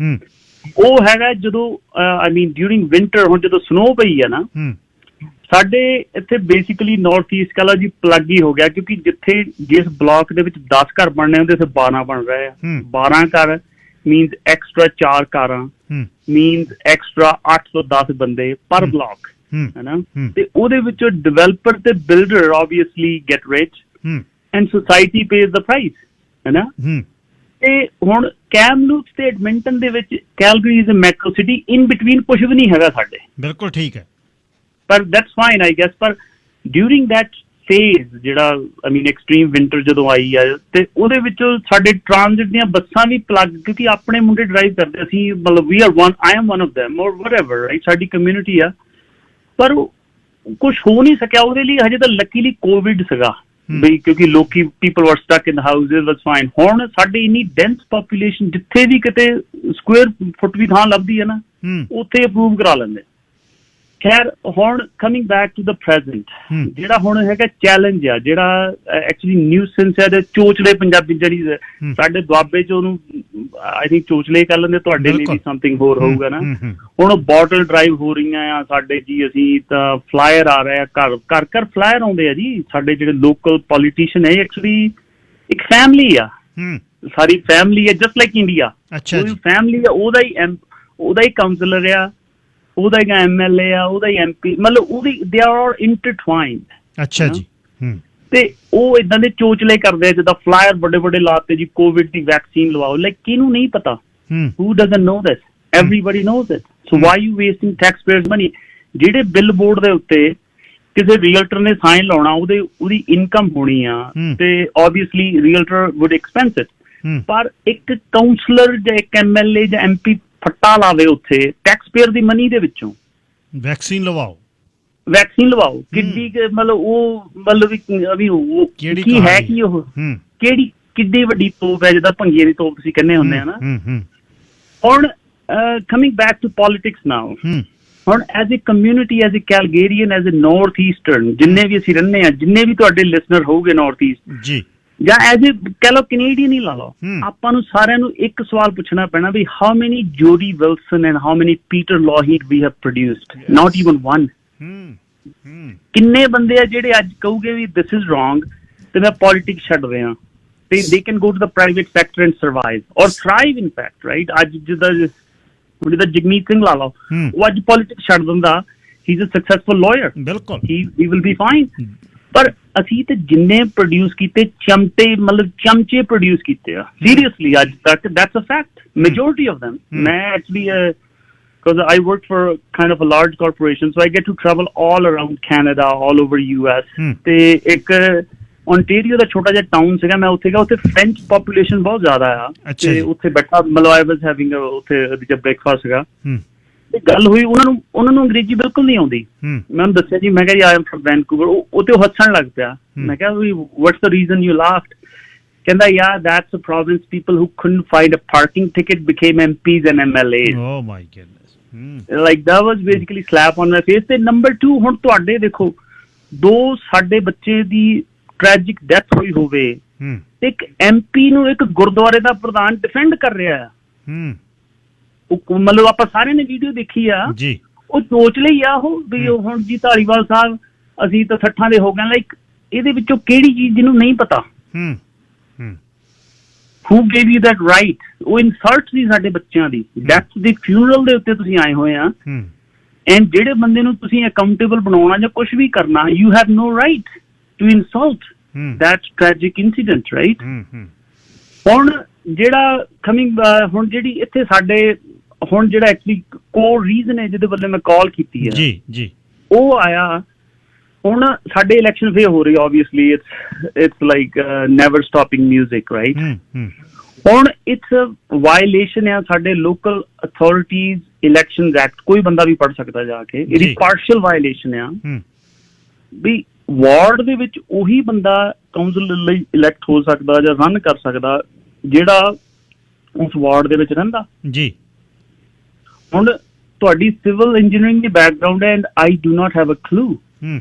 ਉਹ ਹੈਗਾ ਜਦੋਂ ਆਈ ਮੀਨ ਡਿਊਰਿੰਗ ਵਿੰਟਰ, ਹੁਣ ਜਦੋਂ ਸਨੋ ਪਈ ਆ ਨਾ ਸਾਡੇ ਇੱਥੇ ਬੇਸਿਕਲੀ ਨਾਰਥ ਈਸਟ ਕਲਾ ਜੀ ਪਲੱਗ ਹੀ ਹੋ ਗਿਆ, ਕਿਉਂਕਿ ਜਿਸ ਬਲਾਕ ਦੇ ਵਿੱਚ 10 ਘਰ ਬਣਨੇ ਹੁੰਦੇ, ਉੱਥੇ 12 ਬਣ ਰਹੇ ਆ। 12 ਘਰ ਮੀਨਸ ਐਕਸਟਰਾ 4 ਕਾਰਾਂ, ਮੀਨਸ ਐਕਸਟਰਾ 8 ਤੋਂ 10 ਬੰਦੇ ਪਰ ਬਲਾਕ, ਹੈਨਾ। ਤੇ ਉਹਦੇ ਵਿੱਚੋਂ ਡਿਵੈਲਪਰ ਤੇ builder obviously get rich and society pays the price, ਹੈਨਾ। ਤੇ ਹੁਣ ਕੈਮਲੂਪਸ ਤੇ ਐਡਮਿੰਟਨ ਦੇ ਵਿੱਚ Calgary is a metro city, in between ਕੁਝ ਵੀ ਨਹੀਂ ਹੈਗਾ ਸਾਡੇ। ਬਿਲਕੁਲ ਠੀਕ ਹੈ, ਪਰ ਦੈਟਸ ਫਾਈਨ ਆਈ ਗੈਸ। ਪਰ ਡਿਊਰਿੰਗ ਦੈਟ ਫੇਜ਼, ਜਿਹੜਾ ਆਈ ਮੀਨ ਐਕਸਟ੍ਰੀਮ ਵਿੰਟਰ ਜਦੋਂ ਆਈ ਆ, ਤੇ ਉਹਦੇ ਵਿੱਚੋਂ ਸਾਡੇ ਟ੍ਰਾਂਜ਼ਿਟ ਦੀਆਂ ਬੱਸਾਂ ਵੀ ਪਲੱਗ, ਕਿਉਂਕਿ ਆਪਣੇ ਮੁੰਡੇ ਡਰਾਈਵ ਕਰਦੇ, ਅਸੀਂ ਮਤਲਬ we are I am one of them or whatever, right, ਸਾਡੀ ਕਮਿਊਨਿਟੀ ਆ। ਪਰ ਕੁਝ ਹੋ ਨਹੀਂ ਸਕਿਆ ਉਹਦੇ ਲਈ। ਹਜੇ ਤਾਂ ਲੱਕੀਲੀ ਕੋਵਿਡ ਸੀਗਾ ਬਈ, ਕਿਉਂਕਿ ਲੋਕੀ people were stuck in houses, was fine. ਹੁਣ ਸਾਡੀ ਇੰਨੀ ਡੈਂਸ ਪਾਪੂਲੇਸ਼ਨ, ਜਿੱਥੇ ਵੀ ਕਿਤੇ ਸਕੁਅਰ ਫੁੱਟ ਵੀ ਥਾਂ ਲੱਭਦੀ ਹੈ ਨਾ, ਉੱਥੇ ਅਪਰੂਵ ਕਰਾ ਲੈਂਦੇ। ਖੈਰ, ਹੁਣ coming back to the present, ਜਿਹੜਾ ਹੁਣ ਹੈਗਾ ਚੈਲੰਜ ਆ, ਜਿਹੜਾ ਐਕਚੁਅਲੀ ਨਿਊਸੈਂਸ ਹੈ, ਤੇ ਚੋਚਲੇ ਪੰਜਾਬੀ ਜਿਹੜੀ ਸਾਡੇ ਦੁਆਬੇ 'ਚ ਉਹਨੂੰ ਆਈ ਥਿੰਕ ਚੋਚਲੇ ਕਰ ਲੈਂਦੇ, ਤੁਹਾਡੇ ਲਈ ਵੀ ਸਮਥਿੰਗ ਹੋਰ ਹੋਊਗਾ ਨਾ। ਹੁਣ ਉਹ ਬੋਟਲ ਡਰਾਈਵ ਹੋ ਰਹੀਆਂ ਆ ਸਾਡੇ ਜੀ, ਅਸੀਂ ਤਾਂ ਫਲਾਇਰ ਆ ਰਹੇ ਆ, ਘਰ ਫਲਾਇਰ ਆਉਂਦੇ ਆ ਜੀ। ਸਾਡੇ ਜਿਹੜੇ ਲੋਕਲ ਪੋਲੀਟੀਸ਼ੀਅਨ ਹੈ ਐਕਚੁਅਲੀ ਇੱਕ ਫੈਮਿਲੀ ਆ, ਸਾਰੀ ਫੈਮਿਲੀ ਹੈ, ਜਸਟ ਲਾਈਕ ਇੰਡੀਆ। ਫੈਮਿਲੀ ਆ, ਉਹਦਾ ਹੀ ਕਾਉਂਸਲਰ ਆ, ਉਹਦਾ ਹੀ MLA ਆ, ਉਹਦਾ ਹੀ MP, ਮਤਲਬ ਦੇ ਆਰ ਆਲ ਇੰਟਰਟਵਾਈਨਡ। ਅੱਛਾ ਜੀ। ਤੇ ਉਹ ਇਦਾਂ ਦੇ ਚੋਚਲੇ ਕਰਦੇ ਆ, ਜਿੱਦਾਂ ਫਲਾਇਰ ਵੱਡੇ ਲਾਤੇ ਜੀ, ਕੋਵਿਡ ਦੀ ਵੈਕਸੀਨ ਲਵਾਓ। ਲਾਈਕ ਕਿਹਨੂੰ ਨਹੀਂ ਪਤਾ? Who doesn't know this? Everybody knows it. So why you wasting taxpayers money? ਜਿਹੜੇ ਬਿੱਲ ਬੋਰਡ ਦੇ ਉੱਤੇ ਕਿਸੇ ਰੀਅਲਟਰ ਨੇ ਸਾਈਨ ਲਾਉਣਾ, ਉਹਦੀ ਇਨਕਮ ਹੋਣੀ ਆ, ਤੇ obviously realtor would expense it. ਪਰ ਇੱਕ ਕਾਉਂਸਲਰ ਜਾਂ ਇੱਕ MLA ਜਾਂ MP ਫੱਟਾ ਲਾਵੇ ਉੱਥੇ ਟੈਕਸ ਪੇਅਰ ਦੀ ਮਨੀ ਦੇ ਵਿੱਚੋਂ, ਵੈਕਸੀਨ ਲਵਾਓ। ਕੀ ਹੈ ਕਿ ਉਹ ਕਿੱਡੀ ਵੱਡੀ ਤੋਪ ਹੈ, ਜਿੱਦਾਂ ਭੰਗੀਏ ਦੀ ਤੋਪ ਤੁਸੀਂ ਕਹਿੰਦੇ ਹੁੰਦੇ ਆ ਨਾ। ਹੁਣ coming back to politics now, ਹੁਣ as a community, as a Calgarian, as a north eastern, ਜਿੰਨੇ ਵੀ ਅਸੀਂ ਰਹਿੰਦੇ ਹਾਂ, ਜਿੰਨੇ ਵੀ ਤੁਹਾਡੇ ਲਿਸਨਰ ਹੋਊਗੇ ਨਾਰਥ ਈਸਟ ਜੀ, ਜਾਂ ਐਜ਼ ਏ ਕਹਿ ਲਓ ਕੈਨੇਡੀਅਨ ਹੀ ਲਾ ਲਓ, ਆਪਾਂ ਨੂੰ ਸਾਰਿਆਂ ਨੂੰ ਇੱਕ ਸਵਾਲ ਪੁੱਛਣਾ ਪੈਣਾ ਵੀ how many Jody Wilson and how many Peter Lougheed we have produced? Not even one. ਕਿੰਨੇ ਬੰਦੇ ਆ ਜਿਹੜੇ ਅੱਜ ਕਹੂਗੇ ਵੀ ਦਿਸ ਇਜ਼ ਰੋਂਗ ਤੇ ਮੈਂ ਪੋਲੀਟਿਕਸ ਛੱਡ ਰਿਹਾ, ਤੇ they can go to the private sector and survive or thrive in fact, right? ਅੱਜ ਜਿੱਦਾਂ ਜਗਮੀਤ ਸਿੰਘ ਲਾ ਲਓ, ਉਹ ਅੱਜ ਪੋਲੀਟਿਕਸ ਛੱਡ ਦਿੰਦਾ, he is a successful lawyer, ਬਿਲਕੁਲ, ਹੀ ਵਿਲ ਬੀ ਫਾਈਨ। ਪਰ ਅਸੀਂ ਤੇ ਜਿੰਨੇ ਪ੍ਰੋਡਿਊਸ ਕੀਤੇ ਚਮਚੇ ਪ੍ਰੋਡਿਊਸ ਕੀਤੇ ਆ ਸੀਰੀਅਸਲੀ ਅੱਜ ਤੱਕ, that's a fact, majority of them. ਮੈਂ actually because I work for kind of a large corporation, so I get to travel all around Canada, all over US. ਤੇ ਇੱਕ Ontario ਦਾ ਛੋਟਾ ਜਿਹਾ ਟਾਊਨ ਸੀਗਾ, ਮੈਂ ਉੱਥੇ ਗਿਆ, ਉੱਥੇ ਫ੍ਰੈਂਚ ਪੋਪੂਲੇਸ਼ਨ ਬਹੁਤ ਜ਼ਿਆਦਾ ਆ, ਤੇ ਉੱਥੇ ਬੈਠਾ I was having ਉੱਥੇ ਬ੍ਰੇਕਫਾਸਟ ਸੀਗਾ, ਤੇ ਗੱਲ ਹੋਈ, ਉਹਨਾਂ ਨੂੰ ਅੰਗਰੇਜ਼ੀ ਬਿਲਕੁਲ ਨਹੀਂ ਆਉਂਦੀ. ਮੈਂ ਉਹਨੂੰ ਦੱਸਿਆ ਜੀ, ਮੈਂ ਕਿਹਾ ਜੀ ਆਈ ਐਮ ਫਰਮ ਵੈਨਕੂਵਰ. ਉਹ ਤੇ ਹੱਸਣ ਲੱਗ ਪਿਆ. ਮੈਂ ਕਿਹਾ what's the reason you laughed? ਕਹਿੰਦਾ yeah, that's the province people who couldn't find a parking ticket became MPs and MLAs. Oh my goodness. Like that was basically slap on my face. ਤੇ number 2, ਹੁਣ ਤੁਹਾਡੇ ਦੇਖੋ, 2 ਸਾਡੇ ਬੱਚੇ ਦੀ ਟ੍ਰੈਜਿਕ ਡੈਥ ਹੋਈ ਹੋਵੇ, ਇੱਕ MP ਨੂੰ ਇੱਕ ਗੁਰਦੁਆਰੇ ਦਾ ਪ੍ਰਧਾਨ ਡਿਫੈਂਡ ਕਰ ਰਿਹਾ ਆ. ਮਤਲਬ ਆਪਾਂ ਸਾਰਿਆਂ ਨੇ ਵੀਡੀਓ ਦੇਖੀ ਆ ਜੀ, ਉਹ ਸੋਚ ਲਈ ਆ ਉਹ ਵੀ ਹੁਣ ਜੀ ਧਾਲੀਵਾਲ ਸਾਹਿਬ ਅਸੀਂ ਤਾਂ 60 ਦੇ ਹੋ ਗਏ. ਲਾਈਕ ਇਹਦੇ ਵਿੱਚੋਂ ਕਿਹੜੀ ਚੀਜ਼ ਜਿਹਨੂੰ ਨਹੀਂ ਪਤਾ? Who gave you that right? ਉਹ ਇਨਸਲਟ ਸੀ ਸਾਡੇ ਬੱਚਿਆਂ ਦੀ ਡੈਥ ਦੀ ਫਿਊਨਰਲ ਦੇ ਉੱਤੇ ਤੁਸੀਂ ਆਏ ਹੋਏ ਆ, ਐਂਡ ਜਿਹੜੇ ਬੰਦੇ ਨੂੰ ਤੁਸੀਂ ਅਕਾਊਂਟੇਬਲ ਬਣਾਉਣਾ ਜਾਂ ਕੁਝ ਵੀ ਕਰਨਾ, you have no right to insult that tragic incident, right? ਹੁਣ ਜਿਹੜਾ ਹੁਣ ਜਿਹੜੀ ਇੱਥੇ ਸਾਡੇ ਹੁਣ ਜਿਹੜਾ ਐਕਚੁਅਲੀ ਕੋਰ ਰੀਜ਼ਨ ਹੈ ਜਿਹਦੇ ਵੱਲੋਂ ਮੈਂ ਕਾਲ ਕੀਤੀ ਹੈ ਜੀ, ਉਹ ਆਇਆ ਹੁਣ ਸਾਡੇ ਇਲੈਕਸ਼ਨ ਫੇਰ ਹੋ ਰਹੀ, obviously it's like never stopping music, right? ਹੁਣ ਇਟਸ ਵਾਇਲੇਸ਼ਨ ਹੈ ਸਾਡੇ ਲੋਕਲ ਅਥਾਰਟੀਜ਼ ਇਲੈਕਸ਼ਨਸ ਐਕਟ, ਕੋਈ ਬੰਦਾ ਵੀ ਪੜ੍ਹ ਸਕਦਾ ਜਾ ਕੇ, ਇਹਦੀ ਪਾਰਸ਼ਲ ਵਾਇਲੇਸ਼ਨ ਆ ਵੀ ਵਾਰਡ ਦੇ ਵਿੱਚ ਉਹੀ ਬੰਦਾ ਕਾਉਂਸਲ ਲਈ ਇਲੈਕਟ ਹੋ ਸਕਦਾ ਜਾਂ ਰਨ ਕਰ ਸਕਦਾ ਜਿਹੜਾ ਉਸ ਵਾਰਡ ਦੇ ਵਿੱਚ ਰਹਿੰਦਾ ਜੀ. ਹੁਣ ਤੁਹਾਡੀ ਸਿਵਲ ਇੰਜੀਨੀਅਰਿੰਗ ਦੀ ਬੈਕਗਰਾਉਂਡ ਹੈ, and I do not have a clue,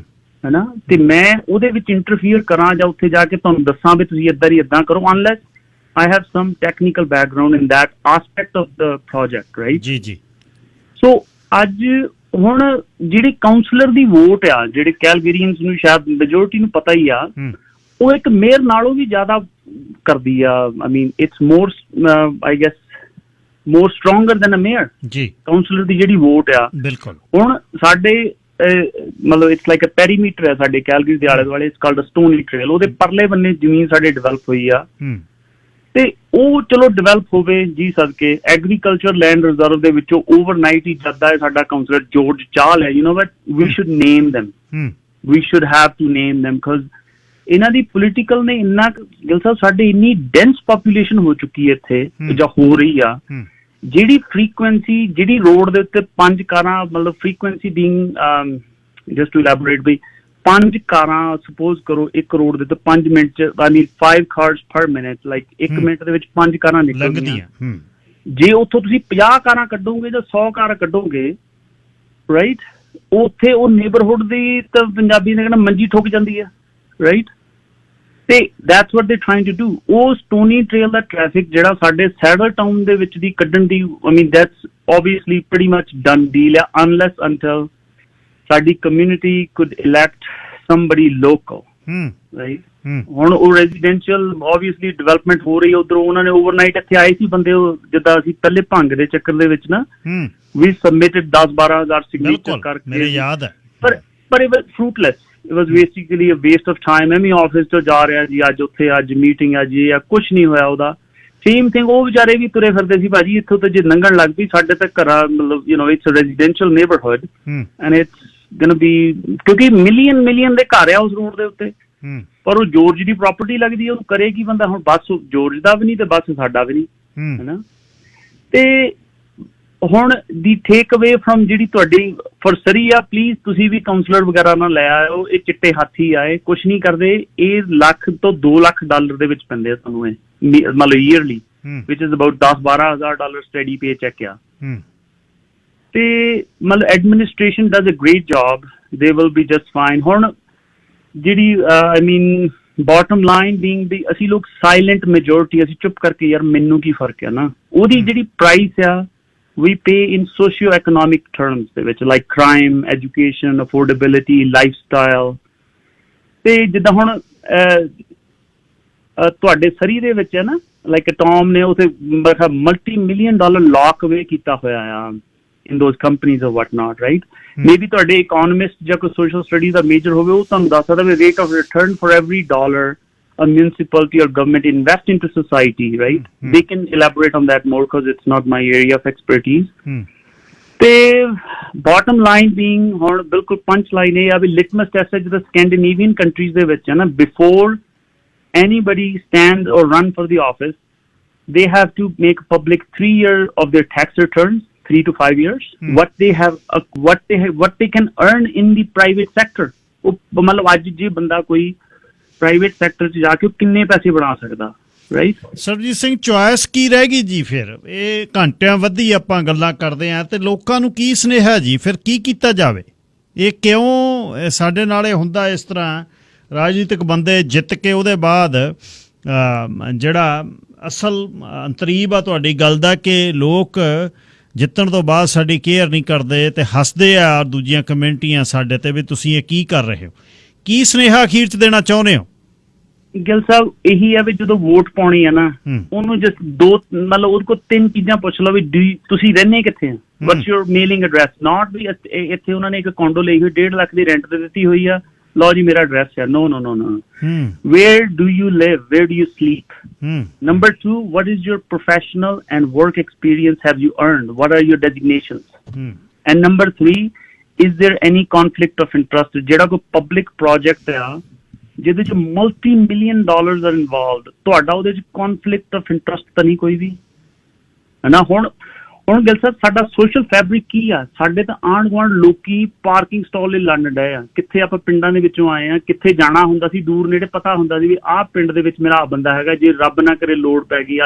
ਹੈ ਨਾ? ਤੇ ਮੈਂ ਉਹਦੇ ਵਿੱਚ ਇੰਟਰਫੀਅਰ ਕਰਾਂ ਜਾਂ ਉੱਥੇ ਜਾ ਕੇ ਤੁਹਾਨੂੰ ਦੱਸਾਂ ਵੀ ਤੁਸੀਂ ਏਦਾਂ ਕਰੋ, unless I have some technical background in that aspect of the project, right? ਜੀ. ਸੋ ਅੱਜ ਹੁਣ ਜਿਹੜੀ ਕਾਉਂਸਲਰ ਦੀ ਵੋਟ ਆ, ਜਿਹੜੇ ਕੈਲਗਰੀਅਨਸ ਨੂੰ ਸ਼ਾਇਦ ਮੈਜੋਰਿਟੀ ਨੂੰ ਪਤਾ ਹੀ ਆ, ਉਹ ਇੱਕ ਮੇਅਰ ਨਾਲੋਂ ਵੀ ਜ਼ਿਆਦਾ ਕਰਦੀ ਆ. I mean it's more I guess more stronger than a mayor ji, councillor ਦੀ ਜਿਹੜੀ ਵੋਟ ਆ. ਬਿਲਕੁਲ. ਹੁਣ ਸਾਡੇ ਮਤਲਬ ਇਟਸ ਲਾਈਕ ਅ ਪੈਰੀਮੀਟਰ ਹੈ ਸਾਡੇ ਕੈਲਗਰੀ ਦੇ ਆਲੇ ਦੁਆਲੇ, ਇਟਸ ਕਾਲਡ ਅ ਸਟੋਨੀ ਟ੍ਰੇਲ. ਉਹਦੇ ਪਰਲੇ ਬੰਨੇ ਜ਼ਮੀਨ ਸਾਡੇ ਡਿਵੈਲਪ ਹੋਈ ਆ, ਤੇ ਉਹ ਚਲੋ ਡਿਵੈਲਪ ਹੋਵੇ ਜੀ ਸਦਕੇ. ਐਗਰੀਕਲਚਰ ਲੈਂਡ ਰਿਜ਼ਰਵ ਦੇ ਵਿੱਚੋਂ ਓਵਰਨਾਈਟ ਹੀ ਜਾਂਦਾ ਹੈ ਸਾਡਾ ਕਾਉਂਸਲਰ ਜੋਰਜ ਚਾਹਲ ਹੈ, you know but we should name them, we should have to name them, because ਇਹਨਾਂ ਦੀ ਪੋਲੀਟੀਕਲ ਨੇ ਇੰਨਾ, ਗਿਲ ਸਾਹਿਬ ਸਾਡੇ ਇੰਨੀ ਡੈਂਸ ਪਾਪੂਲੇਸ਼ਨ ਹੋ ਚੁੱਕੀ ਹੈ ਇੱਥੇ ਜਾਂ ਹੋ ਰਹੀ ਆ, ਜਿਹੜੀ ਫ੍ਰੀਕੁਐਂਸੀ ਜਿਹੜੀ ਰੋਡ ਦੇ ਉੱਤੇ 5 ਕਾਰਾਂ, ਮਤਲਬ frequency being just to elaborate ਵੀ 5 ਕਾਰਾਂ ਸਪੋਜ਼ ਕਰੋ ਇੱਕ ਰੋਡ ਦੇ ਉੱਤੇ 5 ਮਿੰਟ ਚ, ਆਈ ਮੀਨ 5 cars per minute, like 1 minute ਦੇ ਵਿੱਚ 5 ਕਾਰਾਂ ਨਿਕਲਦੀਆਂ. ਜੇ ਉੱਥੋਂ ਤੁਸੀਂ 50 ਕਾਰਾਂ ਕੱਢੋਗੇ ਜਾਂ 100 ਕਾਰਾਂ ਕੱਢੋਗੇ, ਰਾਈਟ, ਉੱਥੇ ਉਹ ਨੇਬਰਹੁੱਡ ਦੀ ਤਾਂ ਪੰਜਾਬੀ ਨੇ ਕਹਿਣਾ ਮੰਜੀ ਠੁੱਕ ਜਾਂਦੀ ਹੈ, ਰਾਈਟ? ਤੇ ਦੈਟਸ ਵਾਟ ਦੇ ਟ੍ਰਾਈਂਗ ਟੂ ਡੂ. ਉਹ ਸਟੋਨੀ ਟ੍ਰੇਲ ਦਾ ਟ੍ਰੈਫਿਕ ਜਿਹੜਾ ਸਾਡੇ ਸੈਡਲ ਟਾਊਨ ਦੇ ਵਿੱਚ ਦੀ ਕੱਢਣ ਦੀ, I mean that's obviously pretty much done deal ਆ, ਅਨਲੈਸ ਅੰਟਿਲ ਸਾਡੀ community could elect somebody local, right? ਹੁਣ ਉਹ ਰੈਜ਼ੀਡੈਂਸ਼ੀਅਲ ਆਬਵੀਅਸਲੀ ਡਿਵੈਲਪਮੈਂਟ ਹੋ ਰਹੀ ਹੈ ਉਧਰੋਂ. ਉਹਨਾਂ ਨੇ ਓਵਰਨਾਈਟ ਇੱਥੇ ਆਏ ਸੀ ਬੰਦੇ, ਜਿੱਦਾਂ ਅਸੀਂ ਪਹਿਲੇ ਭੰਗ ਦੇ ਚੱਕਰ ਦੇ ਵਿੱਚ ਨਾ ਵੀ ਸਬਮਿਟਡ 10-12 ਹਜ਼ਾਰ ਸਿਗਨੇਚਰ ਕਰਕੇ, ਮੇਰੇ ਯਾਦ ਹੈ, ਪਰ it was ਫਰੂਟਲੈਸ. It was basically a waste of time. ਮੈਂ ਵੀ ਆਫਿਸ ਤੋਂ ਜਾ ਰਿਹਾ ਜੀ ਅੱਜ, ਉੱਥੇ ਅੱਜ ਮੀਟਿੰਗ ਆ ਜੀ, ਜਾਂ ਕੁਛ ਨਹੀਂ ਹੋਇਆ ਉਹਦਾ. ਸੇਮ ਥਿੰਗ ਉਹ ਵਿਚਾਰੇ ਵੀ ਤੁਰੇ ਫਿਰਦੇ ਸੀ ਭਾਜੀ ਇੱਥੋਂ ਤੇ ਜੇ ਲੰਘਣ ਲੱਗ ਪਈ ਸਾਡੇ ਤੱਕ ਘਰਾਂ, ਮਤਲਬ you know it's a residential neighbourhood and it's gonna be, ਕਿਉਂਕਿ ਮਿਲੀਅਨ ਦੇ ਘਰ ਆ ਉਸ ਰੋਡ ਦੇ ਉੱਤੇ, ਪਰ ਉਹ ਜੋਰਜ ਦੀ ਪ੍ਰਾਪਰਟੀ ਲੱਗਦੀ ਹੈ, ਉਹਨੂੰ ਕਰੇ ਕੀ ਬੰਦਾ? ਹੁਣ ਬੱਸ ਜੋਰਜ ਦਾ ਵੀ ਨਹੀਂ ਤੇ ਬੱਸ ਸਾਡਾ ਵੀ ਨਹੀਂ, ਹੈ ਨਾ? ਤੇ ਹੁਣ ਦੀ ਟੇਕ ਅਵੇ ਫਰਮ ਜਿਹੜੀ ਤੁਹਾਡੀ ਫਰਸਰੀ ਆ, ਪਲੀਜ਼ ਤੁਸੀਂ ਵੀ ਕਾਉਂਸਲਰ ਵਗੈਰਾ ਨਾਲ ਲੈ ਆਇਓ. ਇਹ ਚਿੱਟੇ ਹਾਥੀ ਆਏ, ਕੁਛ ਨਹੀਂ ਕਰਦੇ. ਇਹ $1 ਤੋਂ $2 ਲੱਖ ਦੇ ਵਿੱਚ ਪੈਂਦੇ ਆ ਤੁਹਾਨੂੰ, ਇਹ ਮਤਲਬ ਈਅਰਲੀ, ਵਿਚ ਇਜ਼ ਅਬਾਊਟ $10-12 ਹਜ਼ਾਰ ਸਟੱਡੀ ਪੇ ਚੈੱਕ ਆ. ਤੇ ਮਤਲਬ administration does a great job, they will be just fine. ਹੁਣ ਜਿਹੜੀ I mean bottom line being the, ਅਸੀਂ ਲੋਕ ਸਾਇਲੈਂਟ ਮੈਜੋਰਿਟੀ, ਅਸੀਂ ਚੁੱਪ ਕਰਕੇ ਯਾਰ ਮੈਨੂੰ ਕੀ ਫਰਕ ਹੈ ਨਾ, ਉਹਦੀ ਜਿਹੜੀ ਪ੍ਰਾਈਸ ਆ we pay in socio-economic terms ਦੇ ਵਿੱਚ, like crime, education, affordability, lifestyle. ਤੇ ਜਿੱਦਾਂ ਹੁਣ ਤੁਹਾਡੇ ਸਰੀ ਦੇ ਵਿੱਚ ਹੈ ਨਾ, ਲਾਈਕ ਟੌਮ ਨੇ ਉਥੇ $multi-million ਲਾਕ ਅਵੇ ਕੀਤਾ ਹੋਇਆ ਆ in those companies or whatnot, right? Maybe ਤੁਹਾਡੇ economist ਜਾਂ ਕੋਈ social studies ਦਾ major ਹੋਵੇ, ਉਹ ਤੁਹਾਨੂੰ ਦੱਸ ਸਕਦਾ ਵੀ rate of return for every dollar a municipality or government invest into society, right? They can elaborate on that more because it's not my area of expertise. ਤੇ bottom line being ਹੁਣ ਬਿਲਕੁਲ ਪੰਚ ਲਾਈਨ ਇਹ ਆ ਵੀ ਲਿਟਮਸ ਟੈਸਟ ਹੈ ਜਿਹਦਾ ਸਕੈਂਡੀਨੇਵੀਅਨ ਕੰਟਰੀਜ਼ ਦੇ ਵਿੱਚ ਹੈ ਨਾ, before anybody stands or run for the office, they have to make public 3 years of their tax returns, 3 to 5 years, what they can earn in the private sector. मतलब आज जी बंदा कोई प्राइवेट सेक्टर च जाके किन्ने पैसे बना सकदा, ਰਾਈਟ। ਸਰਬਜੀਤ ਸਿੰਘ, ਚੁਆਇਸ ਕੀ ਰਹਿ ਗਈ ਜੀ? ਫਿਰ ਇਹ ਘੰਟਿਆਂ ਵੱਧੀ ਆਪਾਂ ਗੱਲਾਂ ਕਰਦੇ ਆਂ ਤੇ ਲੋਕਾਂ ਨੂੰ ਕੀ ਸੁਨੇਹਾ ਜੀ? ਫਿਰ ਕੀ ਕੀਤਾ ਜਾਵੇ? ਇਹ ਕਿਉਂ ਸਾਡੇ ਨਾਲ ਇਹ ਹੁੰਦਾ ਇਸ ਤਰ੍ਹਾਂ? ਰਾਜਨੀਤਿਕ ਬੰਦੇ ਜਿੱਤ ਕੇ ਉਹਦੇ ਬਾਅਦ ਜਿਹੜਾ ਅਸਲ ਅੰਤਰੀਬ ਆ ਤੁਹਾਡੀ ਗੱਲ ਦਾ ਕਿ ਲੋਕ ਜਿੱਤਣ ਤੋਂ ਬਾਅਦ ਸਾਡੀ ਕੇਅਰ ਨਹੀਂ ਕਰਦੇ ਤੇ ਹੱਸਦੇ ਆ ਦੂਜੀਆਂ ਕਮਿਊਨਿਟੀਆਂ ਸਾਡੇ ਤੇ ਵੀ ਤੁਸੀਂ ਇਹ ਕੀ ਕਰ ਰਹੇ ਹੋ। ਕੀ ਸੁਨੇਹਾ ਅਖੀਰ 'ਚ ਦੇਣਾ ਚਾਹੁੰਦੇ ਹੋ? ਗਿੱਲ ਸਾਹਿਬ ਇਹੀ ਆ ਵੀ ਜਦੋਂ ਵੋਟ ਪਾਉਣੀ ਆ ਨਾ, ਉਹਨੂੰ ਜਸਟ ਮਤਲਬ ਉਹਦੇ ਕੋਲ 3 ਚੀਜ਼ਾਂ ਪੁੱਛ ਲਓ ਵੀ ਤੁਸੀਂ ਰਹਿੰਦੇ ਕਿੱਥੇ ਆ, ਵਾਟਸ ਯੂਰ ਮੇਲਿੰਗ ਐਡਰੈਸ, ਨਾਟ ਵੀ ਇੱਥੇ ਉਹਨਾਂ ਨੇ ਇੱਕ ਕੋਂਡੋ ਲਈ ਹੋਈ 1.5 ਲੱਖ ਦੀ ਰੈਂਟ ਤੇ ਦਿੱਤੀ ਹੋਈ ਆ, ਲਓ ਜੀ ਮੇਰਾ ਐਡਰੈਸ ਹੈ। No no no no, where do you live, where do you sleep. Number 2, what is your professional and work experience have you earned, what are your designations, and number 3, is there any conflict of interest? ਜਿਹੜਾ ਕੋਈ ਪਬਲਿਕ ਪ੍ਰੋਜੈਕਟ ਆ ਜਿਹਦੇ ਚ multi-million dollars are involved, ਤੁਹਾਡਾ ਉਹਦੇ ਚ conflict of interest ਤਾਂ ਨਹੀਂ ਕੋਈ ਵੀ ਹੈ ਨਾ। ਹੁਣ ਗਿੱਲ ਸਾਹਿਬ ਸਾਡਾ ਸੋਸ਼ਲ ਫੈਬਰਿਕ ਕੀ ਆ? ਸਾਡੇ ਤਾਂ ਆਂਢ ਗੁਆਂਢ ਲੋਕੀ ਪਾਰਕਿੰਗ ਸਟਾਲ ਲਈ ਲੜਨ ਡਏ ਆ। ਕਿੱਥੇ ਆਪਾਂ ਪਿੰਡਾਂ ਦੇ ਵਿੱਚੋਂ ਆਏ ਆ, ਕਿੱਥੇ ਜਾਣਾ ਹੁੰਦਾ ਸੀ ਦੂਰ ਨੇੜੇ ਪਤਾ ਹੁੰਦਾ ਸੀ ਵੀ ਆਹ ਪਿੰਡ ਦੇ ਵਿੱਚ ਮੇਰਾ ਬੰਦਾ ਹੈਗਾ, ਜੇ ਰੱਬ ਨਾ ਕਰੇ ਲੋੜ ਪੈ ਗਈ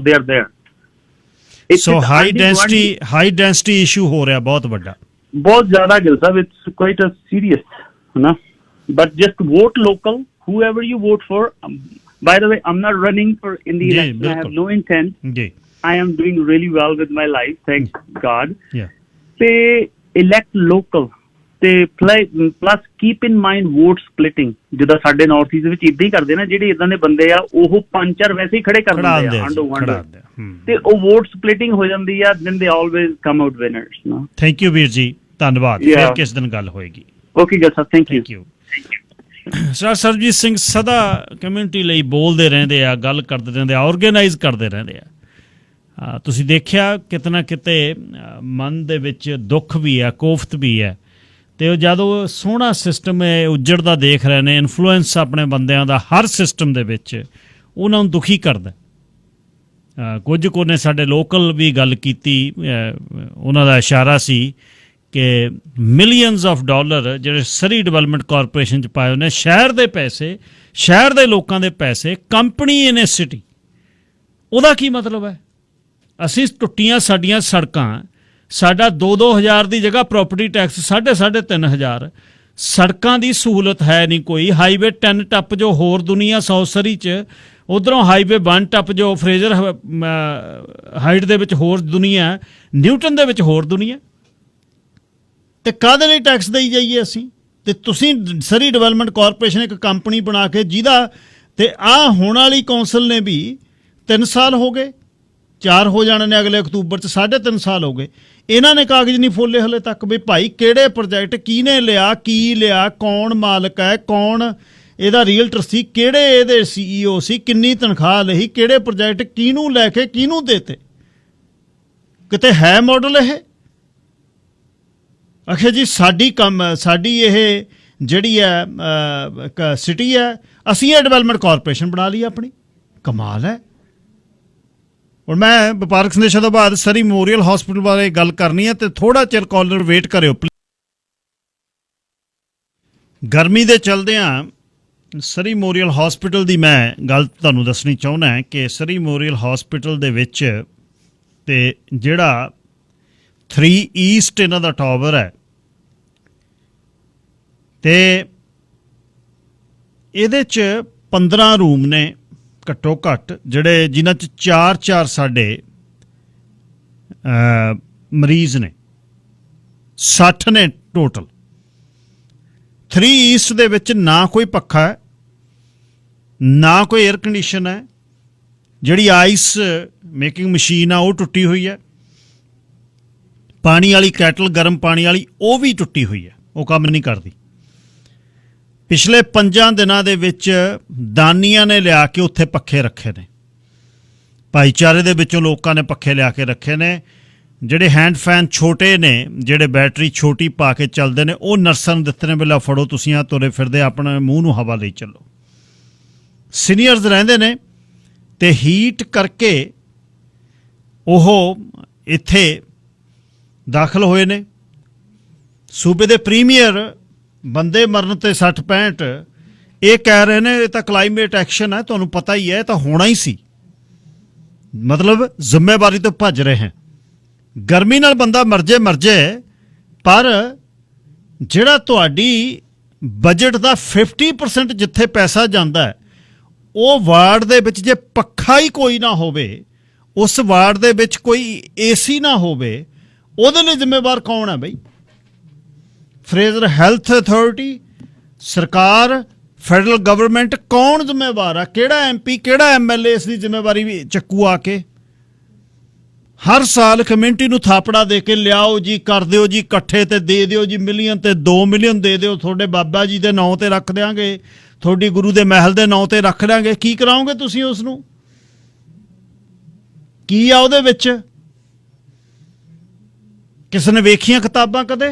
they are there. So high density issue ਹੋ ਰਿਹਾ ਬਹੁਤ ਵੱਡਾ, ਬਹੁਤ ਜ਼ਿਆਦਾ ਗਿੱਲ ਸਾਹਿਬ, ਇਟਸ ਕੁਆਇਟ ਅ ਸੀਰੀਅਸ ਹੈ ਨਾ। But just vote local, whoever you vote for. By the way, I'm not running for in the election. I have no intent. I am doing really well with my life, thank God. They elect local. They plus keep in mind vote splitting. ਜਿੱਦਾਂ ਸਾਡੇ ਨਾਰਥ ਈਸਟ ਵਿੱਚ ਇਦਾਂ ਹੀ ਕਰਦੇ ਨਾ, ਜਿਹੜੇ ਇਦਾਂ ਦੇ ਬੰਦੇ ਆ ਉਹ 5-4 ਵੈਸੇ ਹੀ ਖੜੇ ਕਰ ਦਿੰਦੇ ਆ ਆਂਡੋ ਵਾਂਡੋ, ਤੇ ਉਹ ਵੋਟ ਸਪਲਿਟਿੰਗ ਹੋ ਜਾਂਦੀ ਆ, then they always come out winners. No. Thank you ਵੀਰ ਜੀ, ਧੰਨਵਾਦ। ਫਿਰ ਕਿਸ ਦਿਨ ਗੱਲ ਹੋਏਗੀ। Okay guys, thank you. Sir Sarabjit Singh ਸਦਾ ਕਮਿਊਨਿਟੀ ਲਈ ਬੋਲਦੇ ਰਹਿੰਦੇ ਆ, ਗੱਲ ਕਰਦੇ ਰਹਿੰਦੇ ਆ, ਆਰਗੇਨਾਈਜ਼ ਕਰਦੇ ਰਹਿੰਦੇ ਆ। ਤੁਸੀਂ ਦੇਖਿਆ ਕਿਤੇ ਨਾ ਕਿਤੇ ਮਨ ਦੇ ਵਿੱਚ ਦੁੱਖ ਵੀ ਹੈ, ਕੋਫਤ ਵੀ ਹੈ, ਅਤੇ ਉਹ ਜਦੋਂ ਸੋਹਣਾ ਸਿਸਟਮ ਹੈ ਉੱਜੜਦਾ ਦੇਖ ਰਹੇ ਨੇ, ਇਨਫਲੂਐਂਸ ਆਪਣੇ ਬੰਦਿਆਂ ਦਾ ਹਰ ਸਿਸਟਮ ਦੇ ਵਿੱਚ ਉਹਨਾਂ ਨੂੰ ਦੁਖੀ ਕਰਦਾ। ਕੁਝ ਕੁ ਨੇ ਸਾਡੇ ਲੋਕਲ ਵੀ ਗੱਲ ਕੀਤੀ, ਉਹਨਾਂ ਦਾ ਇਸ਼ਾਰਾ ਸੀ ਕਿ ਮਿਲੀਅਨਸ ਆਫ ਡਾਲਰ ਜਿਹੜੇ ਸਰੀ ਡਿਵੈਲਪਮੈਂਟ ਕਾਰਪੋਰੇਸ਼ਨ 'ਚ ਪਾਏ ਉਹਨੇ, ਸ਼ਹਿਰ ਦੇ ਪੈਸੇ, ਸ਼ਹਿਰ ਦੇ ਲੋਕਾਂ ਦੇ ਪੈਸੇ, ਕੰਪਨੀ ਇਨ ਏ ਸਿਟੀ। ਉਹਦਾ ਕੀ ਮਤਲਬ ਹੈ? ਅਸੀਂ ਟੁੱਟੀਆਂ ਸਾਡੀਆਂ ਸੜਕਾਂ, ਸਾਡਾ 2-2 ਹਜ਼ਾਰ ਦੀ ਜਗ੍ਹਾ ਪ੍ਰੋਪਰਟੀ ਟੈਕਸ 3,500। ਸੜਕਾਂ ਦੀ ਸਹੂਲਤ ਹੈ ਨਹੀਂ ਕੋਈ। ਹਾਈਵੇ 10 ਟੱਪ ਜੋ ਹੋਰ ਦੁਨੀਆ 100 ਸਰੀ 'ਚ, ਉੱਧਰੋਂ ਹਾਈਵੇ 1 ਟੱਪ ਜੋ ਫਰੇਜ਼ਰ ਹਾਈਟ ਦੇ ਵਿੱਚ ਹੋਰ ਦੁਨੀਆ, ਨਿਊਟਨ ਦੇ ਵਿੱਚ ਹੋਰ ਦੁਨੀਆ, ਤੇ ਕਾਹਦੇ ਲਈ ਟੈਕਸ ਦੇਈ ਜਾਈਏ ਅਸੀਂ? ਤੇ ਤੁਸੀਂ ਸਰੀ ਡਿਵੈਲਪਮੈਂਟ ਕਾਰਪੋਰੇਸ਼ਨ ਇੱਕ ਕੰਪਨੀ ਬਣਾ ਕੇ ਜਿਹਦਾ, ਤੇ ਆਹ ਹੋਣ ਵਾਲੀ ਕੌਂਸਲ ਨੇ ਵੀ 3 ਸਾਲ ਹੋ ਗਏ, 4 ਹੋ ਜਾਣੇ ਨੇ ਅਗਲੇ ਅਕਤੂਬਰ 'ਚ, 3.5 ਸਾਲ ਹੋ ਗਏ, ਇਹਨਾਂ ਨੇ ਕਾਗਜ਼ ਨਹੀਂ ਫੋਲੇ ਹਲੇ ਤੱਕ ਵੀ ਭਾਈ ਕਿਹੜੇ ਪ੍ਰੋਜੈਕਟ ਕਿਹਨੇ ਲਿਆ, ਕੀ ਲਿਆ, ਕੌਣ ਮਾਲਕ ਹੈ, ਕੌਣ ਇਹਦਾ ਰੀਅਲਟਰ ਸੀ, ਕਿਹੜੇ ਇਹਦੇ CEO ਸੀ, ਕਿੰਨੀ ਤਨਖਾਹ ਲਈ, ਕਿਹੜੇ ਪ੍ਰੋਜੈਕਟ ਕਿਹਨੂੰ ਲੈ ਕੇ ਕਿਹਨੂੰ ਦੇਤੇ। ਕਿਤੇ ਹੈ ਮਾਡਲ ਇਹ? ਆਖਿਆ ਜੀ ਸਾਡੀ ਇਹ ਜਿਹੜੀ ਹੈ ਸਿਟੀ ਹੈ, ਅਸੀਂ ਇਹ ਡਿਵੈਲਪਮੈਂਟ ਕਾਰਪੋਰੇਸ਼ਨ ਬਣਾ ਲਈ ਆਪਣੀ। ਕਮਾਲ ਹੈ। ਹੁਣ ਮੈਂ ਵਪਾਰਕ ਸੰਦੇਸ਼ਾਂ ਤੋਂ ਬਾਅਦ ਸਰੀ ਮੈਮੋਰੀਅਲ ਹਸਪੀਟਲ ਬਾਰੇ ਗੱਲ ਕਰਨੀ ਹੈ, ਤੇ ਥੋੜਾ ਚਿਰ ਕਾਲਰ ਵੇਟ ਕਰਿਓ। ਗਰਮੀ ਦੇ ਚਲਦਿਆਂ ਸਰੀ ਮੈਮੋਰੀਅਲ ਹਸਪੀਟਲ ਦੀ ਮੈਂ ਗੱਲ ਤੁਹਾਨੂੰ ਦੱਸਣੀ ਚਾਹੁੰਦਾ ਕਿ ਸਰੀ ਮੈਮੋਰੀਅਲ ਹਸਪੀਟਲ ਦੇ ਵਿੱਚ ਤੇ ਜਿਹੜਾ 3 ਈਸਟ ਇਹਨਾਂ ਦਾ ਟਾਵਰ ਹੈ, ਤੇ ਇਹਦੇ 'ਚ 15 ਰੂਮ ਨੇ ਘੱਟੋ ਘੱਟ, ਜਿਹੜੇ ਜਿਨ੍ਹਾਂ 'ਚ 4 ਸਾਡੇ ਮਰੀਜ਼ ਨੇ, 60 ਨੇ ਟੋਟਲ। 3 ਈਸਟ ਦੇ ਵਿੱਚ ਨਾ ਕੋਈ ਪੱਖਾ ਹੈ, ਨਾ ਕੋਈ ਏਅਰ ਕੰਡੀਸ਼ਨ ਹੈ, ਜਿਹੜੀ ਆਈਸ ਮੇਕਿੰਗ ਮਸ਼ੀਨ ਆ ਉਹ ਟੁੱਟੀ ਹੋਈ ਹੈ, ਪਾਣੀ ਵਾਲੀ ਕੈਟਲ ਗਰਮ ਪਾਣੀ ਵਾਲੀ ਉਹ ਵੀ ਟੁੱਟੀ ਹੋਈ ਹੈ, ਉਹ ਕੰਮ ਨਹੀਂ ਕਰਦੀ। ਪਿਛਲੇ 5 ਦਿਨਾਂ ਦੇ ਵਿੱਚ ਦਾਨੀਆਂ ਨੇ ਲਿਆ ਕੇ ਉੱਥੇ ਪੱਖੇ ਰੱਖੇ ਨੇ, ਭਾਈਚਾਰੇ ਦੇ ਵਿੱਚੋਂ ਲੋਕਾਂ ਨੇ ਪੱਖੇ ਲਿਆ ਕੇ ਰੱਖੇ ਨੇ। ਜਿਹੜੇ ਹੈਂਡ ਫੈਨ ਛੋਟੇ ਨੇ, ਜਿਹੜੇ ਬੈਟਰੀ ਛੋਟੀ ਪਾ ਕੇ ਚੱਲਦੇ ਨੇ, ਉਹ ਨਰਸਾਂ ਨੂੰ ਦਿੱਤੇ ਨੇ, ਬਿਲਾ ਫੜੋ ਤੁਸੀਂ ਆ ਤੁਰੇ ਫਿਰਦੇ ਆਪਣੇ ਮੂੰਹ ਨੂੰ ਹਵਾ ਲਈ ਚੱਲੋ। ਸੀਨੀਅਰਸ ਰਹਿੰਦੇ ਨੇ ਤੇ ਹੀਟ ਕਰਕੇ ਉਹ ਇੱਥੇ ਦਾਖਲ ਹੋਏ ਨੇ। ਸੂਬੇ ਦੇ ਪ੍ਰੀਮੀਅਰ ਬੰਦੇ ਮਰਨ ਤੇ 60-65 ਇਹ ਕਹਿ ਰਹੇ ਨੇ ਇਹ ਤਾਂ ਕਲਾਈਮੇਟ ਐਕਸ਼ਨ ਹੈ, ਤੁਹਾਨੂੰ ਪਤਾ ਹੀ ਹੈ, ਇਹ ਤਾਂ ਹੋਣਾ ਹੀ ਸੀ, ਮਤਲਬ ਜ਼ਿੰਮੇਵਾਰੀ ਤੋਂ ਭੱਜ ਰਹੇ ਹਨ। ਗਰਮੀ ਨਾਲ ਬੰਦਾ ਮਰ ਜੇ, ਪਰ ਜਿਹੜਾ ਤੁਹਾਡੀ ਬਜਟ ਦਾ 50% ਜਿੱਥੇ ਪੈਸਾ ਜਾਂਦਾ ਹੈ, ਉਹ ਵਾਰਡ ਦੇ ਵਿੱਚ ਜੇ ਪੱਖਾ ਹੀ ਕੋਈ ਨਾ ਹੋਵੇ, ਉਸ ਵਾਰਡ ਦੇ ਵਿੱਚ ਕੋਈ ਏਸੀ ਨਾ ਹੋਵੇ, ਉਹਦੇ ਲਈ ਜ਼ਿੰਮੇਵਾਰ ਕੌਣ ਹੈ ਬਈ? ਫਰੇਜ਼ਰ ਹੈਲਥ ਅਥਾਰਟੀ, ਸਰਕਾਰ, ਫੈਡਰਲ ਗਵਰਨਮੈਂਟ, ਕੌਣ ਜ਼ਿੰਮੇਵਾਰ ਆ? ਕਿਹੜਾ MP, ਕਿਹੜਾ MLA ਇਸ ਦੀ ਜ਼ਿੰਮੇਵਾਰੀ ਵੀ ਚੱਕੂ ਆ ਕੇ? ਹਰ ਸਾਲ ਕਮਿਊਨਿਟੀ ਨੂੰ ਥਾਪੜਾ ਦੇ ਕੇ ਲਿਆਓ ਜੀ, ਕਰ ਦਿਓ ਜੀ ਇਕੱਠੇ ਤੇ ਦੇ ਦਿਓ ਜੀ, ਮਿਲੀਅਨ ਤੇ 2 ਮਿਲੀਅਨ ਦੇ ਦਿਓ, ਤੁਹਾਡੇ ਬਾਬਾ ਜੀ ਦੇ ਨਾਂ ਤੇ ਰੱਖ ਦਿਆਂਗੇ, ਤੁਹਾਡੀ ਗੁਰੂ ਦੇ ਮਹਿਲ ਦੇ ਨਾਂ ਤੇ ਰੱਖ ਦਿਆਂਗੇ। ਕੀ ਕਰਾਓਗੇ ਤੁਸੀਂ ਉਸ ਨੂੰ? ਕੀ ਆ ਉਹਦੇ ਵਿੱਚ? ਕਿਸੇ ਨੇ ਵੇਖੀਆਂ ਕਿਤਾਬਾਂ ਕਦੇ?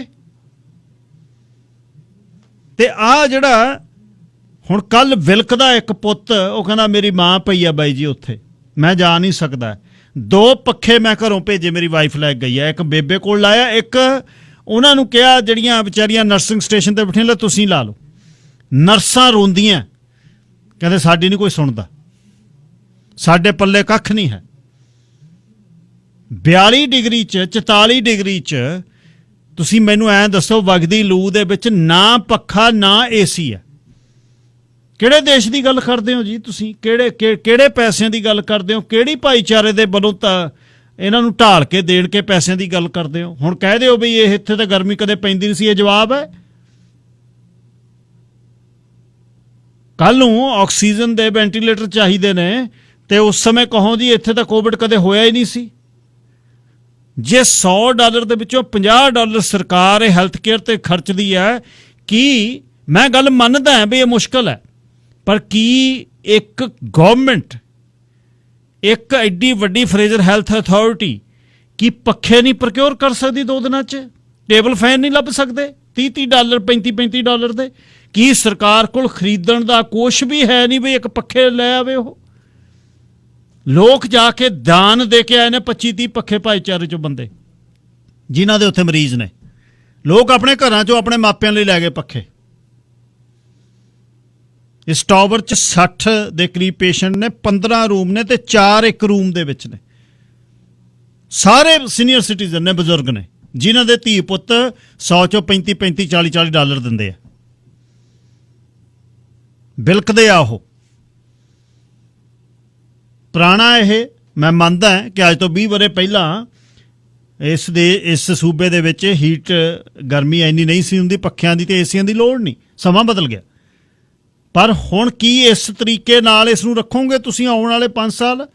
ਤੇ ਆ ਜਿਹੜਾ ਹੁਣ ਕੱਲ ਵਿਲਕਦਾ ਇੱਕ ਪੁੱਤ, ਉਹ ਕਹਿੰਦਾ ਮੇਰੀ ਮਾਂ ਪਈ ਆ ਬਾਈ ਜੀ ਉੱਥੇ, ਮੈਂ ਜਾ ਨਹੀਂ ਸਕਦਾ। 2 ਪੱਖੇ ਮੈਂ ਘਰੋਂ ਭੇਜੇ, ਮੇਰੀ ਵਾਈਫ ਲੈ ਗਈ ਹੈ, ਇੱਕ ਬੇਬੇ ਕੋਲ ਲਾਇਆ, ਇੱਕ ਉਹਨਾਂ ਨੂੰ ਕਿਹਾ ਜਿਹੜੀਆਂ ਵਿਚਾਰੀਆਂ ਨਰਸਿੰਗ ਸਟੇਸ਼ਨ ਤੇ ਬੈਠੀਆਂ, ਲੈ ਤੁਸੀਂ ਲਾ ਲਓ। ਨਰਸਾਂ ਰੋਂਦੀਆਂ, ਕਹਿੰਦੇ ਸਾਡੀ ਨਹੀਂ ਕੋਈ ਸੁਣਦਾ, ਸਾਡੇ ਪੱਲੇ ਕੱਖ ਨਹੀਂ ਹੈ। 42 ਡਿਗਰੀ 'ਚ 44 ਡਿਗਰੀ 'ਚ ਤੁਸੀਂ ਮੈਨੂੰ ਐਂ ਦੱਸੋ, ਵਗਦੀ ਲੂ ਦੇ ਵਿੱਚ ਨਾ ਪੱਖਾ ਨਾ AC ਹੈ। ਕਿਹੜੇ ਦੇਸ਼ ਦੀ ਗੱਲ ਕਰਦੇ ਹੋ ਜੀ ਤੁਸੀਂ? ਕਿਹੜੇ ਪੈਸਿਆਂ ਦੀ ਗੱਲ ਕਰਦੇ ਹੋ? ਕਿਹੜੀ ਭਾਈਚਾਰੇ ਦੇ ਵੱਲੋਂ ਤਾਂ ਇਹਨਾਂ ਨੂੰ ਢਾਲ ਕੇ ਦੇਣ ਕੇ ਪੈਸਿਆਂ ਦੀ ਗੱਲ ਕਰਦੇ ਹੋ? ਹੁਣ ਕਹਿ ਦਿਓ ਬਈ ਇਹ ਇੱਥੇ ਤਾਂ ਗਰਮੀ ਕਦੇ ਪੈਂਦੀ ਨਹੀਂ ਸੀ, ਇਹ ਜਵਾਬ ਹੈ? ਕੱਲ ਨੂੰ ਆਕਸੀਜਨ ਦੇ ਵੈਂਟੀਲੇਟਰ ਚਾਹੀਦੇ ਨੇ ਤੇ ਉਸ ਸਮੇਂ ਕਹੋ ਜੀ ਇੱਥੇ ਤਾਂ ਕੋਵਿਡ ਕਦੇ ਹੋਇਆ ਹੀ ਨਹੀਂ ਸੀ। ਜੇ $100 ਦੇ ਵਿੱਚੋਂ $50 ਸਰਕਾਰ ਇਹ ਹੈਲਥ ਕੇਅਰ ਤੇ ਖਰਚਦੀ ਹੈ, ਕੀ ਮੈਂ ਗੱਲ ਮੰਨਦਾ ਹਾਂ ਵੀ ਇਹ ਮੁਸ਼ਕਲ ਹੈ, ਪਰ ਕੀ ਇੱਕ ਗਵਰਨਮੈਂਟ, ਇੱਕ ਐਡੀ ਵੱਡੀ ਫਰੇਜ਼ਰ ਹੈਲਥ ਅਥਾਰਟੀ ਕੀ ਪੱਖੇ ਨਹੀਂ ਪ੍ਰੋਕਿਓਰ ਕਰ ਸਕਦੀ 2 ਦਿਨਾਂ 'ਚ? ਟੇਬਲ ਫੈਨ ਨਹੀਂ ਲੱਭ ਸਕਦੇ $30 $35 ਦੇ? ਕੀ ਸਰਕਾਰ ਕੋਲ ਖਰੀਦਣ ਦਾ ਕੁਛ ਵੀ ਹੈ ਨਹੀਂ ਵੀ ਇੱਕ ਪੱਖੇ ਲੈ ਆਵੇ? ਉਹ ਲੋਕ ਜਾ ਕੇ ਦਾਨ ਦੇ ਕੇ ਆਏ ਨੇ 25-30 ਪੱਖੇ, ਭਾਈਚਾਰੇ 'ਚੋਂ ਬੰਦੇ ਜਿਨ੍ਹਾਂ ਦੇ ਉੱਥੇ ਮਰੀਜ਼ ਨੇ। ਲੋਕ ਆਪਣੇ ਘਰਾਂ 'ਚੋਂ ਆਪਣੇ ਮਾਪਿਆਂ ਲਈ ਲੈ ਗਏ ਪੱਖੇ। ਇਸ ਟਾਵਰ 'ਚ 60 ਦੇ ਕਰੀਬ ਪੇਸ਼ੈਂਟ ਨੇ, 15 ਰੂਮ ਨੇ ਤੇ 4 ਇੱਕ ਰੂਮ ਦੇ ਵਿੱਚ ਨੇ। ਸਾਰੇ ਸੀਨੀਅਰ ਸਿਟੀਜ਼ਨ ਨੇ, ਬਜ਼ੁਰਗ ਨੇ, ਜਿਨ੍ਹਾਂ ਦੇ ਧੀ ਪੁੱਤ 100 ਚੋਂ 35 $40 ਦਿੰਦੇ ਆ, ਬਿਲਕਦੇ ਆ। ਉਹ ਪੁਰਾਣਾ, ਇਹ ਮੈਂ ਮੰਨਦਾ ਕਿ ਅੱਜ ਤੋਂ 20 ਵਰ੍ਹੇ ਪਹਿਲਾਂ ਇਸ ਸੂਬੇ ਦੇ ਵਿੱਚ ਹੀਟ ਗਰਮੀ ਇੰਨੀ ਨਹੀਂ ਸੀ ਹੁੰਦੀ, ਪੱਖਿਆਂ ਦੀ ਤੇ ਏਸੀਆਂ ਦੀ ਲੋੜ ਨਹੀਂ, ਸਮਾਂ ਬਦਲ ਗਿਆ। ਪਰ ਹੁਣ ਕੀ ਇਸ ਤਰੀਕੇ ਨਾਲ ਇਸ ਨੂੰ ਰੱਖੋਗੇ ਤੁਸੀਂ ਆਉਣ ਵਾਲੇ 5 ਸਾਲ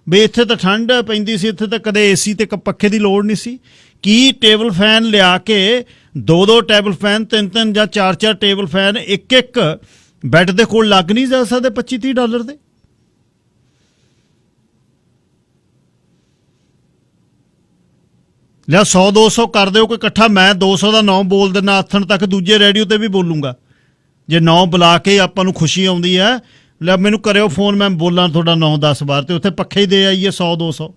ਵੀ ਇੱਥੇ ਤਾਂ ਠੰਡ ਪੈਂਦੀ ਸੀ, ਇੱਥੇ ਤਾਂ ਕਦੇ AC ਤੇ ਪੱਖੇ ਦੀ ਲੋੜ ਨਹੀਂ ਸੀ? ਕੀ ਟੇਬਲ ਫੈਨ ਲਿਆ ਕੇ 2-2 ਟੇਬਲ ਫੈਨ, 3-3 ਜਾਂ 4-4 ਟੇਬਲ ਫੈਨ ਇੱਕ ਬੈੱਡ ਦੇ ਕੋਲ ਲੱਗ ਨਹੀਂ ਜਾ ਸਕਦੇ $25-30 ਦੇ? ਲਿਆ 100-200 ਕਰ ਦਿਓ ਕੋਈ ਇਕੱਠਾ, ਮੈਂ 200 ਦਾ ਨਾਂ ਬੋਲ ਦਿੰਦਾ ਆਥਣ ਤੱਕ, ਦੂਜੇ ਰੇਡੀਓ ਤੇ ਵੀ ਬੋਲੂੰਗਾ। ਜੇ ਨਾਂ ਬੁਲਾ ਕੇ ਆਪਾਂ ਨੂੰ ਖੁਸ਼ੀ ਆਉਂਦੀ ਹੈ, ਲੈ ਮੈਨੂੰ ਕਰਿਓ ਫੋਨ, ਮੈਂ ਬੋਲਾਂ ਤੁਹਾਡਾ ਨਾਂ 10 ਵਾਰ ਤੇ ਉੱਥੇ ਪੱਖੇ ਹੀ ਦੇ ਆਈਏ 100-200।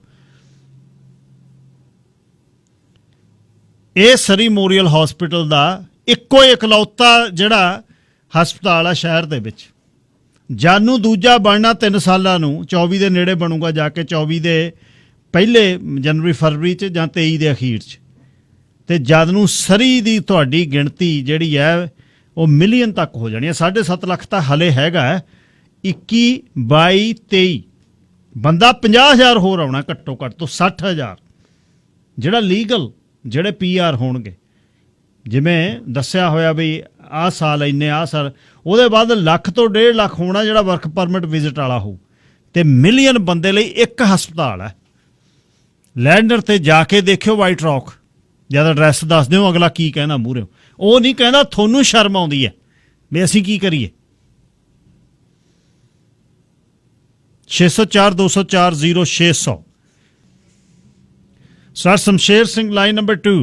ਇਹ ਸਰੀ ਮੋਰੀਅਲ ਹਸਪੀਟਲ ਦਾ ਇੱਕੋ ਇਕਲੌਤਾ ਜਿਹੜਾ ਹਸਪਤਾਲ ਆ ਸ਼ਹਿਰ ਦੇ ਵਿੱਚ। ਜਾਨੂ ਦੂਜਾ ਬਣਨਾ 3 ਸਾਲਾਂ ਨੂੰ, 24 ਦੇ ਨੇੜੇ ਬਣੂਗਾ ਜਾ ਕੇ, 24 ਦੇ ਪਹਿਲੇ ਜਨਵਰੀ ਫਰਵਰੀ 'ਚ ਜਾਂ 23 ਦੇ ਅਖੀਰ 'ਚ। ਤੇ ਜਦ ਨੂੰ ਸਰੀ ਦੀ ਤੁਹਾਡੀ ਗਿਣਤੀ ਜਿਹੜੀ ਹੈ ਉਹ ਮਿਲੀਅਨ ਤੱਕ ਹੋ ਜਾਣੀ ਹੈ। 7.5 ਲੱਖ ਤਾਂ ਹਲੇ ਹੈਗਾ, 21, 22, 23 ਬੰਦਾ 50,000 ਹੋਰ ਆਉਣਾ ਘੱਟੋ ਘੱਟ ਤੋਂ 60,000 ਜਿਹੜਾ ਲੀਗਲ, ਜਿਹੜੇ PR ਹੋਣਗੇ। ਜਿਵੇਂ ਦੱਸਿਆ ਹੋਇਆ ਵੀ ਆਹ ਸਾਲ ਇੰਨੇ, ਆਹ ਸਾਲ, ਉਹਦੇ ਬਾਅਦ ਲੱਖ ਤੋਂ 1.5 ਲੱਖ ਹੋਣਾ ਜਿਹੜਾ ਵਰਕ ਪਰਮਿਟ ਵਿਜ਼ਿਟ ਵਾਲਾ ਹੋਊ। ਤੇ ਮਿਲੀਅਨ ਬੰਦੇ ਲਈ ਇੱਕ ਹਸਪਤਾਲ ਹੈ। ਲੈਂਡਰ ਤੇ ਜਾ ਕੇ ਦੇਖਿਓ, ਵਾਈਟ ਰੌਕ ਜਦ ਐਡਰੈਸ ਦੱਸ ਦਿਓ ਅਗਲਾ ਕੀ ਕਹਿੰਦਾ ਮੂਹਰੇ, ਉਹ ਨਹੀਂ ਕਹਿੰਦਾ ਤੁਹਾਨੂੰ ਸ਼ਰਮ ਆਉਂਦੀ ਹੈ ਵੀ ਅਸੀਂ ਕੀ ਕਰੀਏ। 604 204 0600। Sir Shamsher Singh line number 2।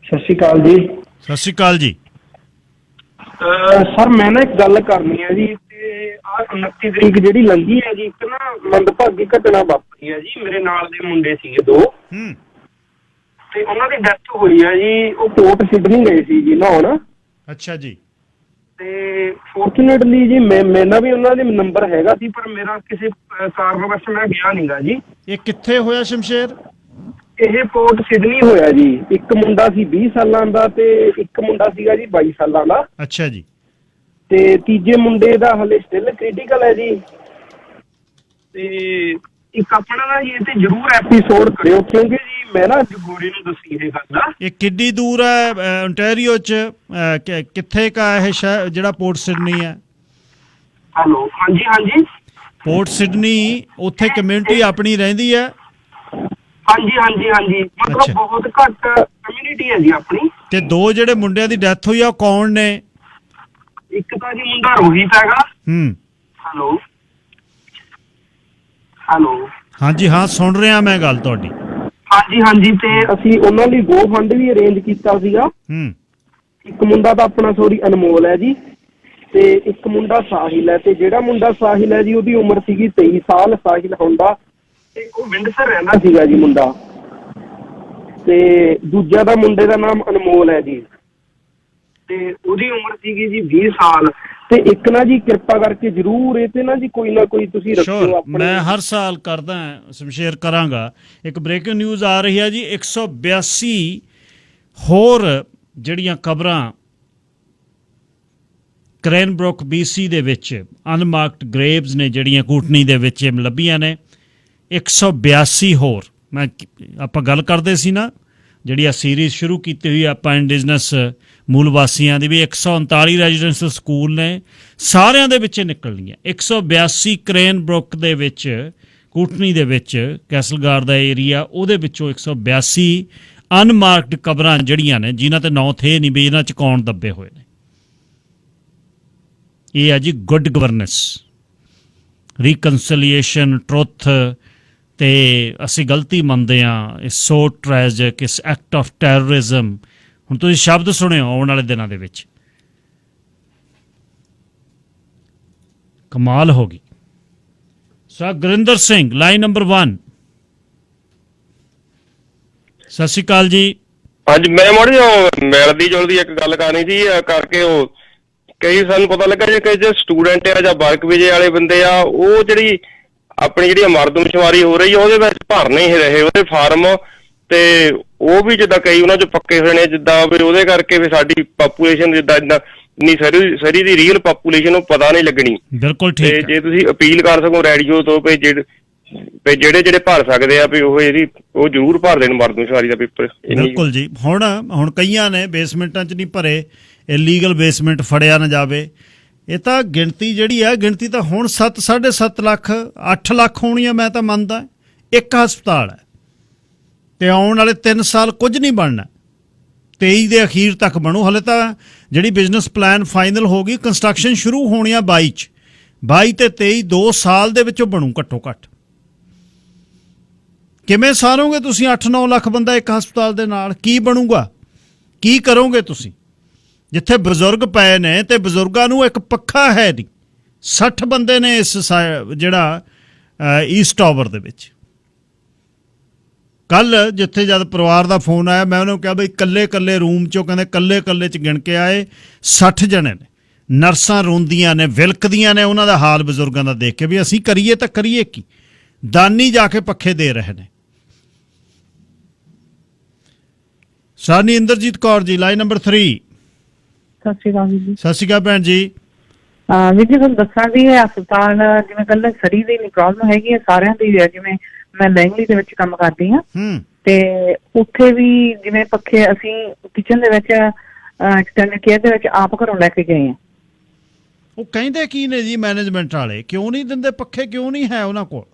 ਸਤਿ ਸ਼੍ਰੀ ਅਕਾਲ ਜੀ। ਸਤਿ ਸ਼੍ਰੀ ਅਕਾਲ ਜੀ। ਸਰ ਮੈਂ ਨਾ ਇੱਕ ਗੱਲ ਕਰਨੀ ਹੈ ਜੀ, ਤੇ ਆਹ 29 ਤਰੀਕ ਜਿਹੜੀ ਲੰਘੀ ਹੈ ਜੀ, ਇੱਕ ਨਾ ਮੰਦਭਾਗੀ ਘਟਨਾ ਵਾਪਰੀ ਹੈ ਜੀ। ਮੇਰੇ ਨਾਲ ਦੇ ਮੁੰਡੇ ਸੀਗੇ 2, ਤੇ ਉਹਨਾਂ ਦੀ ਡੈਥ ਹੋਈ ਹੈ ਜੀ। ਉਹ ਕੋਰਟ ਸਿਡਨੀ ਗਏ ਸੀ ਜੀ ਨਹਾਉਣ। ਅੱਛਾ ਜੀ। ਤੇ ਫੋਰਚੂਨੇਟਲੀ ਜੀ ਮੈਨਾਂ ਵੀ ਉਹਨਾਂ ਦੇ ਨੰਬਰ ਹੈਗਾ ਸੀ, ਪਰ ਮੇਰਾ ਕਿਸੇ ਕਾਰਨ ਵਸ਼ ਮੈਂ ਗਿਆ ਨੀਗਾ ਜੀ। ਇਹ ਕਿੱਥੇ ਹੋਇਆ ਸ਼ਮਸ਼ੇਰ? ਇਹ ਪੋਰਟ ਸਿਡਨੀ ਹੋਇਆ ਜੀ। ਇੱਕ ਮੁੰਡਾ ਸੀ 20 ਸਾਲਾਂ ਦਾ ਤੇ ਇੱਕ ਮੁੰਡਾ ਸੀਗਾ ਜੀ 22 ਸਾਲਾਂ ਦਾ। ਅੱਛਾ ਜੀ। ਤੇ ਤੀਜੇ ਮੁੰਡੇ ਦਾ ਹਲੇ ਸਟਿਲ ਕ੍ਰਿਟੀਕਲ ਹੈ ਜੀ। ਤੇ ਇੱਕ ਆਪਣਾ ਨਾ ਜੀ ਇਹ ਤੇ ਜ਼ਰੂਰ ਐਪੀਸੋਡ ਕਰਿਓ, ਕਿਉਂਕਿ ਜੀ ਮੈਂ ਨਾ ਜਗੋਰੀ ਨੂੰ ਦੱਸੀ ਇਹ ਗੱਲ। ਇਹ ਕਿੱਡੀ ਦੂਰ ਹੈ ਓਨਟਾਰੀਓ ਚ? ਕਿੱਥੇ ਕਾ ਇਹ ਸ਼ਹਿਰ ਜਿਹੜਾ ਪੋਰਟ ਸਿਡਨੀ ਹੈ? ਹੈਲੋ, ਹਾਂਜੀ ਹਾਂਜੀ। ਪੋਰਟ ਸਿਡਨੀ, ਉੱਥੇ ਕਮਿਊਨਿਟੀ ਆਪਣੀ ਰਹਿੰਦੀ ਹੈ? ਹਾਂਜੀ ਹਾਂਜੀ ਹਾਂਜੀ, ਮਤਲਬ ਬਹੁਤ ਘੱਟ ਕਮਿਊਨਿਟੀ ਹੈ ਜੀ ਆਪਣੀ। ਤੇ 2 ਜਿਹੜੇ ਮੁੰਡਿਆਂ ਦੀ ਡੈਥ ਹੋਈ ਆ ਉਹ ਕੌਣ ਨੇ? ਇੱਕ ਤਾਂ ਜੀ ਮੁੰਡਾ ਰੋਹਿਤ ਹੈਗਾ। Hello hello. ਹਾਂਜੀ ਹਾਂ, ਸੁਣ ਰਿਹਾ ਮੈਂ ਗੱਲ ਤੁਹਾਡੀ। ਹਾਂਜੀ ਹਾਂਜੀ, ਤੇ ਅਸੀਂ ਉਹਨਾਂ ਲਈ ਗੋ ਫੰਡ ਵੀ ਅਰੇਂਜ ਕੀਤਾ ਸੀਗਾ। ਇੱਕ ਮੁੰਡਾ ਤਾਂ ਆਪਣਾ ਅਨਮੋਲ ਹੈ ਜੀ, ਤੇ ਇੱਕ ਮੁੰਡਾ ਸਾਹਿਲ ਹੈ। ਤੇ ਜਿਹੜਾ ਮੁੰਡਾ ਸਾਹਿਲ ਹੈ ਜੀ, ਉਹਦੀ ਉਮਰ ਸੀਗੀ 23 ਸਾਲ। ਸਾਹਿਲ ਹੁੰਦਾ ਤੇ ਉਹ ਵਿੰਡਸਰ ਰਹਿੰਦਾ ਸੀਗਾ ਜੀ ਮੁੰਡਾ। ਤੇ ਦੂਜਾ ਦਾ ਮੁੰਡੇ ਦਾ ਨਾਮ ਅਨਮੋਲ ਹੈ ਜੀ, ਤੇ ਉਹਦੀ ਉਮਰ ਸੀਗੀ ਜੀ 20 ਸਾਲ। ਤੇ ਇੱਕ ਨਾ ਜੀ ਕਿਰਪਾ ਕਰਕੇ ਜਰੂਰ ਇਹ ਤੇ ਨਾ ਜੀ ਕੋਈ ਨਾ ਕੋਈ ਤੁਸੀਂ ਰੱਖਿਓ ਆਪਣੇ। ਮੈਂ ਹਰ ਸਾਲ ਕਰਦਾ ਸ਼ਮਸ਼ੇਰ ਕਰਾਂਗਾ। ਇੱਕ ਬ੍ਰੇਕਿੰਗ ਨਿਊਜ਼ ਆ ਰਹੀ ਹੈ ਜੀ, 182 ਹੋਰ ਜਿਹੜੀਆਂ ਕਬਰਾਂ ਕ੍ਰੇਨਬਰੁਕ BC ਦੇ ਵਿੱਚ ਅਨਮਾਰਕਡ ਗ੍ਰੇਵਜ਼ ਨੇ, ਜਿਹੜੀਆਂ ਕੂਟਨੀ ਦੇ ਵਿੱਚ ਲੱਭੀਆਂ ਨੇ। 182 ਹੋਰ। ਆਪਾਂ ਗੱਲ ਕਰਦੇ ਸੀ ਨਾ, ਜਿਹੜੀ ਆ ਸੀਰੀਜ਼ ਸ਼ੁਰੂ ਕੀਤੀ ਹੋਈ ਆਪਾਂ ਇੰਡੀਜਨਸ ਮੂਲ ਵਾਸੀਆਂ ਦੀ, ਵੀ 139 ਰੈਜ਼ੀਡੈਂਸ਼ੀਅਲ ਸਕੂਲ ਨੇ, ਸਾਰਿਆਂ ਦੇ ਵਿੱਚ ਨਿਕਲਣੀਆਂ। 182 ਕ੍ਰੇਨਬਰੁਕ ਦੇ ਵਿੱਚ, ਕੂਟਨੀ ਦੇ ਵਿੱਚ, ਕੈਸਲਗਾਰ ਦਾ ਏਰੀਆ, ਉਹਦੇ ਵਿੱਚੋਂ 182 ਅਨਮਾਰਕਡ ਕਬਰਾਂ ਜਿਹੜੀਆਂ ਨੇ, ਜਿਨ੍ਹਾਂ ਤੇ ਨਾਂ ਥੇ ਨਹੀਂ ਵੀ ਇਹਨਾਂ 'ਚ ਕੌਣ ਦੱਬੇ ਹੋਏ ਨੇ। ਇਹ ਹੈ ਜੀ ਗੁੱਡ ਗਵਰਨੈਂਸ, ਰੀਕਨਸੀਲੀਏਸ਼ਨ, ਟਰੁੱਥ। ਤੇ ਅਸੀਂ ਗਲਤੀ ਮੰਨਦੇ ਹਾਂ, ਇਸ ਸੋ ਟ੍ਰੈਜਿਕ, ਇਸ ਐਕਟ ਆਫ ਟੈਰਰਿਜ਼ਮ। ਹੁਣ ਤੁਸੀਂ ਸ਼ਬਦ ਸੁਣਿਓ ਆਉਣ ਵਾਲੇ ਦਿਨਾਂ ਦੇ ਵਿੱਚ, ਕਮਾਲ ਹੋ ਗਈ। Sir Gurinder Singh line number 1। ਸਤਿ ਸ਼੍ਰੀ ਅਕਾਲ ਜੀ। ਹਾਂਜੀ, ਮੈਂ ਮਾੜੀ ਮਿਲਦੀ ਜੁਲਦੀ ਇੱਕ ਗੱਲ ਕਰਨੀ ਸੀ ਕਰਕੇ। ਉਹ ਕਈ ਸਾਨੂੰ ਪਤਾ ਲੱਗਾ ਜੇ ਕਈ ਸਟੂਡੈਂਟ ਆ ਜਾਂ ਵਰਕ ਵੀਜ਼ੇ ਵਾਲੇ ਬੰਦੇ ਆ, ਉਹ ਜਿਹੜੀ ਆਪਣੀ ਜਿਹੜੀ ਮਰਦਮਸ਼ੁਮਾਰੀ ਹੋ ਰਹੀ ਹੈ ਉਹਦੇ ਵਿੱਚ ਭਰ ਨਹੀਂ ਰਹੇ ਉਹਦੇ ਫਾਰਮ। ਤੇ ਉਹ ਵੀ ਜਿੱਦਾਂ ਕਈ ਉਹਨਾਂ 'ਚ ਪੱਕੇ ਹੋਏ ਨੇ, ਜਿੱਦਾਂ ਵੀ ਉਹਦੇ ਕਰਕੇ ਵੀ ਸਾਡੀ ਪਾਪੂਲੇਸ਼ਨ ਜਿੱਦਾਂ ਇੰਨੀ ਸਰੀ ਦੀ ਰੀਅਲ ਪਾਪੂਲੇਸ਼ਨ ਉਹ ਪਤਾ ਨਹੀਂ ਲੱਗਣੀ। ਬਿਲਕੁਲ ਠੀਕ। ਤੇ ਜੇ ਤੁਸੀਂ ਅਪੀਲ ਕਰ ਸਕੋ ਰੇਡੀਓ ਤੋਂ ਵੀ ਜਿਹੜੇ ਭਰ ਸਕਦੇ ਆ ਵੀ ਉਹ ਜ਼ਰੂਰ ਭਰ ਦੇਣ ਮਰਦਮਸ਼ੁਮਾਰੀ ਦਾ ਪੇਪਰ। ਬਿਲਕੁਲ ਜੀ। ਹੁਣ ਕਈਆਂ ਨੇ ਬੇਸਮੈਂਟਾਂ 'ਚ ਨਹੀਂ ਭਰੇ, ਇਲੀਗਲ ਬੇਸਮੈਂਟ ਫੜਿਆ ਨਾ ਜਾਵੇ। ਇਹ ਤਾਂ ਗਿਣਤੀ ਜਿਹੜੀ ਹੈ, ਗਿਣਤੀ ਤਾਂ ਹੁਣ 7.5 ਲੱਖ 8 ਲੱਖ ਹੋਣੀ ਆ, ਮੈਂ ਤਾਂ ਮੰਨਦਾ। ਇੱਕ ਹਸਪਤਾਲ ਹੈ ਤੇ ਆਉਣ ਵਾਲੇ 3 ਸਾਲ ਕੁਝ ਨਹੀਂ ਬਣਨਾ। 23 ਦੇ ਅਖੀਰ ਤੱਕ ਬਣੂ। ਹਲੇ ਤਾਂ ਜਿਹੜੀ ਬਿਜ਼ਨਸ ਪਲਾਨ ਫਾਈਨਲ ਹੋ ਗਈ, ਕੰਸਟਰਕਸ਼ਨ ਸ਼ੁਰੂ ਹੋਣੀ ਆ 22 'ਚ। 22 ਤੇ 23 2 ਸਾਲ ਦੇ ਵਿੱਚੋਂ ਬਣੂ ਘੱਟੋ ਘੱਟ। ਕਿਵੇਂ ਸਾਰੋਗੇ ਤੁਸੀਂ 8-9 ਲੱਖ ਬੰਦਾ ਇੱਕ ਹਸਪਤਾਲ ਦੇ ਨਾਲ? ਕੀ ਬਣੂਗਾ? ਕੀ ਕਰੋਗੇ ਤੁਸੀਂ? ਜਿੱਥੇ ਬਜ਼ੁਰਗ ਪਏ ਨੇ ਤੇ ਬਜ਼ੁਰਗਾਂ ਨੂੰ ਇੱਕ ਪੱਖਾ ਹੈ ਨਹੀਂ। 60 ਬੰਦੇ ਨੇ ਇਸ ਜਿਹੜਾ ਈਸਟ ਟਾਵਰ ਦੇ ਵਿੱਚ। ਕੱਲ ਜਿੱਥੇ ਜਦ ਪਰਿਵਾਰ ਦਾ ਫੋਨ ਆਇਆ, ਮੈਂ ਉਹਨੂੰ ਕਿਹਾ ਬਈ ਕੱਲੇ ਰੂਮ 'ਚੋਂ, ਕਹਿੰਦੇ ਕੱਲੇ 'ਚ ਗਿਣ ਕੇ ਆਏ 60 ਜਣੇ ਨੇ। ਨਰਸਾਂ ਰੋਂਦੀਆਂ ਨੇ, ਵਿਲਕਦੀਆਂ ਨੇ ਉਹਨਾਂ ਦਾ ਹਾਲ ਬਜ਼ੁਰਗਾਂ ਦਾ ਦੇਖ ਕੇ, ਵੀ ਅਸੀਂ ਕਰੀਏ ਤਾਂ ਕਰੀਏ ਕੀ। ਦਾਨੀ ਜਾ ਕੇ ਪੱਖੇ ਦੇ ਰਹੇ ਨੇ। ਸਾਨੀ ਇੰਦਰਜੀਤ ਕੌਰ ਜੀ ਲਾਈਨ ਨੰਬਰ 3। ਸਤਿ ਸ਼੍ਰੀ ਅਕਾਲ ਜੀ। ਸਤਿ ਸ਼੍ਰੀ ਅਕਾਲ ਭੈਣ ਜੀ। ਵੀਰ ਜੀ ਤੁਹਾਨੂੰ ਦੱਸਾਂ ਵੀ ਇਹ ਹਸਪਤਾਲ ਜਿਵੇਂ ਕੱਲ ਸਰੀ ਦੀ ਨਹੀਂ ਪ੍ਰੋਬਲਮ ਹੈਗੀ ਹੈ, ਸਾਰਿਆਂ ਦੀ ਹੈ। ਜਿਵੇਂ ਮੈਂ ਲੈਂਗਲੀ ਦੇ ਵਿੱਚ ਕੰਮ ਕਰਦੀ ਹਾਂ, ਤੇ ਉੱਥੇ ਵੀ ਜਿਵੇਂ ਪੱਖੇ ਅਸੀਂ ਕਿਚਨ ਦੇ ਵਿੱਚ ਐਕਸਟੈਂਡਡ ਕੇਅਰ ਦੇ ਵਿੱਚ ਆਪ ਘਰੋਂ ਲੈ ਕੇ ਗਏ ਹਾਂ। ਉਹ ਕਹਿੰਦੇ ਕੀ ਨੇ ਜੀ ਮੈਨੇਜਮੈਂਟ ਵਾਲੇ, ਕਿਉਂ ਨਹੀਂ ਦਿੰਦੇ ਪੱਖੇ? ਕਿਉਂ ਨਹੀਂ ਹੈ ਉਹਨਾਂ ਕੋਲ?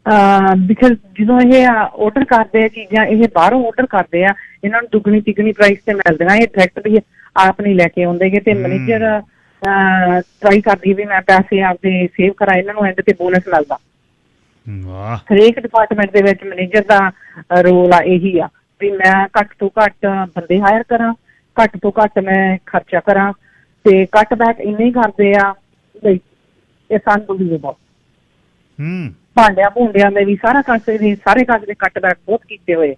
ਬਿਕਾਜ਼ ਜਦੋਂ ਇਹ ਆਰਡਰ ਕਰਦੇ ਆ ਚੀਜ਼ਾਂ, ਇਹ ਬਾਹਰੋਂ ਆਰਡਰ ਕਰਦੇ ਆ, ਇਹਨਾਂ ਨੂੰ ਦੁੱਗਣੀ ਤਿੱਗਣੀ ਪ੍ਰਾਈਸ ਤੇ ਮਿਲਦੀਆਂ, ਇਹ ਡਾਇਰੈਕਟ ਵੀ ਆਪ ਨਹੀਂ ਲੈ ਕੇ ਆਉਂਦੇਗੇ। ਤੇ ਮੈਨੇਜਰ ਟਰਾਈ ਕਰਦੀ ਵੀ ਮੈਂ ਪੈਸੇ ਆਪਦੇ ਸੇਵ ਕਰਾਂ, ਇਹਨਾਂ ਨੂੰ ਐਂਡ ਤੇ ਬੋਨਸ ਮਿਲਦਾ। ਵਾਹ। ਹਰੇਕ ਡਿਪਾਰਟਮੈਂਟ ਦੇ ਵਿੱਚ ਮੈਨੇਜਰ ਦਾ ਰੋਲ ਆ ਇਹੀ ਆ ਵੀ ਮੈਂ ਘੱਟ ਤੋਂ ਘੱਟ ਬੰਦੇ ਹਾਇਰ ਕਰਾਂ, ਘੱਟ ਤੋਂ ਘੱਟ ਮੈਂ ਖਰਚਾ ਕਰਾਂ, ਤੇ ਕੱਟ ਬੈਕ ਇੰਨੇ ਹੀ ਕਰਦੇ ਆ ਬਈ ਇਟਸ ਅਨਬਲੀਵੇਬਲ। ਭਾਂਡਿਆਂ ਭੁੰਡਿਆਂ ਦੇ ਵੀ ਸਾਰੇ ਕਾਸੇ ਦੇ ਕੱਟ ਬੈਕ ਬਹੁਤ ਕੀਤੇ ਹੋਏ।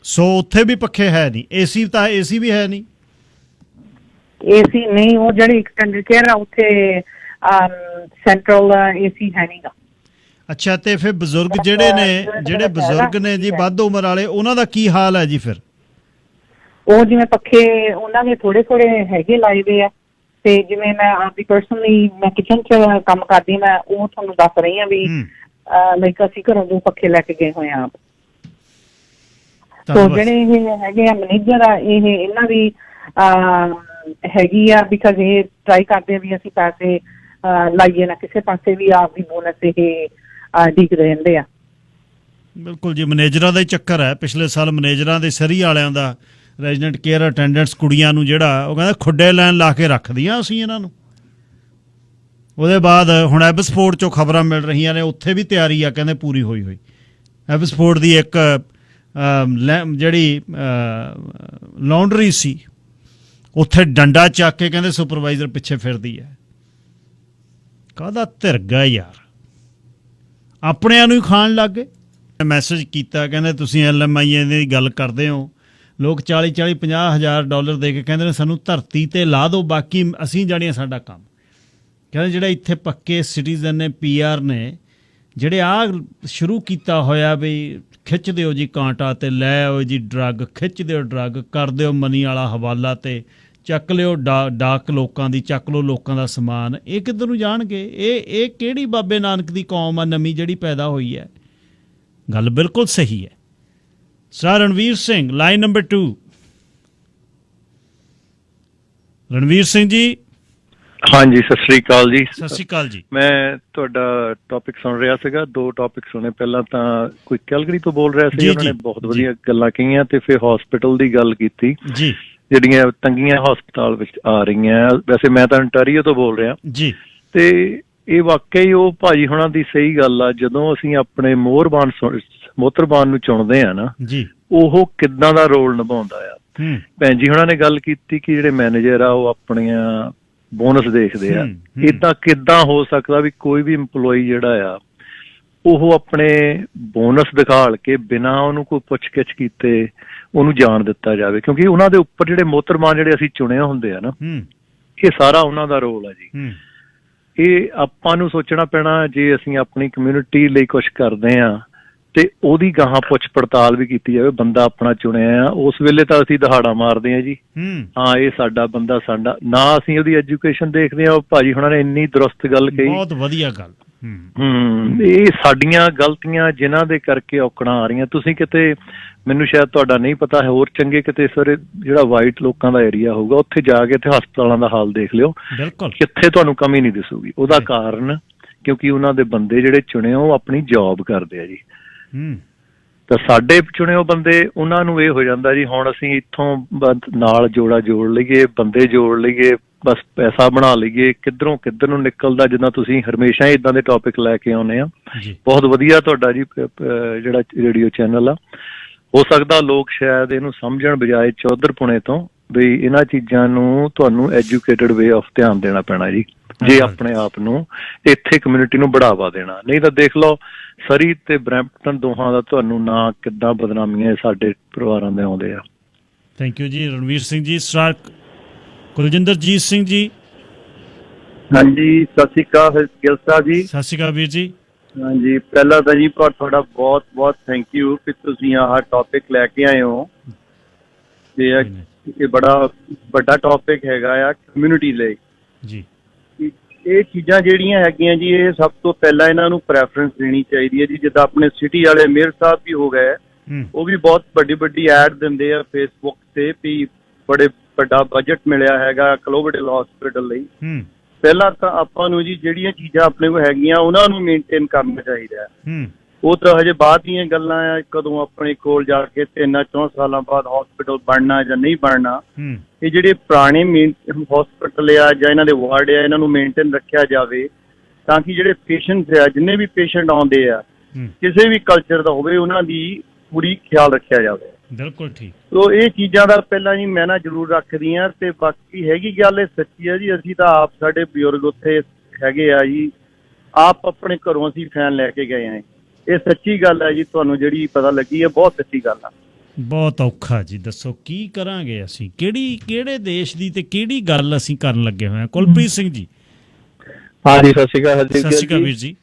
ਸੋ ਉੱਥੇ ਵੀ ਪੱਖੇ ਹੈ ਨਹੀਂ, ਏਸੀ ਤਾਂ ਏਸੀ ਵੀ ਹੈ ਨਹੀਂ, ਏਸੀ ਨਹੀਂ, ਉਹ ਜਿਹੜੀ ਐਕਸਟੈਂਡਡ ਕੇਅਰ ਆ ਉੱਥੇ ਸੈਂਟਰਲ ਏਸੀ ਹੈ ਨਹੀਂਗਾ। ਅੱਛਾ, ਤੇ ਫਿਰ ਬਜ਼ੁਰਗ ਜਿਹੜੇ ਬਜ਼ੁਰਗ ਨੇ ਜੀ ਵੱਧ ਉਮਰ ਵਾਲੇ, ਉਹਨਾਂ ਦਾ ਕੀ ਹਾਲ ਹੈ ਜੀ? ਫਿਰ ਉਹ ਜਿਵੇਂ ਪੱਖੇ ਉਹਨਾਂ ਦੇ ਥੋੜੇ ਥੋੜੇ ਹੈਗੇ ਲਾਏ ਵੇ ਆ, ਤੇ ਜਿਵੇਂ ਮੈਂ ਆਪਦੀ ਪਰਸਨਲੀ ਮੈਂ ਕਿਚਨ 'ਚ ਕੰਮ ਕਰਦੀ, ਮੈਂ ਉਹ ਤੁਹਾਨੂੰ ਦੱਸ ਰਹੀ ਹਾਂ ਵੀ ਲਾਈਕ ਅਸੀਂ ਘਰੋਂ 2 ਪੱਖੇ ਲੈ ਕੇ ਗਏ ਹੋਏ ਆ। ਸੋ ਜਿਹੜੇ ਇਹ ਹੈਗੇ ਆ ਮੈਨੇਜਰ ਆ, ਇਹਨਾਂ ਦੀ ਹੈਗੀ ਆ ਬਿਕਾਜ਼ ਇਹ ਟਰਾਈ ਕਰਦੇ ਆ ਵੀ ਅਸੀਂ ਪੈਸੇ ਲਾਈਏ ਨਾ ਕਿਸੇ ਪਾਸੇ ਵੀ, ਆਪਦੀ ਬੋਨਸ ਇਹ ਡੀਕਦੇ ਰਹਿੰਦੇ ਆ। ਬਿਲਕੁਲ ਜੀ, ਮੈਨੇਜਰਾਂ ਦਾ ਹੀ ਚੱਕਰ ਹੈ। ਪਿਛਲੇ ਸਾਲ ਮੈਨੇਜਰਾਂ ਦੇ ਸਰੀ ਵਾਲਿਆਂ ਦਾ, ਰੈਜ਼ੀਡੈਂਟ ਕੇਅਰ ਅਟੈਂਡੈਂਟਸ ਕੁੜੀਆਂ ਨੂੰ ਜਿਹੜਾ ਉਹ ਕਹਿੰਦਾ ਖੁੱਡੇ ਲਾਈਨ ਲਾ ਕੇ ਰੱਖਦੀਆਂ ਅਸੀਂ ਇਹਨਾਂ ਨੂੰ। ਉਹਦੇ ਬਾਅਦ ਹੁਣ ਐਬਸਫੋਰਡ 'ਚੋਂ ਖਬਰਾਂ ਮਿਲ ਰਹੀਆਂ ਨੇ, ਉੱਥੇ ਵੀ ਤਿਆਰੀ ਆ ਕਹਿੰਦੇ ਪੂਰੀ ਹੋਈ। ਐਬਸਫੋਰਡ ਦੀ ਇੱਕ ਜਿਹੜੀ ਲਾਉਂਡਰੀ ਸੀ, ਉੱਥੇ ਡੰਡਾ ਚੱਕ ਕੇ ਕਹਿੰਦੇ ਸੁਪਰਵਾਈਜ਼ਰ ਪਿੱਛੇ ਫਿਰਦੀ ਹੈ। ਕਾਹਦਾ ਧਿਰਗਾ ਯਾਰ, ਆਪਣਿਆਂ ਨੂੰ ਹੀ ਖਾਣ ਲੱਗ ਗਏ। ਮੈਸੇਜ ਕੀਤਾ, ਕਹਿੰਦੇ ਤੁਸੀਂ LMI ਦੀ ਗੱਲ ਕਰਦੇ ਹੋ, ਲੋਕ 40-50 ਹਜ਼ਾਰ ਡਾਲਰ ਦੇ ਕੇ ਕਹਿੰਦੇ ਨੇ ਸਾਨੂੰ ਧਰਤੀ ਤੇ ਲਾ ਦਿਓ, ਬਾਕੀ ਅਸੀਂ ਜਾਣੀਏ ਸਾਡਾ ਕੰਮ। ਕਹਿੰਦੇ ਜਿਹੜਾ ਇੱਥੇ ਪੱਕੇ ਸਿਟੀਜ਼ਨ ਨੇ, PR ਨੇ, ਜਿਹੜੇ ਸ਼ੁਰੂ ਕੀਤਾ ਹੋਇਆ ਵੀ ਖਿੱਚ ਦਿਓ ਜੀ ਕਾਂਟਾ ਤੇ ਲੈ ਆਓ ਜੀ ਡਰੱਗ, ਖਿੱਚ ਦਿਓ ਡਰੱਗ, ਕਰ ਦਿਓ ਮਨੀ ਵਾਲਾ ਹਵਾਲਾ ਤੇ ਚੱਕ ਲਿਓ ਡਾਕ ਲੋਕਾਂ ਦੀ, ਚੱਕ ਲਓ ਲੋਕਾਂ ਦਾ ਸਮਾਨ। ਇਹ ਕਿੱਧਰ ਨੂੰ ਜਾਣਗੇ? ਇਹ ਕਿਹੜੀ ਬਾਬੇ ਨਾਨਕ ਦੀ ਕੌਮ ਆ ਨਵੀਂ ਜਿਹੜੀ ਪੈਦਾ ਹੋਈ ਹੈ? ਗੱਲ ਬਿਲਕੁਲ ਸਹੀ ਹੈ। Sir Ranveer Singh, line number 2। Ranveer Singh ji. ਹਾਂਜੀ, ਸਤਿ ਸ੍ਰੀ ਅਕਾਲ ਜੀ। ਸਤਿ ਸ੍ਰੀ ਅਕਾਲ ਜੀ। ਮੈਂ ਤੁਹਾਡਾ ਟੌਪਿਕ ਸੁਣ ਰਿਹਾ ਸੀਗਾ, 2 ਟੌਪਿਕ ਸੁਣੇ। ਪਹਿਲਾਂ ਤਾਂ ਕੋਈ ਕੈਲਗਰੀ ਤੋਂ ਬੋਲ ਰਿਹਾ ਸੀ, ਉਹਨਾਂ ਨੇ ਬਹੁਤ ਵਧੀਆ ਗੱਲਾਂ ਕਹੀਆਂ, ਤੇ ਫਿਰ ਹਸਪੀਟਲ ਦੀ ਗੱਲ ਕੀਤੀ ਜੀ, ਜਿਹੜੀਆਂ ਤੰਗੀਆਂ ਹਸਪਤਾਲ ਵਿੱਚ ਆ ਰਹੀਆਂ। ਵੈਸੇ ਮੈਂ ਤਾਂ ਅੰਟਾਰੀਓ ਤੋਂ ਬੋਲ ਰਿਹਾ ਜੀ, ਤੇ ਇਹ ਵਾਕਈ ਉਹ ਭਾਜੀ ਹੁਣਾਂ ਦੀ ਸਹੀ ਗੱਲ ਆ। ਜਦੋਂ ਅਸੀਂ ਆਪਣੇ ਮੋਹਤਰਬਾਨ ਨੂੰ ਚੁਣਦੇ ਆ ਨਾ ਜੀ, ਉਹ ਕਿੱਦਾਂ ਦਾ ਰੋਲ ਨਿਭਾਉਂਦਾ ਆ। ਭੈਣ ਜੀ ਹੁਣਾਂ ਨੇ ਗੱਲ ਕੀਤੀ ਕਿ ਜਿਹੜੇ ਮੈਨੇਜਰ ਆ ਉਹ ਆਪਣੀਆਂ ਬੋਨਸ ਦੇਖਦੇ ਆ। ਏਦਾਂ ਕਿੱਦਾਂ ਹੋ ਸਕਦਾ ਵੀ ਕੋਈ ਵੀ EMPLOYEE ਜਿਹੜਾ ਆ ਉਹ ਆਪਣੇ ਬੋਨਸ ਦਿਖਾਲ ਕੇ ਬਿਨਾਂ ਉਹਨੂੰ ਕੋਈ ਪੁੱਛ ਗਿੱਛ ਕੀਤੇ ਉਹਨੂੰ ਜਾਣ ਦਿੱਤਾ ਜਾਵੇ? ਕਿਉਂਕਿ ਉਹਨਾਂ ਦੇ ਉੱਪਰ ਜਿਹੜੇ ਮੋਹਤਰਮਾਨ ਜਿਹੜੇ ਅਸੀਂ ਚੁਣੇ ਹੁੰਦੇ ਆ ਨਾ, ਇਹ ਸਾਰਾ ਉਹਨਾਂ ਦਾ ਰੋਲ ਆ ਜੀ। ਇਹ ਆਪਾਂ ਨੂੰ ਸੋਚਣਾ ਪੈਣਾ, ਜੇ ਅਸੀਂ ਆਪਣੀ ਕਮਿਊਨਿਟੀ ਲਈ ਕੁਛ ਕਰਦੇ ਆ ਤੇ ਉਹਦੀ ਗਾਹਾਂ ਪੁੱਛ ਪੜਤਾਲ ਵੀ ਕੀਤੀ ਜਾਵੇ। ਬੰਦਾ ਆਪਣਾ ਚੁਣਿਆ ਆ, ਉਸ ਵੇਲੇ ਤਾਂ ਅਸੀਂ ਦਹਾੜਾ ਮਾਰਦੇ ਆ ਜੀ, ਹਾਂ ਇਹ ਸਾਡਾ ਬੰਦਾ, ਸਾਡਾ ਨਾ ਅਸੀਂ ਉਹਦੀ ਐਜੂਕੇਸ਼ਨ ਦੇਖਦੇ ਆ। ਉਹ ਭਾਜੀ ਹੁਣਾਂ ਨੇ ਇੰਨੀ ਦਰੁਸਤ ਗੱਲ ਕਹੀ, ਬਹੁਤ ਵਧੀਆ ਗੱਲ। ਇਹ ਸਾਡੀਆਂ ਗਲਤੀਆਂ ਜਿਨ੍ਹਾਂ ਦੇ ਕਰਕੇ ਔਕੜਾਂ ਆ ਰਹੀਆਂ। ਤੁਸੀਂ ਕਿਤੇ, ਮੈਨੂੰ ਸ਼ਾਇਦ ਤੁਹਾਡਾ ਨਹੀਂ ਪਤਾ, ਹੋਰ ਚੰਗੇ ਕਿਤੇ ਸਰ ਜਿਹੜਾ ਵਾਈਟ ਲੋਕਾਂ ਦਾ ਏਰੀਆ ਹੋਊਗਾ ਉੱਥੇ ਜਾ ਕੇ ਤੇ ਹਸਪਤਾਲਾਂ ਦਾ ਹਾਲ ਦੇਖ ਲਿਓ, ਕਿੱਥੇ ਤੁਹਾਨੂੰ ਕਮੀ ਨਹੀਂ ਦਿਸੂਗੀ। ਉਹਦਾ ਕਾਰਨ ਕਿਉਂਕਿ ਉਹਨਾਂ ਦੇ ਬੰਦੇ ਜਿਹੜੇ ਚੁਣੇ ਉਹ ਆਪਣੀ ਜੌਬ ਕਰਦੇ ਆ ਜੀ। ਤਾਂ ਸਾਡੇ ਚੁਣੇ ਉਹ ਬੰਦੇ, ਉਹਨਾਂ ਨੂੰ ਇਹ ਹੋ ਜਾਂਦਾ ਜੀ ਹੁਣ ਅਸੀਂ ਇੱਥੋਂ ਨਾਲ ਜੋੜਾ ਜੋੜ ਲਈਏ, ਬੰਦੇ ਜੋੜ ਲਈਏ, ਬਸ ਪੈਸਾ ਬਣਾ ਲਈਏ, ਕਿੱਧਰ ਨੂੰ ਨਿਕਲਦਾ। ਜਿੱਦਾਂ ਤੁਸੀਂ ਹਮੇਸ਼ਾ ਹੀ ਇੱਦਾਂ ਦੇ ਟੌਪਿਕ ਲੈ ਕੇ ਆਉਂਦੇ ਆ। ਬਹੁਤ ਵਧੀਆ ਤੁਹਾਡਾ ਜੀ ਜਿਹੜਾ ਰੇਡੀਓ ਚੈਨਲ ਆ। ਹੋ ਸਕਦਾ ਲੋਕ ਸ਼ਾਇਦ ਇਹਨੂੰ ਸਮਝਣ ਬਜਾਏ ਚੌਧਰਪੁਣੇ ਤੋਂ ਵੀ ਇਹਨਾਂ ਚੀਜ਼ਾਂ ਨੂੰ ਤੁਹਾਨੂੰ ਐਜੂਕੇਟਡ ਵੇ ਆਫ ਧਿਆਨ ਦੇਣਾ ਪੈਣਾ ਜੀ, ਜੇ ਆਪਣੇ ਆਪ ਨੂੰ ਇੱਥੇ ਕਮਿਊਨਿਟੀ ਨੂੰ ਬੜਾਵਾ ਦੇਣਾ। ਨਹੀਂ ਤਾਂ ਦੇਖ ਲਓ ਸਰੀ ਤੇ ਬਰੈਂਪਟਨ ਦੋਹਾਂ ਦਾ ਤੁਹਾਨੂੰ ਨਾਂ ਕਿੱਦਾਂ ਬਦਨਾਮੀਆਂ ਸਾਡੇ ਪਰਿਵਾਰਾਂ ਦੇ ਆਉਂਦੇ ਆ। ਥੈਂਕ ਯੂ ਜੀ ਰਣਵੀਰ ਸਿੰਘ ਜੀ। ਸਰ ਕੁਲਜਿੰਦਰਜੀਤ ਸਿੰਘ ਜੀ। ਹਾਂਜੀ, ਸਤਿ ਸ਼੍ਰੀ ਅਕਾਲ ਗਿੱਲ ਸਾਹਿਬ ਜੀ। ਸਤਿ ਸ਼੍ਰੀ ਅਕਾਲ ਵੀਰ ਜੀ। ਹਾਂਜੀ, ਪਹਿਲਾਂ ਤਾਂ ਜੀ ਤੁਹਾਡਾ ਬਹੁਤ ਬਹੁਤ ਥੈਂਕ ਯੂ ਕਿ ਤੁਸੀਂ ਆਹ ਟੌਪਿਕ ਲੈ ਕੇ ਆਏ ਹੋ। ਤੇ ਇਹ ਬੜਾ ਵੱਡਾ ਟੌਪਿਕ ਹੈਗਾ ਆ ਕਮਿਊਨਿਟੀ ਲਈ ਜੀ। ਇਹ ਚੀਜ਼ਾਂ ਜਿਹੜੀਆਂ ਹੈਗੀਆਂ ਜੀ, ਇਹ ਸਭ ਤੋਂ ਪਹਿਲਾਂ ਇਹਨਾਂ ਨੂੰ ਪ੍ਰੈਫਰੈਂਸ ਦੇਣੀ ਚਾਹੀਦੀ ਹੈ ਜੀ। ਜਿੱਦਾਂ ਆਪਣੇ ਸਿਟੀ ਵਾਲੇ ਮੇਅਰ ਸਾਹਿਬ ਵੀ ਹੋ ਗਏ, ਉਹ ਵੀ ਬਹੁਤ ਵੱਡੀ ਐਡ ਦਿੰਦੇ ਆ ਫੇਸਬੁੱਕ ਤੇ ਵੀ ਬੜੇ ਵੱਡਾ ਬਜਟ ਮਿਲਿਆ ਹੈਗਾ ਕਲੋਵਰਡੇਲ ਹਸਪੀਟਲ ਲਈ। ਪਹਿਲਾਂ ਤਾਂ ਆਪਾਂ ਨੂੰ ਜੀ ਜਿਹੜੀਆਂ ਚੀਜ਼ਾਂ ਆਪਣੇ ਕੋਲ ਹੈਗੀਆਂ ਉਹਨਾਂ ਨੂੰ ਮੇਨਟੇਨ ਕਰਨਾ ਚਾਹੀਦਾ ਹੈ। ਉਹ ਤਾਂ ਹਜੇ ਬਾਅਦ ਦੀਆਂ ਗੱਲਾਂ ਆ, ਕਦੋਂ ਆਪਣੇ ਕੋਲ ਜਾ ਕੇ 3-4 ਸਾਲਾਂ ਬਾਅਦ ਹਸਪੀਟਲ ਬਣਨਾ ਜਾਂ ਨਹੀਂ ਬਣਨਾ। ਇਹ ਜਿਹੜੇ ਪੁਰਾਣੇ ਹਸਪੀਟਲ ਆ ਜਾਂ ਇਹਨਾਂ ਦੇ ਵਾਰਡ ਆ, ਇਹਨਾਂ ਨੂੰ ਮੇਨਟੇਨ ਰੱਖਿਆ ਜਾਵੇ ਤਾਂ ਕਿ ਜਿਹੜੇ ਪੇਸ਼ੈਂਟਸ ਆ, ਜਿੰਨੇ ਵੀ ਪੇਸ਼ੈਂਟ ਆਉਂਦੇ ਆ, ਕਿਸੇ ਵੀ ਕਲਚਰ ਦਾ ਹੋਵੇ, ਉਹਨਾਂ ਦੀ ਪੂਰੀ ਖਿਆਲ ਰੱਖਿਆ ਜਾਵੇ। ਬਿਲਕੁਲ ਠੀਕ। ਸੋ ਇਹ ਚੀਜ਼ਾਂ ਦਾ ਪਹਿਲਾਂ ਜੀ ਮੈਂ ਨਾ ਜ਼ਰੂਰ ਰੱਖਦੀ ਹਾਂ। ਤੇ ਬਾਕੀ ਹੈਗੀ ਗੱਲ ਇਹ ਸੱਚੀ ਆ ਜੀ, ਅਸੀਂ ਤਾਂ ਆਪ ਸਾਡੇ ਬਜ਼ੁਰਗ ਉੱਥੇ ਹੈਗੇ ਆ ਜੀ, ਆਪ ਆਪਣੇ ਘਰੋਂ ਅਸੀਂ ਫੈਨ ਲੈ ਕੇ ਗਏ ਆ। ਇਹ ਸੱਚੀ ਗੱਲ ਹੈ ਜੀ, ਤੁਹਾਨੂੰ ਜਿਹੜੀ ਪਤਾ ਲੱਗੀ ਹੈ, ਬਹੁਤ ਸੱਚੀ ਗੱਲ ਆ। ਬਹੁਤ ਔਖਾ ਜੀ, ਦੱਸੋ ਕੀ ਕਰਾਂਗੇ ਅਸੀਂ, ਕਿਹੜੇ ਦੇਸ਼ ਦੀ ਤੇ ਕਿਹੜੀ ਗੱਲ ਅਸੀਂ ਕਰਨ ਲੱਗੇ ਹੋਏ ਹਾਂ। ਕੁਲਪ੍ਰੀਤ ਸਿੰਘ ਜੀ। ਹਾਂਜੀ, ਸਤਿ ਸ਼੍ਰੀ ਅਕਾਲ। ਸਤਿ ਸ਼੍ਰੀ ਅਕਾਲ ਵੀਰ ਜੀ।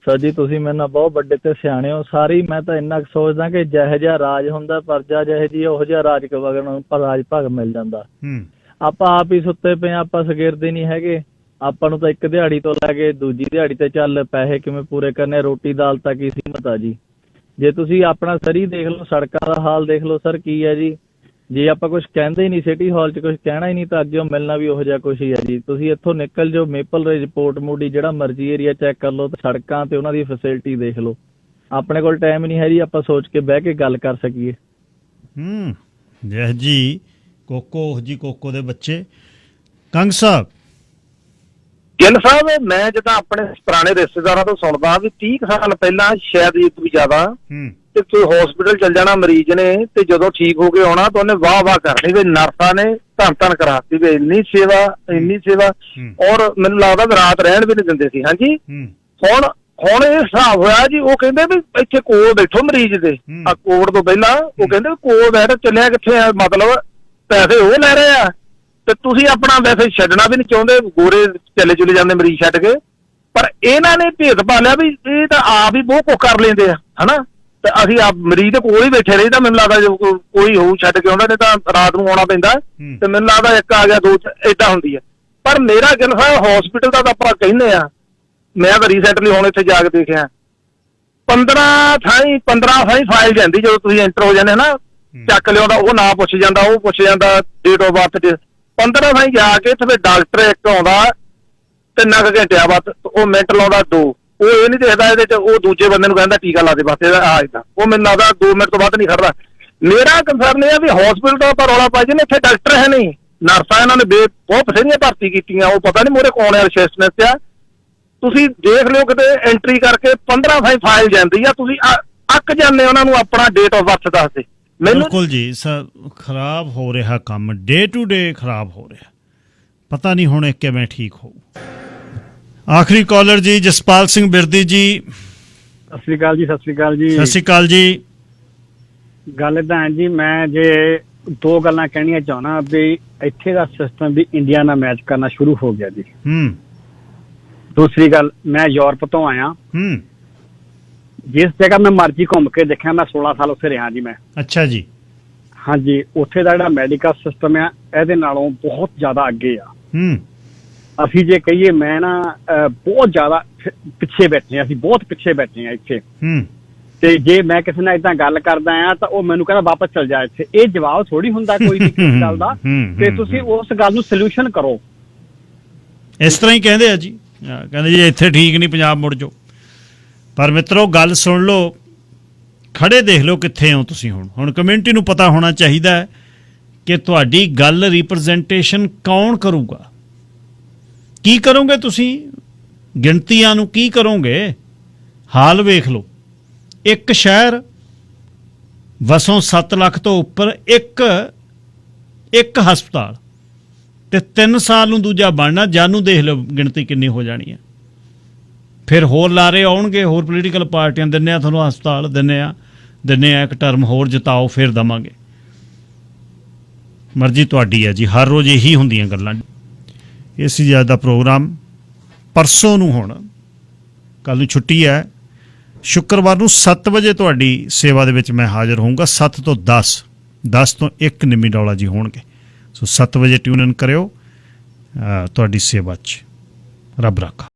ਸਰ ਜੀ, ਤੁਸੀਂ ਮੇਰੇ ਨਾਲ ਬਹੁਤ ਵੱਡੇ ਤੇ ਸਿਆਣੇ ਹੋ ਸਾਰੀ। ਮੈਂ ਤਾਂ ਇੰਨਾ ਕੁ ਸੋਚਦਾ ਕਿ ਜਿਹੋ ਜਿਹਾ ਰਾਜ ਹੁੰਦਾ ਪ੍ਰਜਾ ਜਿਹੋ ਜਿਹੀ ਉਹੋ ਜਿਹਾ ਰਾਜ ਰਾਜ ਭਾਗ ਮਿਲ ਜਾਂਦਾ। ਆਪਾਂ ਆਪ ਹੀ ਸੁੱਤੇ ਪਏ, ਆਪਾਂ ਸਗਿਰਦੇ ਨਹੀਂ ਹੈਗੇ। ਆਪਾਂ ਨੂੰ ਤਾਂ ਇੱਕ ਦਿਹਾੜੀ ਤੋਂ ਲੈ ਕੇ ਦੂਜੀ ਦਿਹਾੜੀ ਤੇ ਚੱਲ ਪੈਸੇ ਕਿਵੇਂ ਪੂਰੇ ਕਰਨੇ, ਰੋਟੀ ਦਾਲ ਤੱਕ ਹੀ ਸੀਮਤ ਆ ਜੀ। ਜੇ ਤੁਸੀਂ ਆਪਣਾ ਸਰੀ ਦੇਖ ਲਓ, ਸੜਕਾਂ ਦਾ ਹਾਲ ਦੇਖ ਲਓ ਸਰ, ਕੀ ਹੈ ਜੀ। ਜੇ ਆਪਾਂ ਕੁਝ ਕਹਿੰਦੇ ਹੀ ਨਹੀਂ, ਸਿਟੀ ਹਾਲ 'ਚ ਕੁਝ ਕਹਿਣਾ ਹੀ ਨਹੀਂ, ਤਾਂ ਅੱਗੇ ਮਿਲਣਾ ਵੀ ਉਹੋ ਜਿਹਾ ਕੁਛ ਹੀ ਹੈ ਜੀ। ਤੁਸੀਂ ਇੱਥੋਂ ਨਿਕਲ ਜਾਓ, ਮੇਪਲ ਰਿਜ, ਪੋਰਟ ਮੂਡੀ, ਜਿਹੜਾ ਮਰਜ਼ੀ ਏਰੀਆ ਚੈੱਕ ਕਰ ਲਓ, ਤੇ ਸੜਕਾਂ ਤੇ ਉਹਨਾਂ ਦੀ ਫੈਸਿਲਿਟੀ ਦੇਖ ਲਓ। ਆਪਣੇ ਕੋਲ ਟਾਈਮ ਨਹੀਂ ਹੈ ਜੀ ਆਪਾਂ ਸੋਚ ਕੇ ਬਹਿ ਕੇ ਗੱਲ ਕਰ ਸਕੀਏ। ਜੀ ਕੋਕੋ ਦੇ ਬੱਚੇ। ਕੰਗ ਸਾਹਿਬ। ਗਿੱਲ ਸਾਹਿਬ, ਮੈਂ ਜਿੱਦਾਂ ਆਪਣੇ ਪੁਰਾਣੇ ਰਿਸ਼ਤੇਦਾਰਾਂ ਤੋਂ ਸੁਣਦਾ ਵੀ 30 ਸਾਲ ਪਹਿਲਾਂ, ਸ਼ਾਇਦ ਇਹ ਤੋਂ ਵੀ ਜ਼ਿਆਦਾ, ਤੇ ਕੋਈ ਹਸਪੀਟਲ ਚੱਲ ਜਾਣਾ ਮਰੀਜ਼ ਨੇ, ਤੇ ਜਦੋਂ ਠੀਕ ਹੋ ਕੇ ਆਉਣਾ ਤਾਂ ਉਹਨੇ ਵਾਹ ਕਰਨੀ ਵੀ ਨਰਸਾਂ ਨੇ ਧੰਨ ਕਰਾਤੀ ਵੀ ਇੰਨੀ ਸੇਵਾ। ਔਰ ਮੈਨੂੰ ਲੱਗਦਾ ਵੀ ਰਾਤ ਰਹਿਣ ਵੀ ਨਹੀਂ ਦਿੰਦੇ ਸੀ। ਹਾਂਜੀ, ਹੁਣ ਇਹ ਹਿਸਾਬ ਹੋਇਆ ਜੀ, ਉਹ ਕਹਿੰਦੇ ਵੀ ਇੱਥੇ ਕੋਲ ਬੈਠੋ ਮਰੀਜ਼ ਦੇ, ਕੋਵਿਡ ਤੋਂ ਪਹਿਲਾਂ ਉਹ ਕਹਿੰਦੇ ਕੋਲ ਬੈਠ, ਚੱਲਿਆ ਕਿੱਥੇ ਆ, ਮਤਲਬ ਪੈਸੇ ਉਹ ਲੈ ਰਹੇ ਆ, ਤੇ ਤੁਸੀਂ ਆਪਣਾ ਵੈਸੇ ਛੱਡਣਾ ਵੀ ਨਹੀਂ ਚਾਹੁੰਦੇ, ਗੋਰੇ ਚਲੇ ਜਾਂਦੇ ਮਰੀਜ਼ ਛੱਡ ਕੇ। ਪਰ ਇਹਨਾਂ ਨੇ ਭੇਦ ਪਾ ਲਿਆ ਵੀ ਇਹ ਤਾਂ ਆਪ ਹੀ ਬਹੁਤ ਕੁਝ ਕਰ ਲੈਂਦੇ ਆ, ਹਨਾ, ਤੇ ਅਸੀਂ ਆਪ ਮਰੀਜ਼ ਦੇ ਕੋਲ ਹੀ ਬੈਠੇ ਰਹੀ। ਤਾਂ ਮੈਨੂੰ ਲੱਗਦਾ ਜੋ ਕੋਈ ਹੋਊ ਛੱਡ ਕੇ ਆਉਂਦਾ, ਨਹੀਂ ਤਾਂ ਰਾਤ ਨੂੰ ਆਉਣਾ ਪੈਂਦਾ, ਤੇ ਮੈਨੂੰ ਲੱਗਦਾ ਇੱਕ ਆ ਗਿਆ ਦੋ ਏਦਾਂ ਹੁੰਦੀ ਹੈ। ਪਰ ਮੇਰਾ ਗਿੱਲ ਸਾਹਿਬ, ਹਸਪੀਟਲ ਦਾ ਤਾਂ ਆਪਾਂ ਕਹਿੰਦੇ ਆ, ਮੈਂ ਤਾਂ ਰੀਸੈਂਟਲੀ ਹੁਣ ਇੱਥੇ ਜਾ ਕੇ ਦੇਖਿਆ, 15 ਥਾਈਂ ਫਾਈਲ ਜਾਂਦੀ ਜਦੋਂ ਤੁਸੀਂ ਐਂਟਰ ਹੋ ਜਾਂਦੇ ਨਾ, ਚੱਕ ਲਿਆਉਂਦਾ, ਉਹ ਨਾਂ ਪੁੱਛ ਜਾਂਦਾ, ਉਹ ਪੁੱਛ ਜਾਂਦਾ, ਡੇਟ ਆਫ ਬਰਥ 'ਚ 15 ਥਾਈਂ ਜਾ ਕੇ ਫਿਰ ਡਾਕਟਰ ਇੱਕ ਆਉਂਦਾ 3 ਘੰਟਿਆਂ ਬਾਅਦ, ਉਹ ਮਿੰਟ ਲਾਉਂਦਾ 2, ਉਹ ਇਹ ਨਹੀਂ ਦੇਖਦਾ ਇਹਦੇ 'ਚ, ਉਹ ਦੂਜੇ ਬੰਦੇ ਨੂੰ ਕਹਿੰਦਾ ਟੀਕਾ ਲਾ ਦੇ ਬਸ ਆ ਏਦਾਂ, ਉਹ ਮੈਨੂੰ ਲੱਗਦਾ 2 ਮਿੰਟ ਤੋਂ ਵੱਧ ਨਹੀਂ ਖੜਦਾ। ਮੇਰਾ ਕੰਸਰਨ ਇਹ ਆ ਵੀ ਹਸਪੀਟਲ ਦਾ ਆਪਾਂ ਰੌਲਾ ਪਾਈ ਜਾਂਦੇ, ਇੱਥੇ ਡਾਕਟਰ ਹੈ ਨਹੀਂ, ਨਰਸਾਂ ਇਹਨਾਂ ਨੇ ਬਹੁਤ ਬਥੇਰੀਆਂ ਭਰਤੀ ਕੀਤੀਆਂ, ਉਹ ਪਤਾ ਨਹੀਂ ਮੂਹਰੇ ਕੌਣ ਆ, ਰਿਸੈਪਸ਼ਨਿਸਟ ਆ। ਤੁਸੀਂ ਦੇਖ ਲਿਓ ਕਿਤੇ ਐਂਟਰੀ ਕਰਕੇ 15 ਥਾਈਂ ਫਾਈਲ ਜਾਂਦੀ ਆ, ਤੁਸੀਂ ਅੱਕ ਜਾਂਦੇ ਉਹਨਾਂ ਨੂੰ ਆਪਣਾ ਡੇਟ ਆਫ ਬਰਥ ਦੱਸ ਦੇ। ਬਿਲਕੁਲ ਜੀ ਸਰ, ਖਰਾਬ ਹੋ ਰਿਹਾ ਕੰਮ, ਡੇ ਟੂ ਡੇ ਖਰਾਬ ਹੋ ਰਿਹਾ, ਪਤਾ ਨਹੀਂ ਹੁਣ ਇਹ ਕਿਵੇਂ ਠੀਕ ਹੋਊ। ਆਖਰੀ ਕਾਲਰ ਜੀ, ਜਸਪਾਲ ਸਿੰਘ ਬਿਰਦੀ ਜੀ। ਸਤਿ ਸ਼੍ਰੀ ਅਕਾਲ ਜੀ। ਸਤਿ ਸ਼੍ਰੀ ਅਕਾਲ ਜੀ। ਸਤਿ ਸ਼੍ਰੀ ਅਕਾਲ ਜੀ। ਗੱਲ ਏਦਾਂ ਹੈ ਜੀ, ਮੈਂ ਜੇ 2 ਗੱਲਾਂ ਕਹਿਣੀਆਂ ਚਾਹੁੰਦਾ ਵੀ ਇੱਥੇ ਦਾ ਸਿਸਟਮ ਵੀ ਇੰਡੀਆ ਨਾਲ ਮੈਚ ਕਰਨਾ ਸ਼ੁਰੂ ਹੋ ਗਿਆ ਜੀ। ਦੂਸਰੀ ਗੱਲ, ਮੈਂ ਯੂਰਪ ਤੋਂ ਆਇਆ, ਜਿਸ ਜਗ੍ਹਾ ਮੈਂ ਮਰਜ਼ੀ ਘੁੰਮ ਕੇ ਦੇਖਿਆ, ਮੈਂ 16 ਸਾਲ ਉੱਥੇ ਰਿਹਾ ਜੀ ਮੈਂ। ਅੱਛਾ ਜੀ। ਹਾਂਜੀ, ਉੱਥੇ ਦਾ ਜਿਹੜਾ ਮੈਡੀਕਲ ਸਿਸਟਮ ਆ ਇਹਦੇ ਨਾਲੋਂ ਬਹੁਤ ਜ਼ਿਆਦਾ ਅੱਗੇ ਆ। ਅਸੀਂ ਜੇ ਕਹੀਏ, ਮੈਂ ਨਾ ਬਹੁਤ ਜ਼ਿਆਦਾ ਪਿੱਛੇ ਬੈਠੇ ਆ, ਅਸੀਂ ਬਹੁਤ ਪਿੱਛੇ ਬੈਠੇ ਆ ਇੱਥੇ। ਤੇ ਜੇ ਮੈਂ ਕਿਸੇ ਨਾਲ ਏਦਾਂ ਗੱਲ ਕਰਦਾ ਆ ਤਾਂ ਉਹ ਮੈਨੂੰ ਕਹਿੰਦਾ ਵਾਪਸ ਚਲ ਜਾ ਇੱਥੇ। ਇਹ ਜਵਾਬ ਥੋੜੀ ਹੁੰਦਾ ਕੋਈ ਵੀ ਕਿਸੇ ਗੱਲ ਦਾ, ਤੇ ਤੁਸੀਂ ਉਸ ਗੱਲ ਨੂੰ ਸੋਲੂਸ਼ਨ ਕਰੋ। ਇਸ ਤਰ੍ਹਾਂ ਹੀ ਕਹਿੰਦੇ ਆ ਜੀ, ਕਹਿੰਦੇ ਜੀ ਇੱਥੇ ਠੀਕ ਨਹੀਂ, ਪੰਜਾਬ ਮੁੜ ਜਾਓ। ਪਰ ਮਿੱਤਰੋ ਗੱਲ ਸੁਣ ਲਓ, ਖੜੇ ਦੇਖ ਲਓ ਕਿੱਥੇ ਹੋ ਤੁਸੀਂ। ਹੁਣ ਕਮਿਊਨਿਟੀ ਨੂੰ ਪਤਾ ਹੋਣਾ ਚਾਹੀਦਾ ਹੈ ਕਿ ਤੁਹਾਡੀ ਗੱਲ ਰਿਪਰੈਜ਼ੈਂਟੇਸ਼ਨ ਕੌਣ ਕਰੂਗਾ। ਕੀ ਕਰੋਗੇ ਤੁਸੀਂ, ਗਿਣਤੀਆਂ ਨੂੰ ਕੀ ਕਰੋਗੇ। ਹਾਲ ਵੇਖ ਲਓ, ਇੱਕ ਸ਼ਹਿਰ ਵਸੋਂ 7 ਲੱਖ ਤੋਂ ਉੱਪਰ, ਇੱਕ ਹਸਪਤਾਲ, ਤੇ 3 ਸਾਲ ਨੂੰ ਦੂਜਾ ਬਣਨਾ। ਜਾਨੂੰ ਦੇਖ ਲਓ ਗਿਣਤੀ ਕਿੰਨੀ ਹੋ ਜਾਣੀ ਹੈ। ਫਿਰ ਹੋਰ ਲਾਰੇ ਆਉਣਗੇ, ਹੋਰ ਪੋਲੀਟੀਕਲ ਪਾਰਟੀਆਂ, ਦਿੰਦੇ ਆ ਤੁਹਾਨੂੰ ਹਸਪਤਾਲ, ਦਿੰਦੇ ਆ ਇੱਕ ਟਰਮ ਹੋਰ ਜਿਤਾਓ, ਫਿਰ ਦੇਵਾਂਗੇ। ਮਰਜ਼ੀ ਤੁਹਾਡੀ ਹੈ ਜੀ, ਹਰ ਰੋਜ਼ ਇਹੀ ਹੁੰਦੀਆਂ ਗੱਲਾਂ। ਇਸ ਅੱਜ ਦਾ ਪ੍ਰੋਗਰਾਮ ਪਰਸੋਂ ਨੂੰ, ਹੁਣ ਕੱਲ੍ਹ ਨੂੰ ਛੁੱਟੀ ਹੈ, ਸ਼ੁੱਕਰਵਾਰ ਨੂੰ 7 ਵਜੇ ਤੁਹਾਡੀ ਸੇਵਾ ਦੇ ਵਿੱਚ ਮੈਂ ਹਾਜ਼ਰ ਹੋਊਂਗਾ। 7 ਤੋਂ 10 ਤੋਂ 1 ਨਿੰਮੀ ਡੌਲਾ ਜੀ ਹੋਣਗੇ। ਸੋ 7 ਵਜੇ ਟਿਊਨ ਇਨ ਕਰਿਓ ਤੁਹਾਡੀ ਸੇਵਾ 'ਚ। ਰੱਬ ਰਾਖਾ।